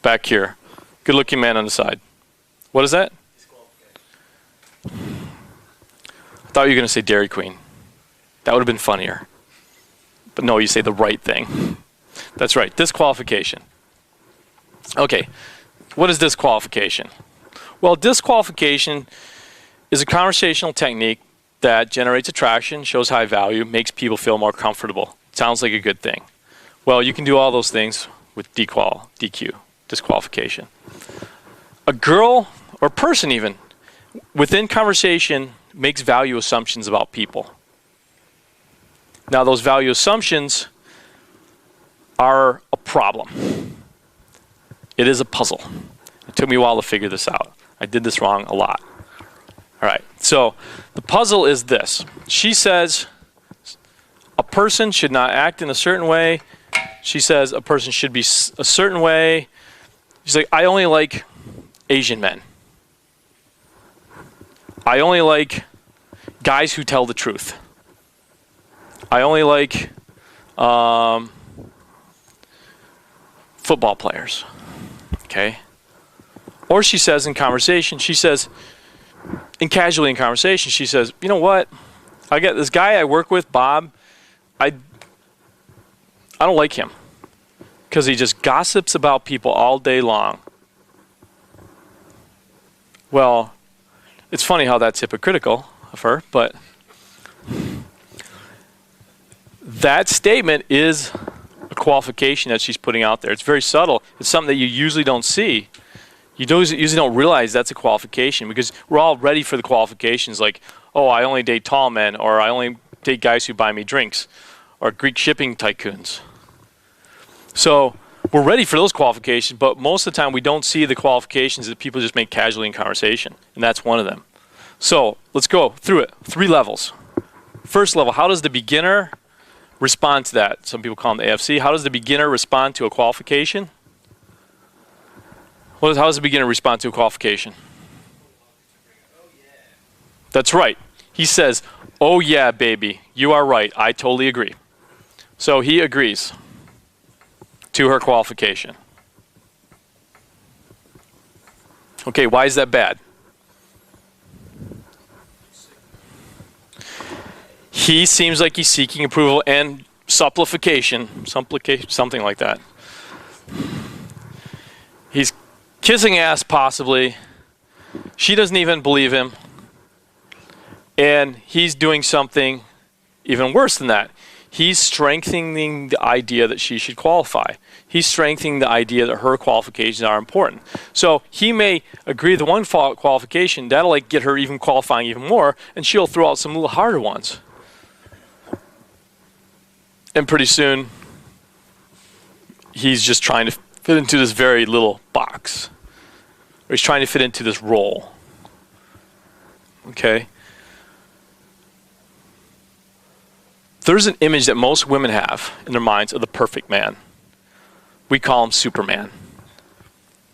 Back here. Good looking man on the side. What is that? I thought you were going to say Dairy Queen. That would have been funnier. But no, you say the right thing. That's right, disqualification. Okay, what is disqualification? Well, disqualification is a conversational technique that generates attraction, shows high value, makes people feel more comfortable. Sounds like a good thing. Well, you can do all those things with DQ, disqualification. A girl, or person even, within conversation makes value assumptions about people. Now, those value assumptions are a problem. It is a puzzle. It took me a while to figure this out. I did this wrong a lot. All right, so the puzzle is this. She says a person should not act in a certain way. She says a person should be a certain way. She's like, I only like Asian men. I only like guys who tell the truth. I only like football players. Okay? Or she says in conversation, casually in conversation, she says, you know what? I got this guy I work with, Bob. I don't like him because he just gossips about people all day long. Well, it's funny how that's hypocritical of her, but that statement is a qualification that she's putting out there. It's very subtle. It's something that you usually don't see. You usually don't realize that's a qualification because we're all ready for the qualifications like, oh, I only date tall men, or I only date guys who buy me drinks, or Greek shipping tycoons. So we're ready for those qualifications, but most of the time we don't see the qualifications that people just make casually in conversation, and that's one of them. So let's go through it. 3 levels. First level, how does the beginner respond to that? Some people call them the AFC. How does the beginner respond to a qualification? How does the beginner respond to a qualification? That's right. He says, oh yeah, baby, you are right. I totally agree. So he agrees to her qualification. Okay, why is that bad? He seems like he's seeking approval and supplication, something like that. He's kissing ass, possibly. She doesn't even believe him. And he's doing something even worse than that. He's strengthening the idea that she should qualify. He's strengthening the idea that her qualifications are important. So he may agree to one qualification, that'll like get her even qualifying even more, and she'll throw out some little harder ones. And pretty soon, he's just trying to fit into this very little box. Or he's trying to fit into this role. Okay? There's an image that most women have in their minds of the perfect man. We call him Superman.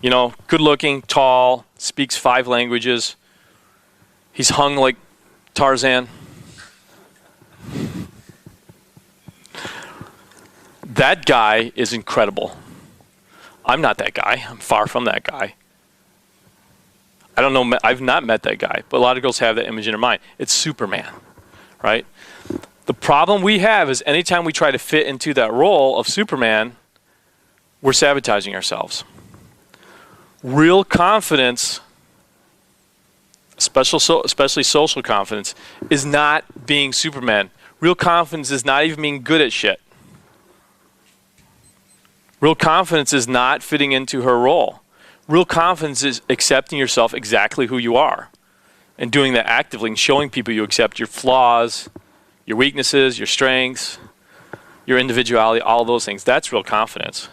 You know, good looking, tall, speaks 5 languages. He's hung like Tarzan. That guy is incredible. I'm not that guy. I'm far from that guy. I don't know, I've not met that guy, but a lot of girls have that image in their mind. It's Superman, right? The problem we have is anytime we try to fit into that role of Superman, we're sabotaging ourselves. Real confidence, especially social confidence, is not being Superman. Real confidence is not even being good at shit. Real confidence is not fitting into her role. Real confidence is accepting yourself exactly who you are and doing that actively and showing people you accept your flaws, your weaknesses, your strengths, your individuality, all those things. That's real confidence.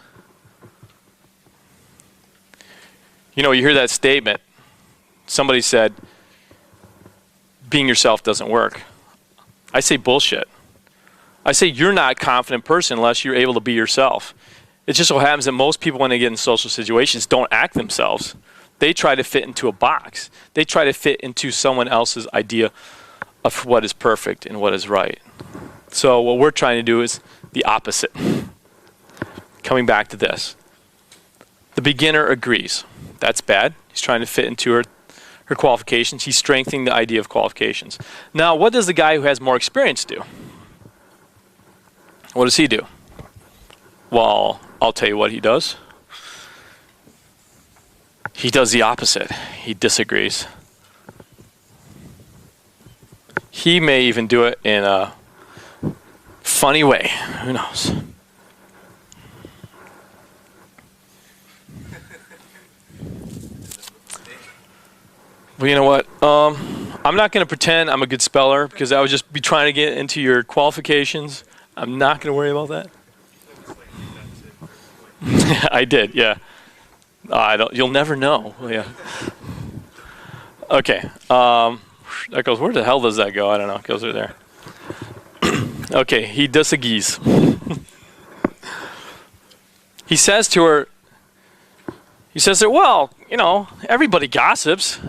You know, you hear that statement. Somebody said, being yourself doesn't work. I say bullshit. I say you're not a confident person unless you're able to be yourself. It just so happens that most people, when they get in social situations, don't act themselves. They try to fit into a box. They try to fit into someone else's idea of what is perfect and what is right. So what we're trying to do is the opposite. Coming back to this. The beginner agrees. That's bad. He's trying to fit into her qualifications. He's strengthening the idea of qualifications. Now, what does the guy who has more experience do? What does he do? Well, I'll tell you what he does. He does the opposite. He disagrees. He may even do it in a funny way. Who knows? Well, you know what? I'm not going to pretend I'm a good speller because I would just be trying to get into your qualifications. I'm not going to worry about that. I did, yeah. You'll never know. Yeah. Okay. That goes. Where the hell does that go? I don't know. It goes over there. Okay. He disagrees. He says to her. He says to her, well, you know, everybody gossips.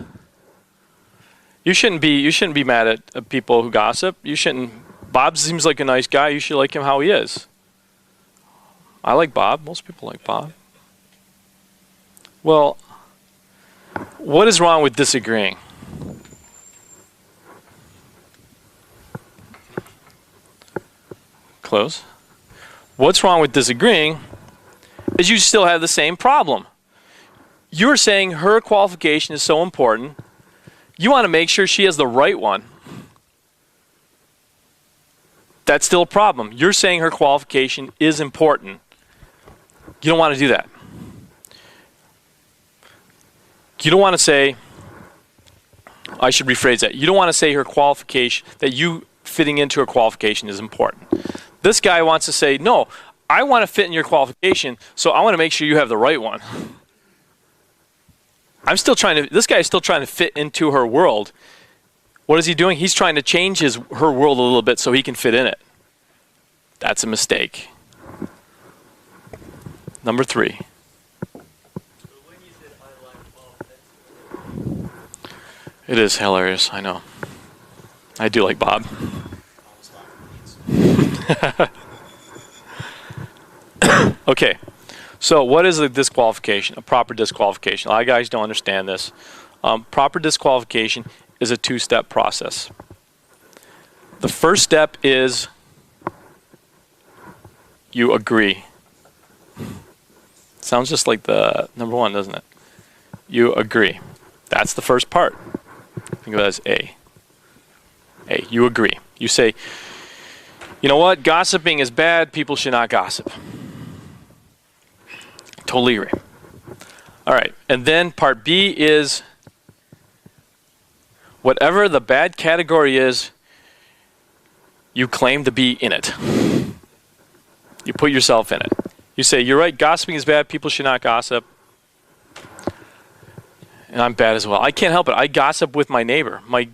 You shouldn't be mad at people who gossip. You shouldn't. Bob seems like a nice guy. You should like him how he is. I like Bob. Most people like Bob. Well, what is wrong with disagreeing? Close. What's wrong with disagreeing is you still have the same problem. You're saying her qualification is so important. You want to make sure she has the right one. That's still a problem. You're saying her qualification is important. You don't want to do that. You don't want to say, I should rephrase that. You don't want to say her qualification, that you fitting into her qualification is important. This guy wants to say, no, I want to fit in your qualification, so I want to make sure you have the right one. This guy is still trying to fit into her world. What is he doing? He's trying to change her world a little bit so he can fit in it. That's a mistake. Number 3. It is hilarious, I know. I do like Bob. Okay, so what is a disqualification? A proper disqualification. A lot of guys don't understand this. Proper disqualification is a 2-step process. The first step is you agree. Sounds just like the number 1, doesn't it? You agree. That's the first part. Think of that as A. A, you agree. You say, you know what? Gossiping is bad. People should not gossip. Totally agree. All right. And then part B is whatever the bad category is, you claim to be in it. You put yourself in it. You say, you're right, gossiping is bad, people should not gossip. And I'm bad as well. I can't help it. I gossip with my neighbor. My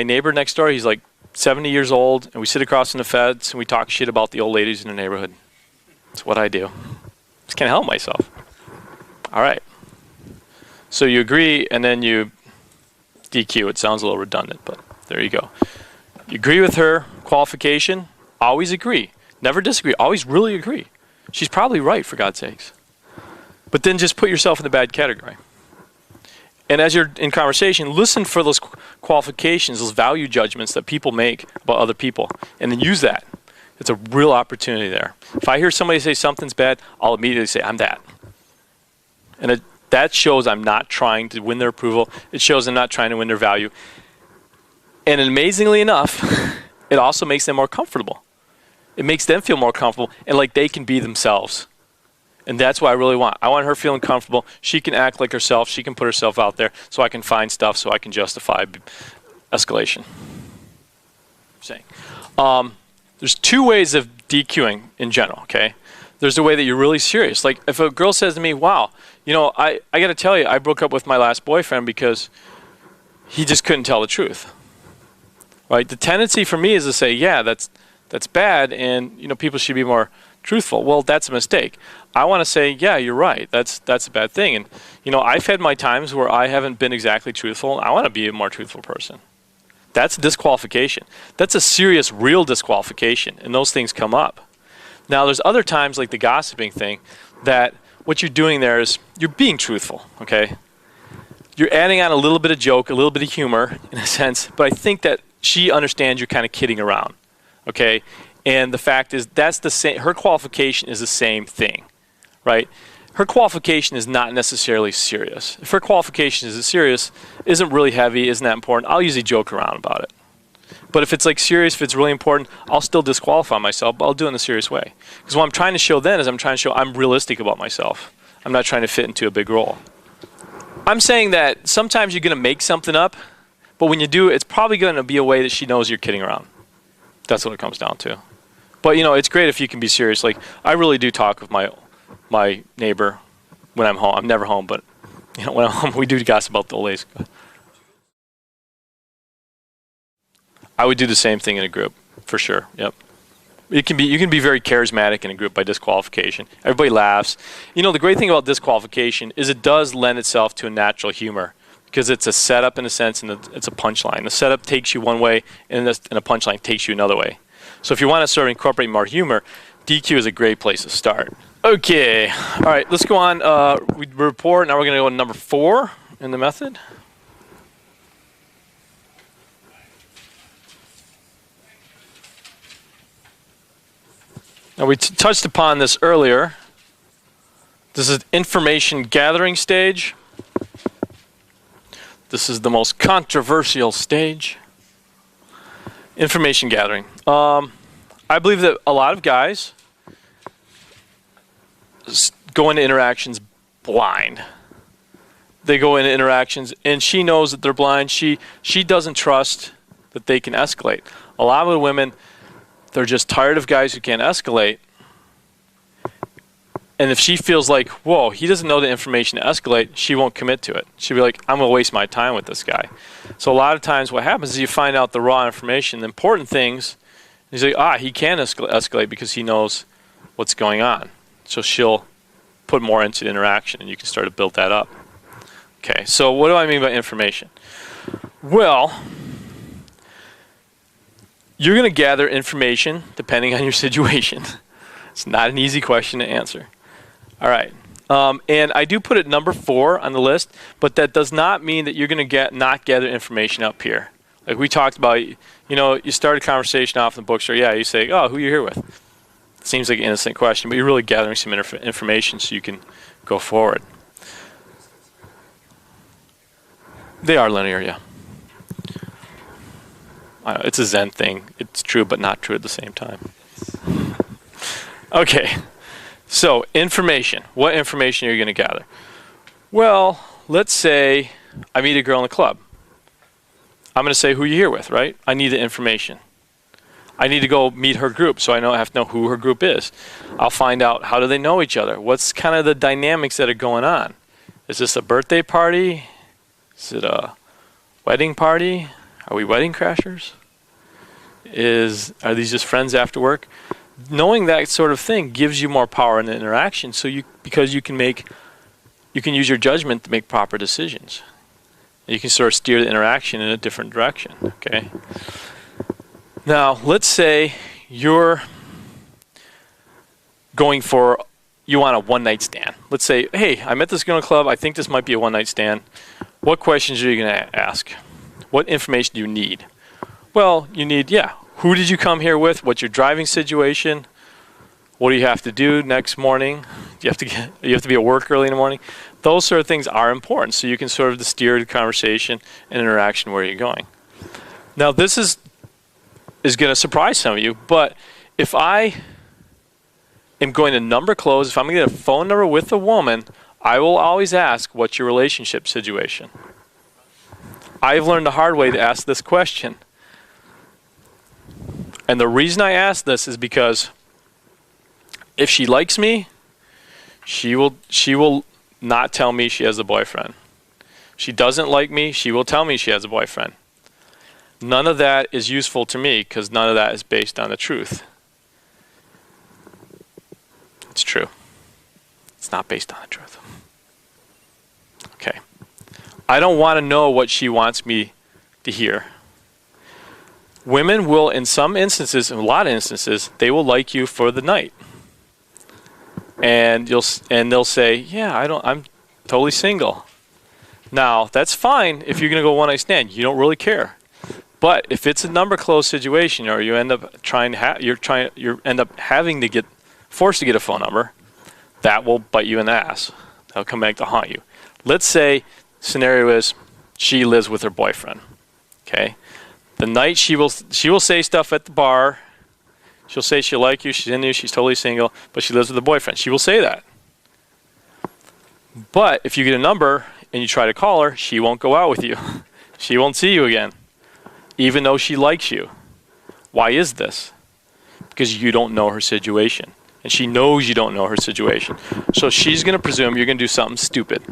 neighbor next door, he's like 70 years old, and we sit across in the fence, and we talk shit about the old ladies in the neighborhood. That's what I do. Just can't help myself. All right. So you agree, and then you DQ. It sounds a little redundant, but there you go. You agree with her qualification. Always agree. Never disagree. Always really agree. She's probably right, for God's sakes. But then just put yourself in the bad category. And as you're in conversation, listen for those qualifications, those value judgments that people make about other people, and then use that. It's a real opportunity there. If I hear somebody say something's bad, I'll immediately say, I'm that. And that shows I'm not trying to win their approval. It shows I'm not trying to win their value. And amazingly enough, it also makes them more comfortable. It makes them feel more comfortable and like they can be themselves. And that's what I really want. I want her feeling comfortable. She can act like herself. She can put herself out there so I can find stuff so I can justify escalation. Saying. There's two ways of DQing in general, okay? There's the way that you're really serious. Like if a girl says to me, wow, you know, I got to tell you, I broke up with my last boyfriend because he just couldn't tell the truth. Right? The tendency for me is to say, yeah, that's bad, and you know, people should be more truthful. Well, that's a mistake. I want to say, yeah, you're right. That's a bad thing. And you know, I've had my times where I haven't been exactly truthful. I want to be a more truthful person. That's disqualification. That's a serious, real disqualification, and those things come up. Now, there's other times, like the gossiping thing, that what you're doing there is you're being truthful, okay? You're adding on a little bit of joke, a little bit of humor, in a sense, but I think that she understands you're kind of kidding around, okay? And the fact is, that's the same. Her qualification is the same thing, right? Her qualification is not necessarily serious. If her qualification is serious, isn't really heavy, isn't that important, I'll usually joke around about it. But if it's like serious, if it's really important, I'll still disqualify myself, but I'll do it in a serious way. Because what I'm trying to show then is I'm trying to show I'm realistic about myself. I'm not trying to fit into a big role. I'm saying that sometimes you're going to make something up, but when you do, it's probably going to be a way that she knows you're kidding around. That's what it comes down to. But you know, it's great if you can be serious. Like I really do talk with my neighbor when I'm home. I'm never home, but you know, when I'm home, we do gossip about the old days. I would do the same thing in a group, for sure. Yep. You can be very charismatic in a group by disqualification. Everybody laughs. You know, the great thing about disqualification is it does lend itself to a natural humor because it's a setup in a sense and it's a punchline. The setup takes you one way and a punchline takes you another way. So if you want to sort of incorporate more humor, DQ is a great place to start. Okay. All right, let's go on. We report. Now we're going to go to number 4 in the method. Now we touched upon this earlier. This is information gathering stage. This is the most controversial stage. Information gathering. I believe that a lot of guys go into interactions blind. They go into interactions and she knows that they're blind. She doesn't trust that they can escalate. A lot of the women, they're just tired of guys who can't escalate. And if she feels like, whoa, he doesn't know the information to escalate, she won't commit to it. She'll be like, I'm going to waste my time with this guy. So a lot of times what happens is you find out the raw information, the important things. He's like, he can escalate because he knows what's going on. So she'll put more into the interaction, and you can start to build that up. Okay, so what do I mean by information? Well, you're going to gather information depending on your situation. It's not an easy question to answer. All right. And I do put it number 4 on the list, but that does not mean that you're going to not gather information up here. Like we talked about, you know, you start a conversation off in the bookstore. Yeah, you say, oh, who are you here with? It seems like an innocent question, but you're really gathering some information so you can go forward. They are linear, yeah. It's a Zen thing. It's true, but not true at the same time. Okay. So, information. What information are you going to gather? Well, let's say I meet a girl in the club. I'm going to say who you're here with, right? I need the information. I need to go meet her group, so I have to know who her group is. I'll find out how do they know each other. What's kind of the dynamics that are going on? Is this a birthday party? Is it a wedding party? Are we wedding crashers? Are these just friends after work? Knowing that sort of thing gives you more power in the interaction, because you can use your judgment to make proper decisions. You can sort of steer the interaction in a different direction. Okay. Now, let's say you're going you want a one-night stand. Let's say, hey, I met this girl in a club. I think this might be a one-night stand. What questions are you going to ask? What information do you need? Well, you need, who did you come here with? What's your driving situation? What do you have to do next morning? Do you have to be at work early in the morning? Those sort of things are important, so you can sort of steer the conversation and interaction where you're going. Now, this is going to surprise some of you, but if I am going to number close, if I'm going to get a phone number with a woman, I will always ask, what's your relationship situation? I've learned the hard way to ask this question. And the reason I ask this is because if she likes me, she will not tell me she has a boyfriend. If she doesn't like me, she will tell me she has a boyfriend. None of that is useful to me because none of that is based on the truth. It's true. It's not based on the truth. Okay. I don't want to know what she wants me to hear. Women will, in some instances, in a lot of instances, they will like you for the night. And they'll say, yeah, I'm totally single. Now, that's fine if you're going to go one night stand. You don't really care. But if it's a number close situation, or you end up you end up having to get forced to get a phone number, that will bite you in the ass. That'll come back to haunt you. Let's say scenario is she lives with her boyfriend. Okay, the night she will say stuff at the bar. She'll say she'll like you, she's into you, she's totally single, but she lives with a boyfriend. She will say that. But if you get a number and you try to call her, she won't go out with you. She won't see you again, even though she likes you. Why is this? Because you don't know her situation. And she knows you don't know her situation. So she's going to presume you're going to do something stupid.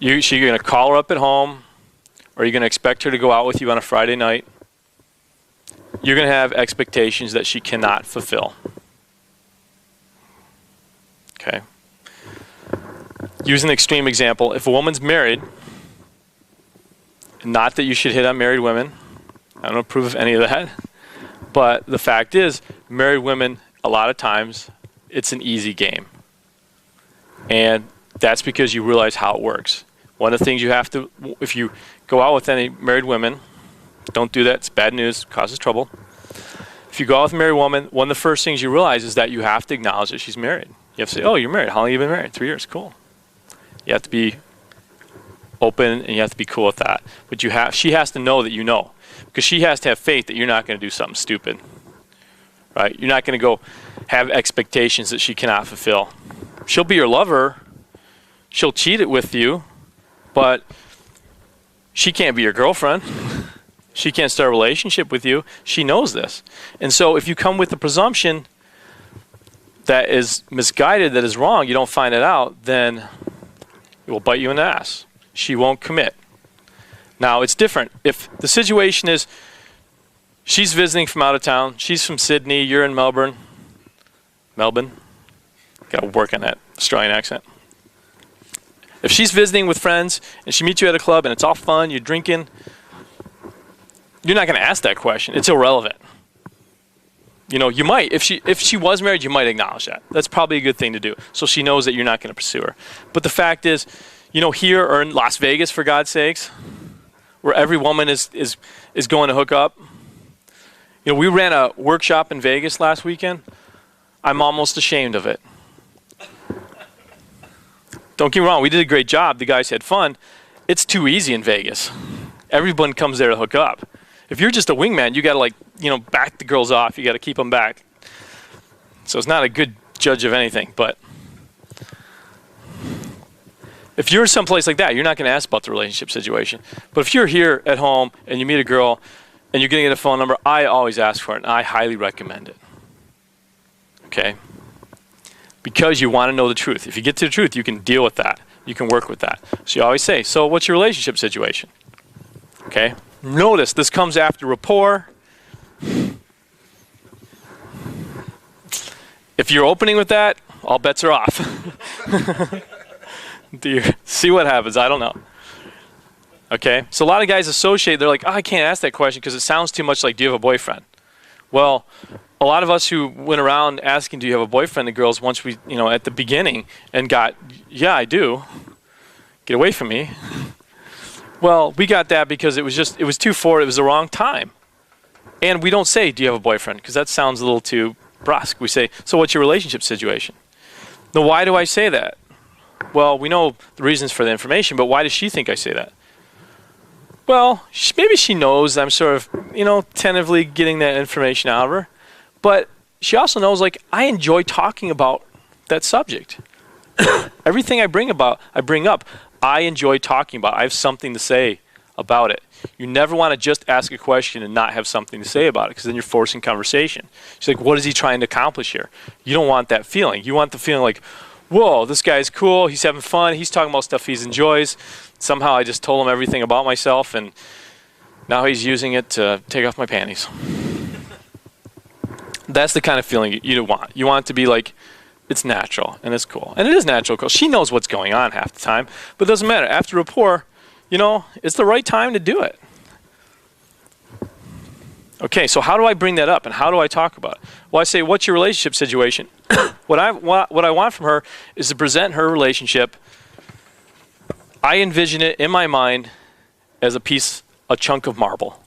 She's going to call her up at home, or you're going to expect her to go out with you on a Friday night. You're going to have expectations that she cannot fulfill. Okay. Use an extreme example. If a woman's married, not that you should hit on married women. I don't approve of any of that. But the fact is, married women, a lot of times, it's an easy game. And that's because you realize how it works. One of the things you have to, if you go out with any married women, don't do that. It's bad news. Causes trouble. If you go out with a married woman, one of the first things you realize is that you have to acknowledge that she's married. You have to say, oh, you're married. How long have you been married? 3 years. Cool. You have to be open and you have to be cool with that. But she has to know that you know. Because she has to have faith that you're not going to do something stupid. Right? You're not going to go have expectations that she cannot fulfill. She'll be your lover. She'll cheat it with you. But she can't be your girlfriend. She can't start a relationship with you. She knows this. And so if you come with the presumption that is misguided, that is wrong, you don't find it out, then it will bite you in the ass. She won't commit. Now, it's different. If the situation is she's visiting from out of town, she's from Sydney, you're in Melbourne. Melbourne? Got to work on that Australian accent. If she's visiting with friends and she meets you at a club and it's all fun, you're drinking, you're not going to ask that question. It's irrelevant. You know, you might. If she was married, you might acknowledge that. That's probably a good thing to do. So she knows that you're not going to pursue her. But the fact is, you know, here or in Las Vegas, for God's sakes, where every woman is going to hook up. You know, we ran a workshop in Vegas last weekend. I'm almost ashamed of it. Don't get me wrong, we did a great job. The guys had fun. It's too easy in Vegas. Everyone comes there to hook up. If you're just a wingman, you got to back the girls off. You got to keep them back. So it's not a good judge of anything. But if you're someplace like that, you're not going to ask about the relationship situation. But if you're here at home and you meet a girl and you're going to get a phone number, I always ask for it, and I highly recommend it. Okay? Because you want to know the truth. If you get to the truth, you can deal with that. You can work with that. So you always say, so what's your relationship situation? Okay? Notice this comes after rapport. If you're opening with that, all bets are off. Do you see what happens? I don't know. Okay? So a lot of guys associate, they're like, oh, I can't ask that question because it sounds too much like, do you have a boyfriend? Well, a lot of us who went around asking, do you have a boyfriend, the girls, once we, at the beginning and got, yeah, I do. Get away from me. Well, we got that because it was too forward. It was the wrong time. And we don't say, do you have a boyfriend? Because that sounds a little too brusque. We say, so what's your relationship situation? Now, why do I say that? Well, we know the reasons for the information, but why does she think I say that? Well, maybe she knows I'm sort of, tentatively getting that information out of her. But she also knows, like, I enjoy talking about that subject. Everything I bring up, I enjoy talking about. I have something to say about it. You never want to just ask a question and not have something to say about it, because then you're forcing conversation. She's like, what is he trying to accomplish here? You don't want that feeling. You want the feeling like, whoa, this guy's cool. He's having fun. He's talking about stuff he enjoys. Somehow I just told him everything about myself, and now he's using it to take off my panties. That's the kind of feeling you want. You want it to be like, it's natural and it's cool. And it is natural because she knows what's going on half the time, but it doesn't matter. After rapport, you know, it's the right time to do it. Okay, so how do I bring that up and how do I talk about it? Well, I say, what's your relationship situation? What I want from her is to present her relationship. I envision it in my mind as a chunk of marble.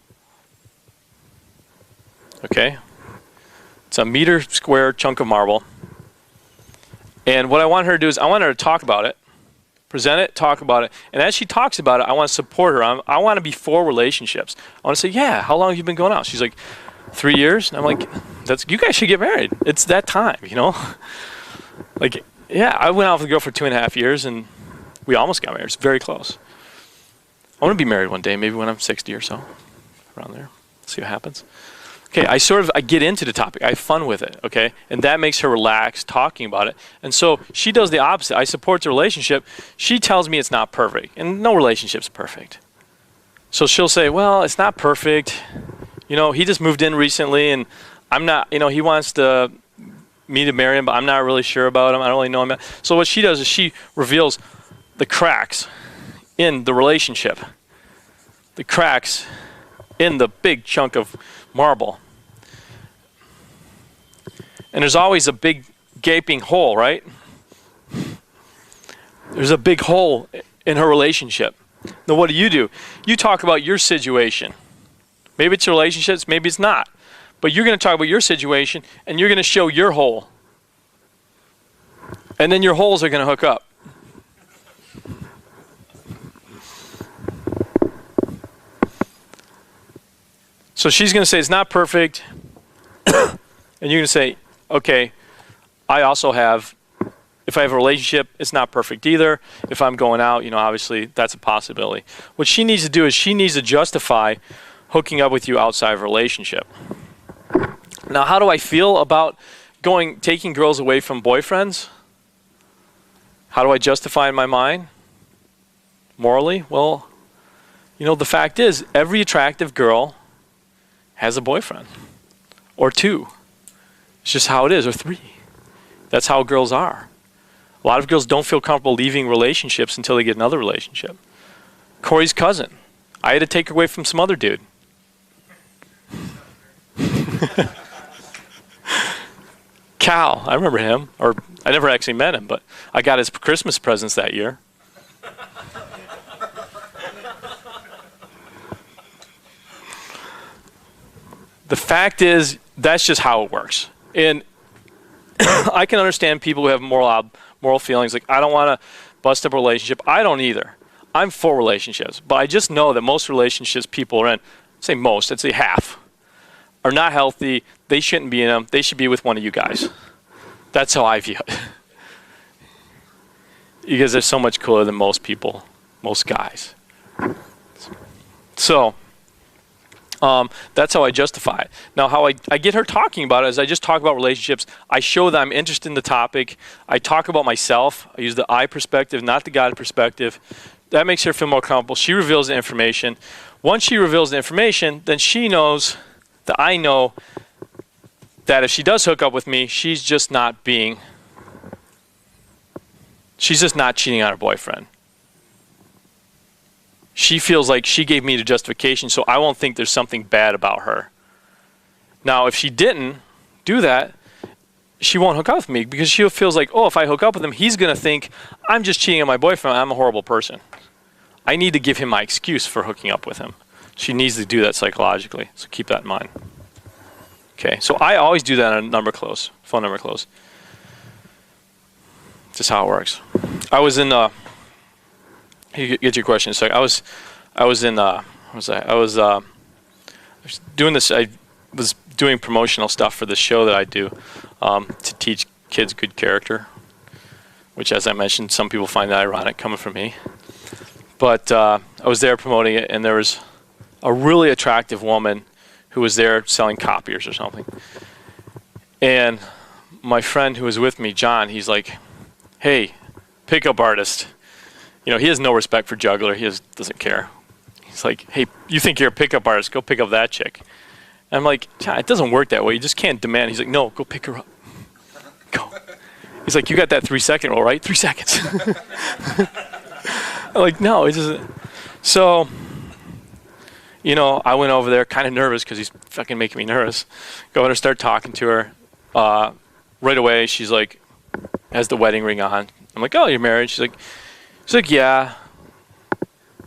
Okay? It's a meter square chunk of marble. And what I want her to do is I want her to talk about it, present it, talk about it. And as she talks about it, I want to support her. I want to be for relationships. I want to say, yeah, how long have you been going out? She's like, 3 years. And I'm like, you guys should get married. It's that time, you know? Like, yeah, I went out with a girl for 2.5 years and we almost got married. It's very close. I want to be married one day, maybe when I'm 60 or so, around there. See what happens. Okay, I get into the topic. I have fun with it, okay? And that makes her relax talking about it. And so she does the opposite. I support the relationship. She tells me it's not perfect. And no relationship's perfect. So she'll say, well, it's not perfect. You know, he just moved in recently and I'm not, you know, he wants me to marry him, but I'm not really sure about him. I don't really know him. So what she does is she reveals the cracks in the relationship. The cracks in the big chunk of marble. And there's always a big gaping hole, right? There's a big hole in her relationship. Now what do? You talk about your situation. Maybe it's relationships, maybe it's not. But you're going to talk about your situation and you're going to show your hole. And then your holes are going to hook up. So she's going to say it's not perfect. And you're going to say, okay, I also have, if I have a relationship, it's not perfect either. If I'm going out, you know, obviously that's a possibility. What she needs to do is she needs to justify hooking up with you outside of a relationship. Now, how do I feel about taking girls away from boyfriends? How do I justify in my mind? Morally? Well, you know, the fact is, every attractive girl has a boyfriend. Or 2. It's just how it is, or 3. That's how girls are. A lot of girls don't feel comfortable leaving relationships until they get another relationship. Corey's cousin. I had to take her away from some other dude. Cal, I remember him. Or I never actually met him, but I got his Christmas presents that year. The fact is, that's just how it works. And I can understand people who have moral feelings, like, I don't want to bust up a relationship. I don't either. I'm for relationships. But I just know that most relationships people are in, say most, I'd say half, are not healthy. They shouldn't be in them. They should be with one of you guys. That's how I view it. Because they're so much cooler than most people, most guys. So that's how I justify it. Now, how I get her talking about it is I just talk about relationships. I show that I'm interested in the topic. I talk about myself. I use the I perspective, not the God perspective. That makes her feel more comfortable. She reveals the information. Once she reveals the information, then she knows that I know that if she does hook up with me, she's just not cheating on her boyfriend. She feels like she gave me the justification, so I won't think there's something bad about her. Now, if she didn't do that, she won't hook up with me because she feels like, oh, if I hook up with him, he's going to think I'm just cheating on my boyfriend. I'm a horrible person. I need to give him my excuse for hooking up with him. She needs to do that psychologically, so keep that in mind. Okay, so I always do that on a number close, phone number close. Just how it works. I was in you get your question. So I was doing this. I was doing promotional stuff for the show that I do to teach kids good character, which, as I mentioned, some people find that ironic coming from me. But I was there promoting it, and there was a really attractive woman who was there selling copiers or something. And my friend who was with me, John, he's like, hey, pickup artist. You know, he has no respect for Juggler. He doesn't care. He's like, hey, you think you're a pickup artist? Go pick up that chick. And I'm like, John, it doesn't work that way. You just can't demand. He's like, no, go pick her up. Go. He's like, you got that 3-second rule, right? 3 seconds. I'm like, no, it doesn't. So, you know, I went over there kind of nervous because he's fucking making me nervous. Go over and start talking to her. Right away, she's like, has the wedding ring on. I'm like, oh, you're married? She's like, yeah.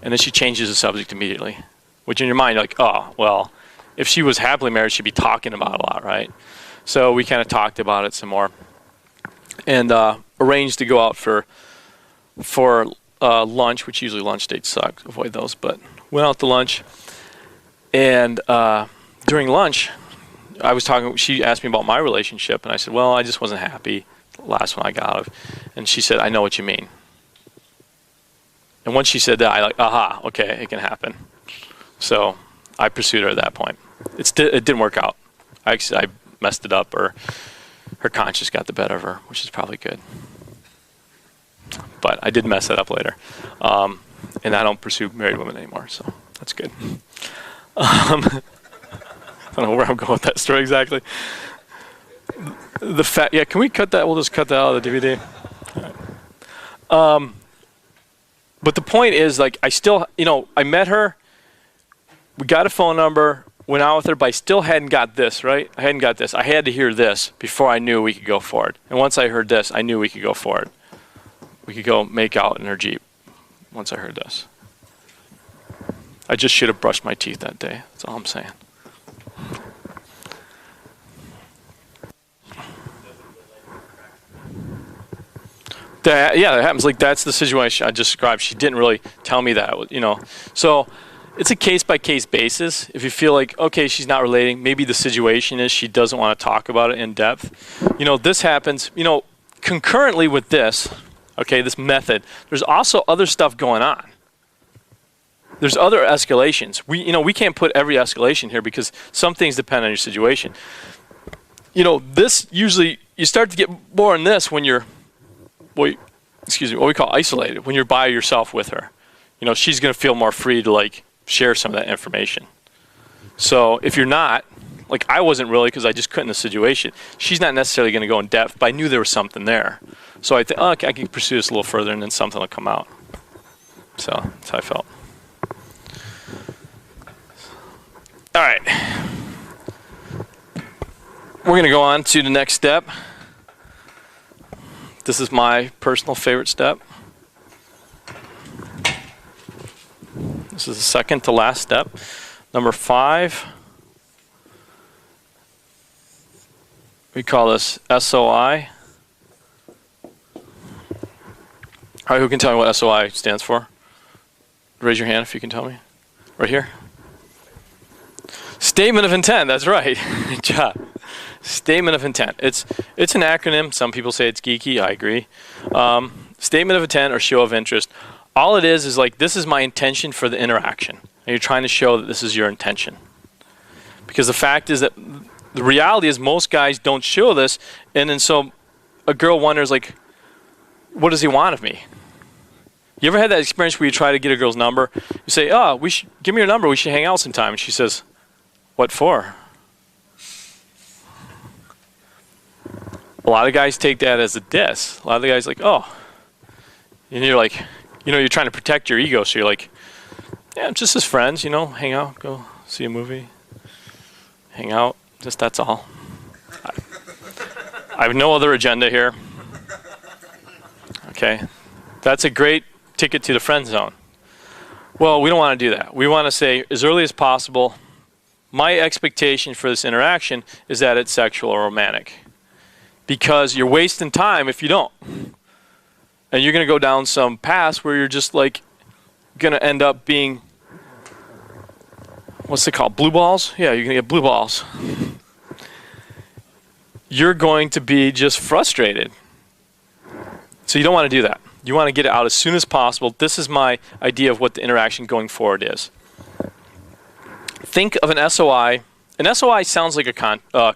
And then she changes the subject immediately, which in your mind, you're like, oh, well, if she was happily married, she'd be talking about it a lot, right? So we kind of talked about it some more and arranged to go out for lunch, which usually lunch dates suck. Avoid those, but went out to lunch. And during lunch, I was talking, she asked me about my relationship, and I said, well, I just wasn't happy, the last one I got out of. And she said, I know what you mean. And once she said that, I like, aha, okay, it can happen. So I pursued her at that point. It didn't work out. I messed it up, or her conscience got the better of her, which is probably good. But I did mess it up later. And I don't pursue married women anymore, so that's good. I don't know where I'm going with that story exactly. Yeah, can we cut that? We'll just cut that out of the DVD. All right. But the point is, like, I still, you know, I met her, we got a phone number, went out with her, but I still hadn't got this, right? I hadn't got this. I had to hear this before I knew we could go forward. And once I heard this, I knew we could go forward. We could go make out in her Jeep once I heard this. I just should have brushed my teeth that day. That's all I'm saying. Yeah, that happens. Like, that's the situation I just described. She didn't really tell me that, you know. So it's a case-by-case basis. If you feel like, okay, she's not relating, maybe the situation is she doesn't want to talk about it in depth. You know, this happens, you know, concurrently with this, okay, this method, there's also other stuff going on. There's other escalations. We can't put every escalation here because some things depend on your situation. You know, this usually, you start to get more in this when you're, what we call isolated, when you're by yourself with her. You know, she's going to feel more free to, like, share some of that information. So if you're not, like, I wasn't really, because I just couldn't in the situation. She's not necessarily going to go in depth, but I knew there was something there. So I think, oh, okay, I can pursue this a little further, and then something will come out. So that's how I felt. All right. We're going to go on to the next step. This is my personal favorite step. This is the second to last step. Number 5. We call this SOI. All right, who can tell me what SOI stands for? Raise your hand if you can tell me. Right here. Statement of intent, that's right. Good job. Statement of intent. It's an acronym. Some people say it's geeky. I agree. Statement of intent or show of interest. All it is like, this is my intention for the interaction. And you're trying to show that this is your intention. Because the fact is that the reality is most guys don't show this. And then so a girl wonders, like, what does he want of me? You ever had that experience where you try to get a girl's number? You say, oh, give me your number. We should hang out sometime. And she says, what for? A lot of guys take that as a diss. A lot of the guys like, oh. And you're like, you know, you're trying to protect your ego. So you're like, yeah, just as friends, you know, hang out, go see a movie, hang out. Just that's all. I have no other agenda here. Okay. That's a great ticket to the friend zone. Well, we don't want to do that. We want to say, as early as possible, my expectation for this interaction is that it's sexual or romantic. Because you're wasting time if you don't. And you're going to go down some paths where you're just like going to end up being, what's it called, blue balls? Yeah, you're going to get blue balls. you're going to be just frustrated. So you don't want to do that. You want to get it out as soon as possible. This is my idea of what the interaction going forward is. Think of an SOI. An SOI sounds like a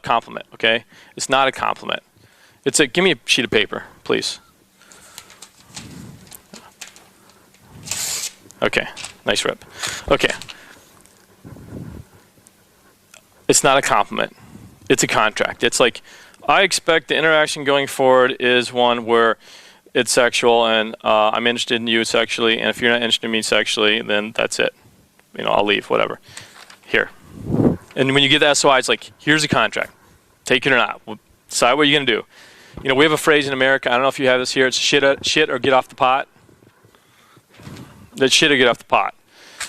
compliment, okay? It's not a compliment. It's a, give me a sheet of paper, please. Okay, nice rip. Okay. It's not a compliment. It's a contract. It's like, I expect the interaction going forward is one where it's sexual and I'm interested in you sexually, and if you're not interested in me sexually, then that's it. You know, I'll leave, whatever. Here. And when you get the SOI, it's like, here's a contract. Take it or not. We'll decide what you're going to do. You know, we have a phrase in America, I don't know if you have this here, it's shit or get off the pot. That's shit or get off the pot.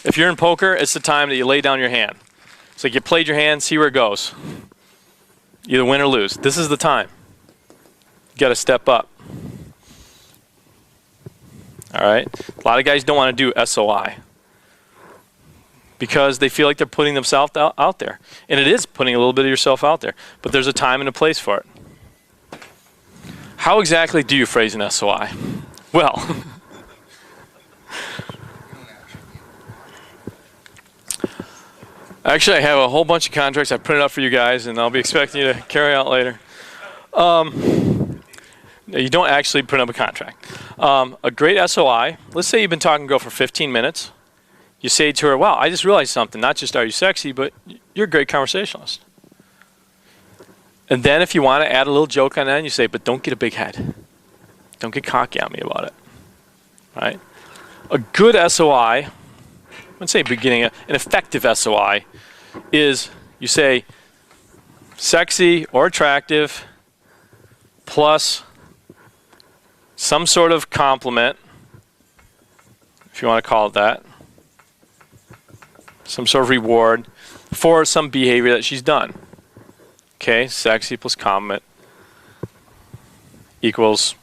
If you're in poker, it's the time that you lay down your hand. It's like you played your hand, see where it goes. Either win or lose. This is the time. You got to step up. All right? A lot of guys don't want to do SOI because they feel like they're putting themselves out there. And it is putting a little bit of yourself out there. But there's a time and a place for it. How exactly do you phrase an SOI? Well, actually I have a whole bunch of contracts I printed out for you guys, and I'll be expecting you to carry out later. You don't actually print up a contract. A great SOI, let's say you've been talking to a girl for 15 minutes. You say to her, wow, I just realized something. Not just are you sexy, but you're a great conversationalist. And then if you want to add a little joke on that, you say, but don't get a big head. Don't get cocky on me about it. Right? A good SOI, let's say beginning, an effective SOI is you say sexy or attractive plus some sort of compliment, if you want to call it that, some sort of reward for some behavior that she's done. Okay, sexy plus compliment equals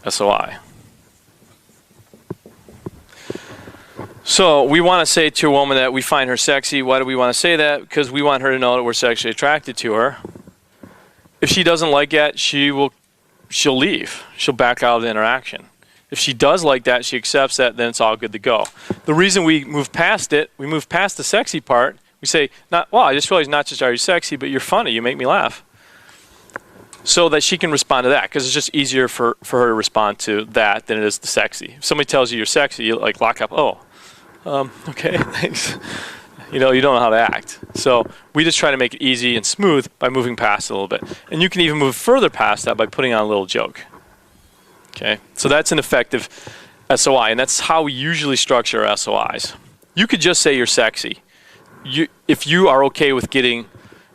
SOI. So we want to say to a woman that we find her sexy. Why do we want to say that? Because we want her to know that we're sexually attracted to her. If she doesn't like that, she'll leave. She'll back out of the interaction. If she does like that, she accepts that, then it's all good to go. The reason we move past it, we move past the sexy part. We say, wow, I just realized not just are you sexy, but you're funny. You make me laugh. So that she can respond to that, because it's just easier for her to respond to that than it is the sexy. If somebody tells you you're sexy, you like lock up. Oh, okay, thanks. You know, you don't know how to act. So we just try to make it easy and smooth by moving past it a little bit. And you can even move further past that by putting on a little joke. Okay, so that's an effective SOI, and that's how we usually structure our SOIs. You could just say you're sexy. If you are okay with getting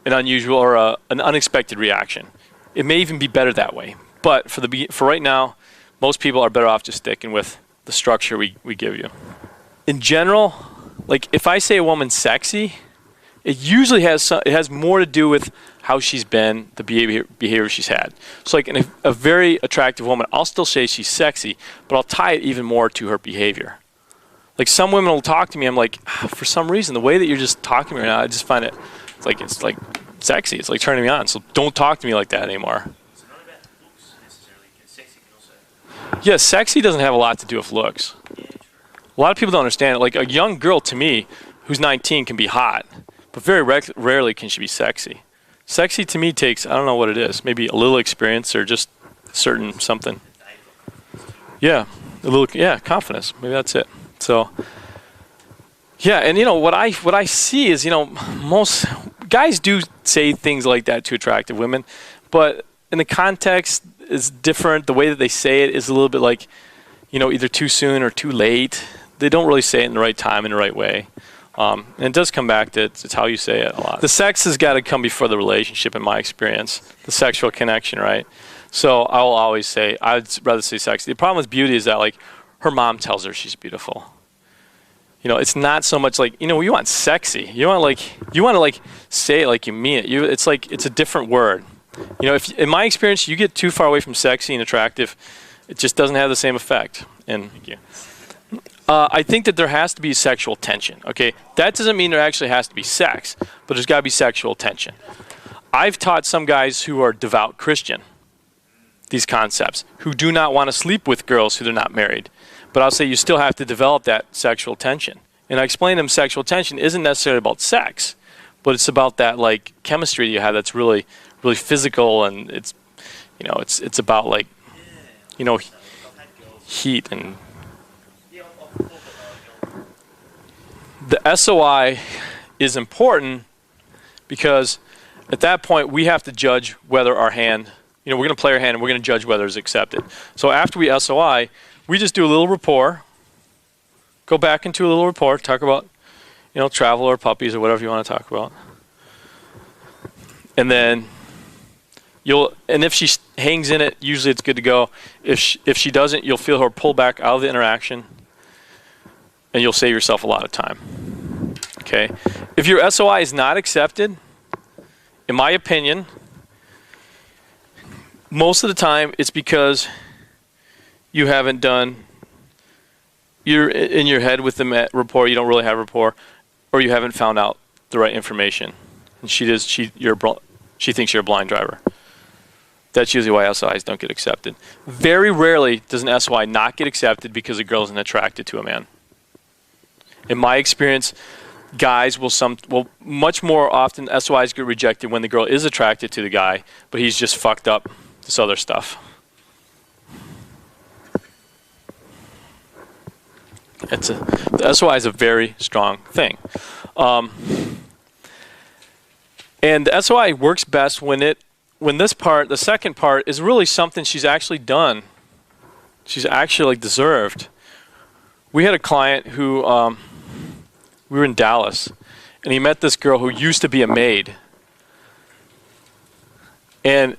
an unusual or an unexpected reaction. It may even be better that way. But for right now, most people are better off just sticking with the structure we give you. In general, like if I say a woman's sexy, it usually has more to do with how she's been, the behavior she's had. So like a very attractive woman, I'll still say she's sexy, but I'll tie it even more to her behavior. Like some women will talk to me, I'm like, for some reason, the way that you're just talking to me right now, I just find it, it's like sexy. It's like turning me on. So don't talk to me like that anymore. It's not about looks necessarily, because sexy can also... Yeah, sexy doesn't have a lot to do with looks. Yeah, true. A lot of people don't understand it. Like a young girl to me who's 19 can be hot, but very rarely can she be sexy. Sexy to me takes, I don't know what it is, maybe a little experience or just certain something. Yeah, confidence. Maybe that's it. So, yeah, and you know what I see is, you know, most guys do say things like that to attractive women, but in the context is different. The way that they say it is a little bit like, you know, either too soon or too late. They don't really say it in the right time, in the right way. And it does come back to it's how you say it a lot. The sex has got to come before the relationship, in my experience, the sexual connection, right? So I will always say, I'd rather say sexy. The problem with beauty is that, like, her mom tells her she's beautiful. You know, it's not so much like, you know, you want sexy. You want to say it like you mean it. It's like, it's a different word. You know, if in my experience, you get too far away from sexy and attractive, it just doesn't have the same effect. And thank you. I think that there has to be sexual tension, okay? That doesn't mean there actually has to be sex, but there's got to be sexual tension. I've taught some guys who are devout Christian these concepts, who do not want to sleep with girls who they're not married. But I'll say you still have to develop that sexual tension. And I explain to them sexual tension isn't necessarily about sex, but it's about that like chemistry you have that's really, really physical, and it's, you know, it's about like, you know, heat and the SOI is important because at that point we have to judge whether our hand, you know, we're going to play our hand and we're going to judge whether it's accepted. So after we SOI, we just do a little rapport, go back into a little rapport, talk about, you know, travel or puppies or whatever you want to talk about. And then and if she hangs in it, usually it's good to go. If she doesn't, you'll feel her pull back out of the interaction, and you'll save yourself a lot of time. Okay? If your SOI is not accepted, in my opinion, most of the time it's because you haven't done, you're in your head with the rapport, you don't really have rapport, or you haven't found out the right information. And she thinks you're a blind driver. That's usually why SOIs don't get accepted. Very rarely does an SOI not get accepted because a girl isn't attracted to a man. In my experience, guys will much more often SOIs get rejected when the girl is attracted to the guy, but he's just fucked up this other stuff. The SOI is a very strong thing. And the SOI works best when this part, the second part, is really something she's actually done. She's actually deserved. We had a client who, we were in Dallas, and he met this girl who used to be a maid. And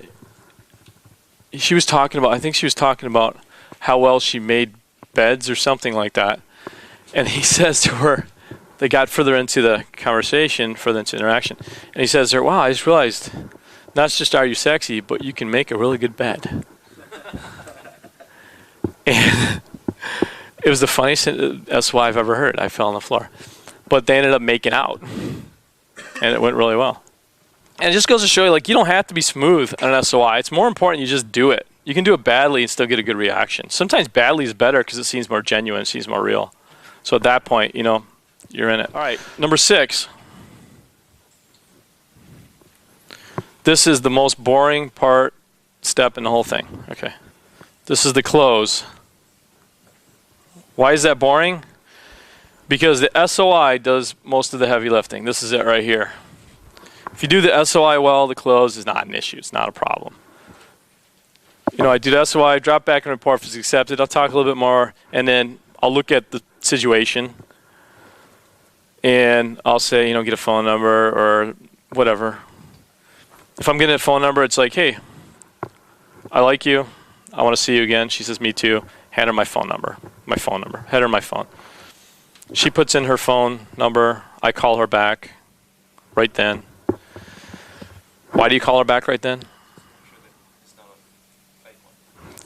she was talking about, I think she was talking about how well she made beds or something like that. And he says to her, they got further into the conversation, further into interaction, and he says to her, wow, I just realized, not just are you sexy, but you can make a really good bed. And it was the funniest SOI I've ever heard. I fell on the floor. But they ended up making out, and it went really well. And it just goes to show you, like, you don't have to be smooth on an SOI. It's more important you just do it. You can do it badly and still get a good reaction. Sometimes badly is better because it seems more genuine, it seems more real. So at that point, you know, you're in it. All right, number 6. This is the most boring step in the whole thing. Okay. This is the close. Why is that boring? Because the SOI does most of the heavy lifting. This is it right here. If you do the SOI well, the close is not an issue. It's not a problem. You know, I do the SOI, drop back and report if it's accepted. I'll talk a little bit more, and then I'll look at the situation, and I'll say, you know, get a phone number or whatever. If I'm getting a phone number, it's like, hey, I like you. I want to see you again. She says, me too. Hand her my phone number. Head her my phone. She puts in her phone number. I call her back right then. Why do you call her back right then?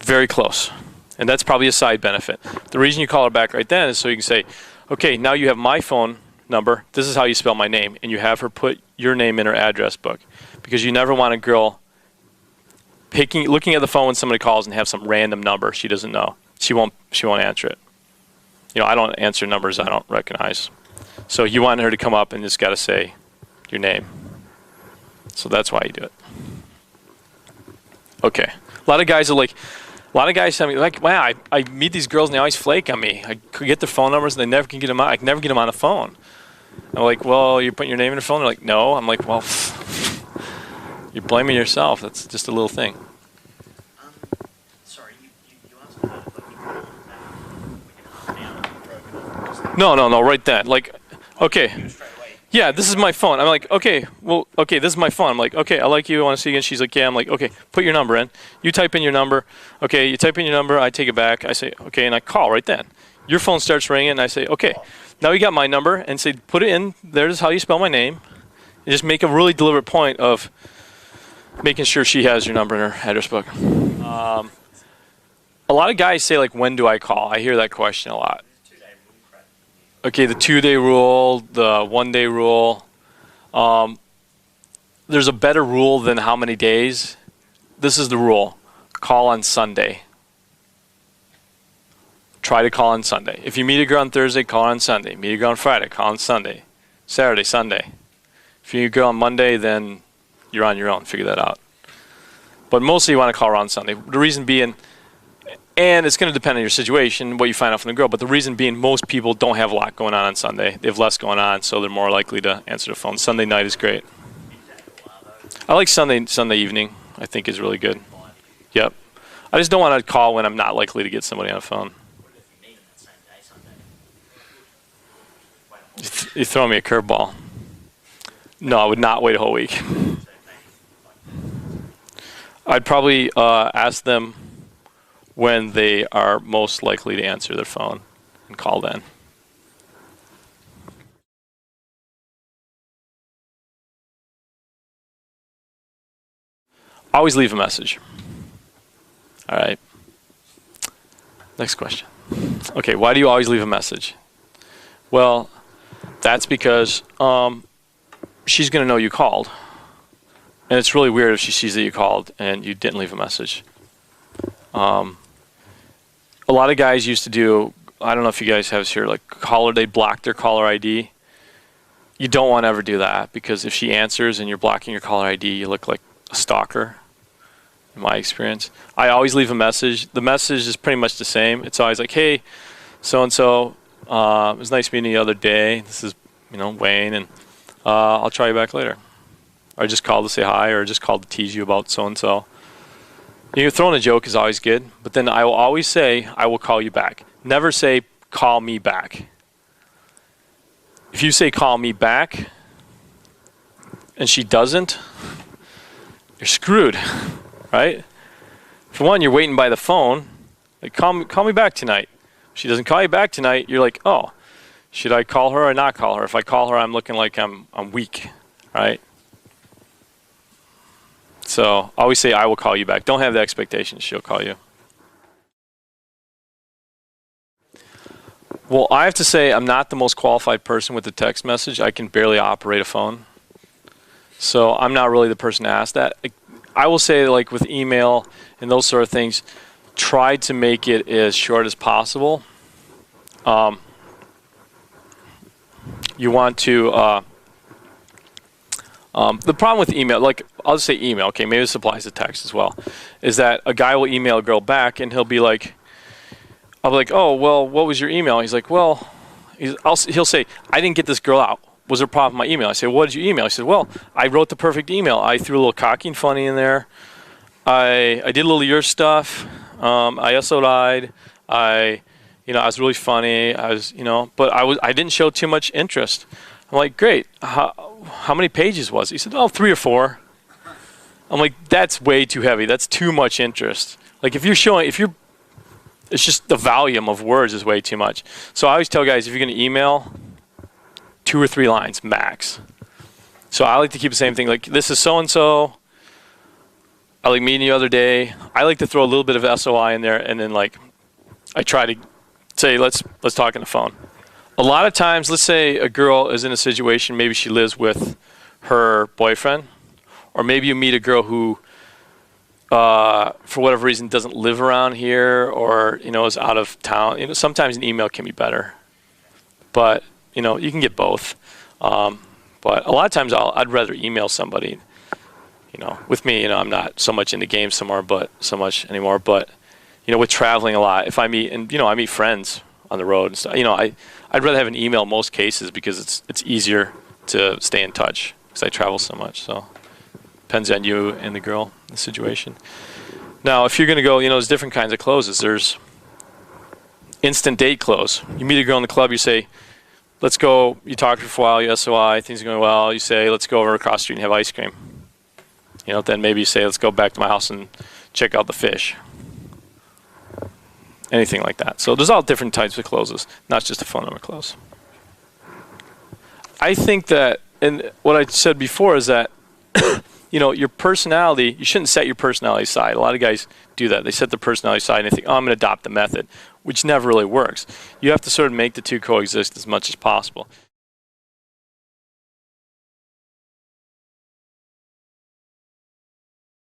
Very close. And that's probably a side benefit. The reason you call her back right then is so you can say, okay, now you have my phone number. This is how you spell my name. And you have her put your name in her address book. Because you never want a girl looking at the phone when somebody calls and have some random number she doesn't know. She won't answer it. You know, I don't answer numbers I don't recognize. So you want her to come up and just got to say your name. So that's why you do it. Okay. A lot of guys tell me, like, wow, I meet these girls and they always flake on me. I get their phone numbers and they never can get them on. I can never get them on the phone. I'm like, well, you're putting your name in the phone? They're like, no. I'm like, well, you're blaming yourself. That's just a little thing. Sorry, you asked about what you No, right then. Like, okay. straight away. Yeah, this is my phone. I'm like, okay, this is my phone. I'm like, okay, I like you. I want to see you again. She's like, yeah. I'm like, okay, put your number in. You type in your number. Okay, you type in your number. I take it back. I say, okay, and I call right then. Your phone starts ringing, and I say, okay, now you got my number, and say, put it in. There's how you spell my name. And just make a really deliberate point of making sure she has your number in her address book. A lot of guys say, like, when do I call? I hear that question a lot. Okay, the 2-day rule, the 1-day rule. there's a better rule than how many days. This is the rule. Call on Sunday. Try to call on Sunday. If you meet a girl on Thursday, call on Sunday. Meet a girl on Friday, call on Sunday. Saturday, Sunday. If you meet a girl on Monday, then you're on your own. Figure that out. But mostly you want to call her on Sunday. The reason being, and it's going to depend on your situation, what you find out from the girl, but the reason being most people don't have a lot going on Sunday. They have less going on, so they're more likely to answer the phone. Sunday night is great. I like Sunday evening, I think is really good. Yep. I just don't want to call when I'm not likely to get somebody on the phone. You throw me a curveball. No, I would not wait a whole week. I'd probably ask them when they are most likely to answer their phone and call then. Always leave a message. All right. Next question. Okay, why do you always leave a message? Well, that's because she's going to know you called. And it's really weird if she sees that you called and you didn't leave a message. A lot of guys used to do, I don't know if you guys have this here, like caller, they block their caller ID. You don't want to ever do that because if she answers and you're blocking your caller ID, you look like a stalker, in my experience. I always leave a message. The message is pretty much the same. It's always like, hey, so-and-so, it was nice meeting you the other day. This is, Wayne, and I'll try you back later. Or just call to say hi, or just call to tease you about so-and-so. Throwing a joke is always good, but then I will always say, I will call you back. Never say, call me back. If you say, call me back, and she doesn't, you're screwed, right? For one, you're waiting by the phone. Like, call me back tonight. If she doesn't call you back tonight, you're like, oh, should I call her or not call her? If I call her, I'm looking like I'm weak, right? So always say, I will call you back. Don't have the expectation she'll call you. Well, I have to say I'm not the most qualified person with the text message. I can barely operate a phone. So I'm not really the person to ask that. I will say, like with email and those sort of things, try to make it as short as possible. You want to... the problem with email, like I'll just say email, okay, maybe this applies to text as well, is that a guy will email a girl back and he'll be like, I'll be like, oh, well, what was your email? He's like, well, he'll say, I didn't get this girl out. Was there a problem with my email? I say, what did you email? He said, well, I wrote the perfect email. I threw a little cocky and funny in there. I did a little of your stuff. I SO'd. I was really funny. But I didn't show too much interest. I'm like, great. How many pages was it? He said, oh, 3 or 4. I'm like, that's way too heavy. That's too much interest. Like it's just the volume of words is way too much. So I always tell guys, if you're going to email, 2 or 3 lines max. So I like to keep the same thing. Like, this is so-and-so. I like meeting you the other day. I like to throw a little bit of SOI in there, and then like I try to say, let's talk on the phone. A lot of times, let's say a girl is in a situation, maybe she lives with her boyfriend, or maybe you meet a girl who, for whatever reason, doesn't live around here, or is out of town. Sometimes an email can be better, but you can get both. But a lot of times, I'd rather email somebody. With me, I'm not so much into games so much anymore. But with traveling a lot, if I meet I meet friends on the road and stuff, I'd rather have an email in most cases because it's easier to stay in touch because I travel so much. So depends on you and the girl, the situation. Now, if you're going to go, there's different kinds of closes. There's instant date close. You meet a girl in the club, you say, let's go. You talk to her for a while, you SOI, things are going well. You say, let's go over across the street and have ice cream. Then maybe you say, let's go back to my house and check out the fish. Anything like that. So there's all different types of closes, not just a phone number close. I think that, and what I said before is that, your personality, you shouldn't set your personality aside. A lot of guys do that. They set the personality aside and they think, oh, I'm going to adopt the method, which never really works. You have to sort of make the two coexist as much as possible.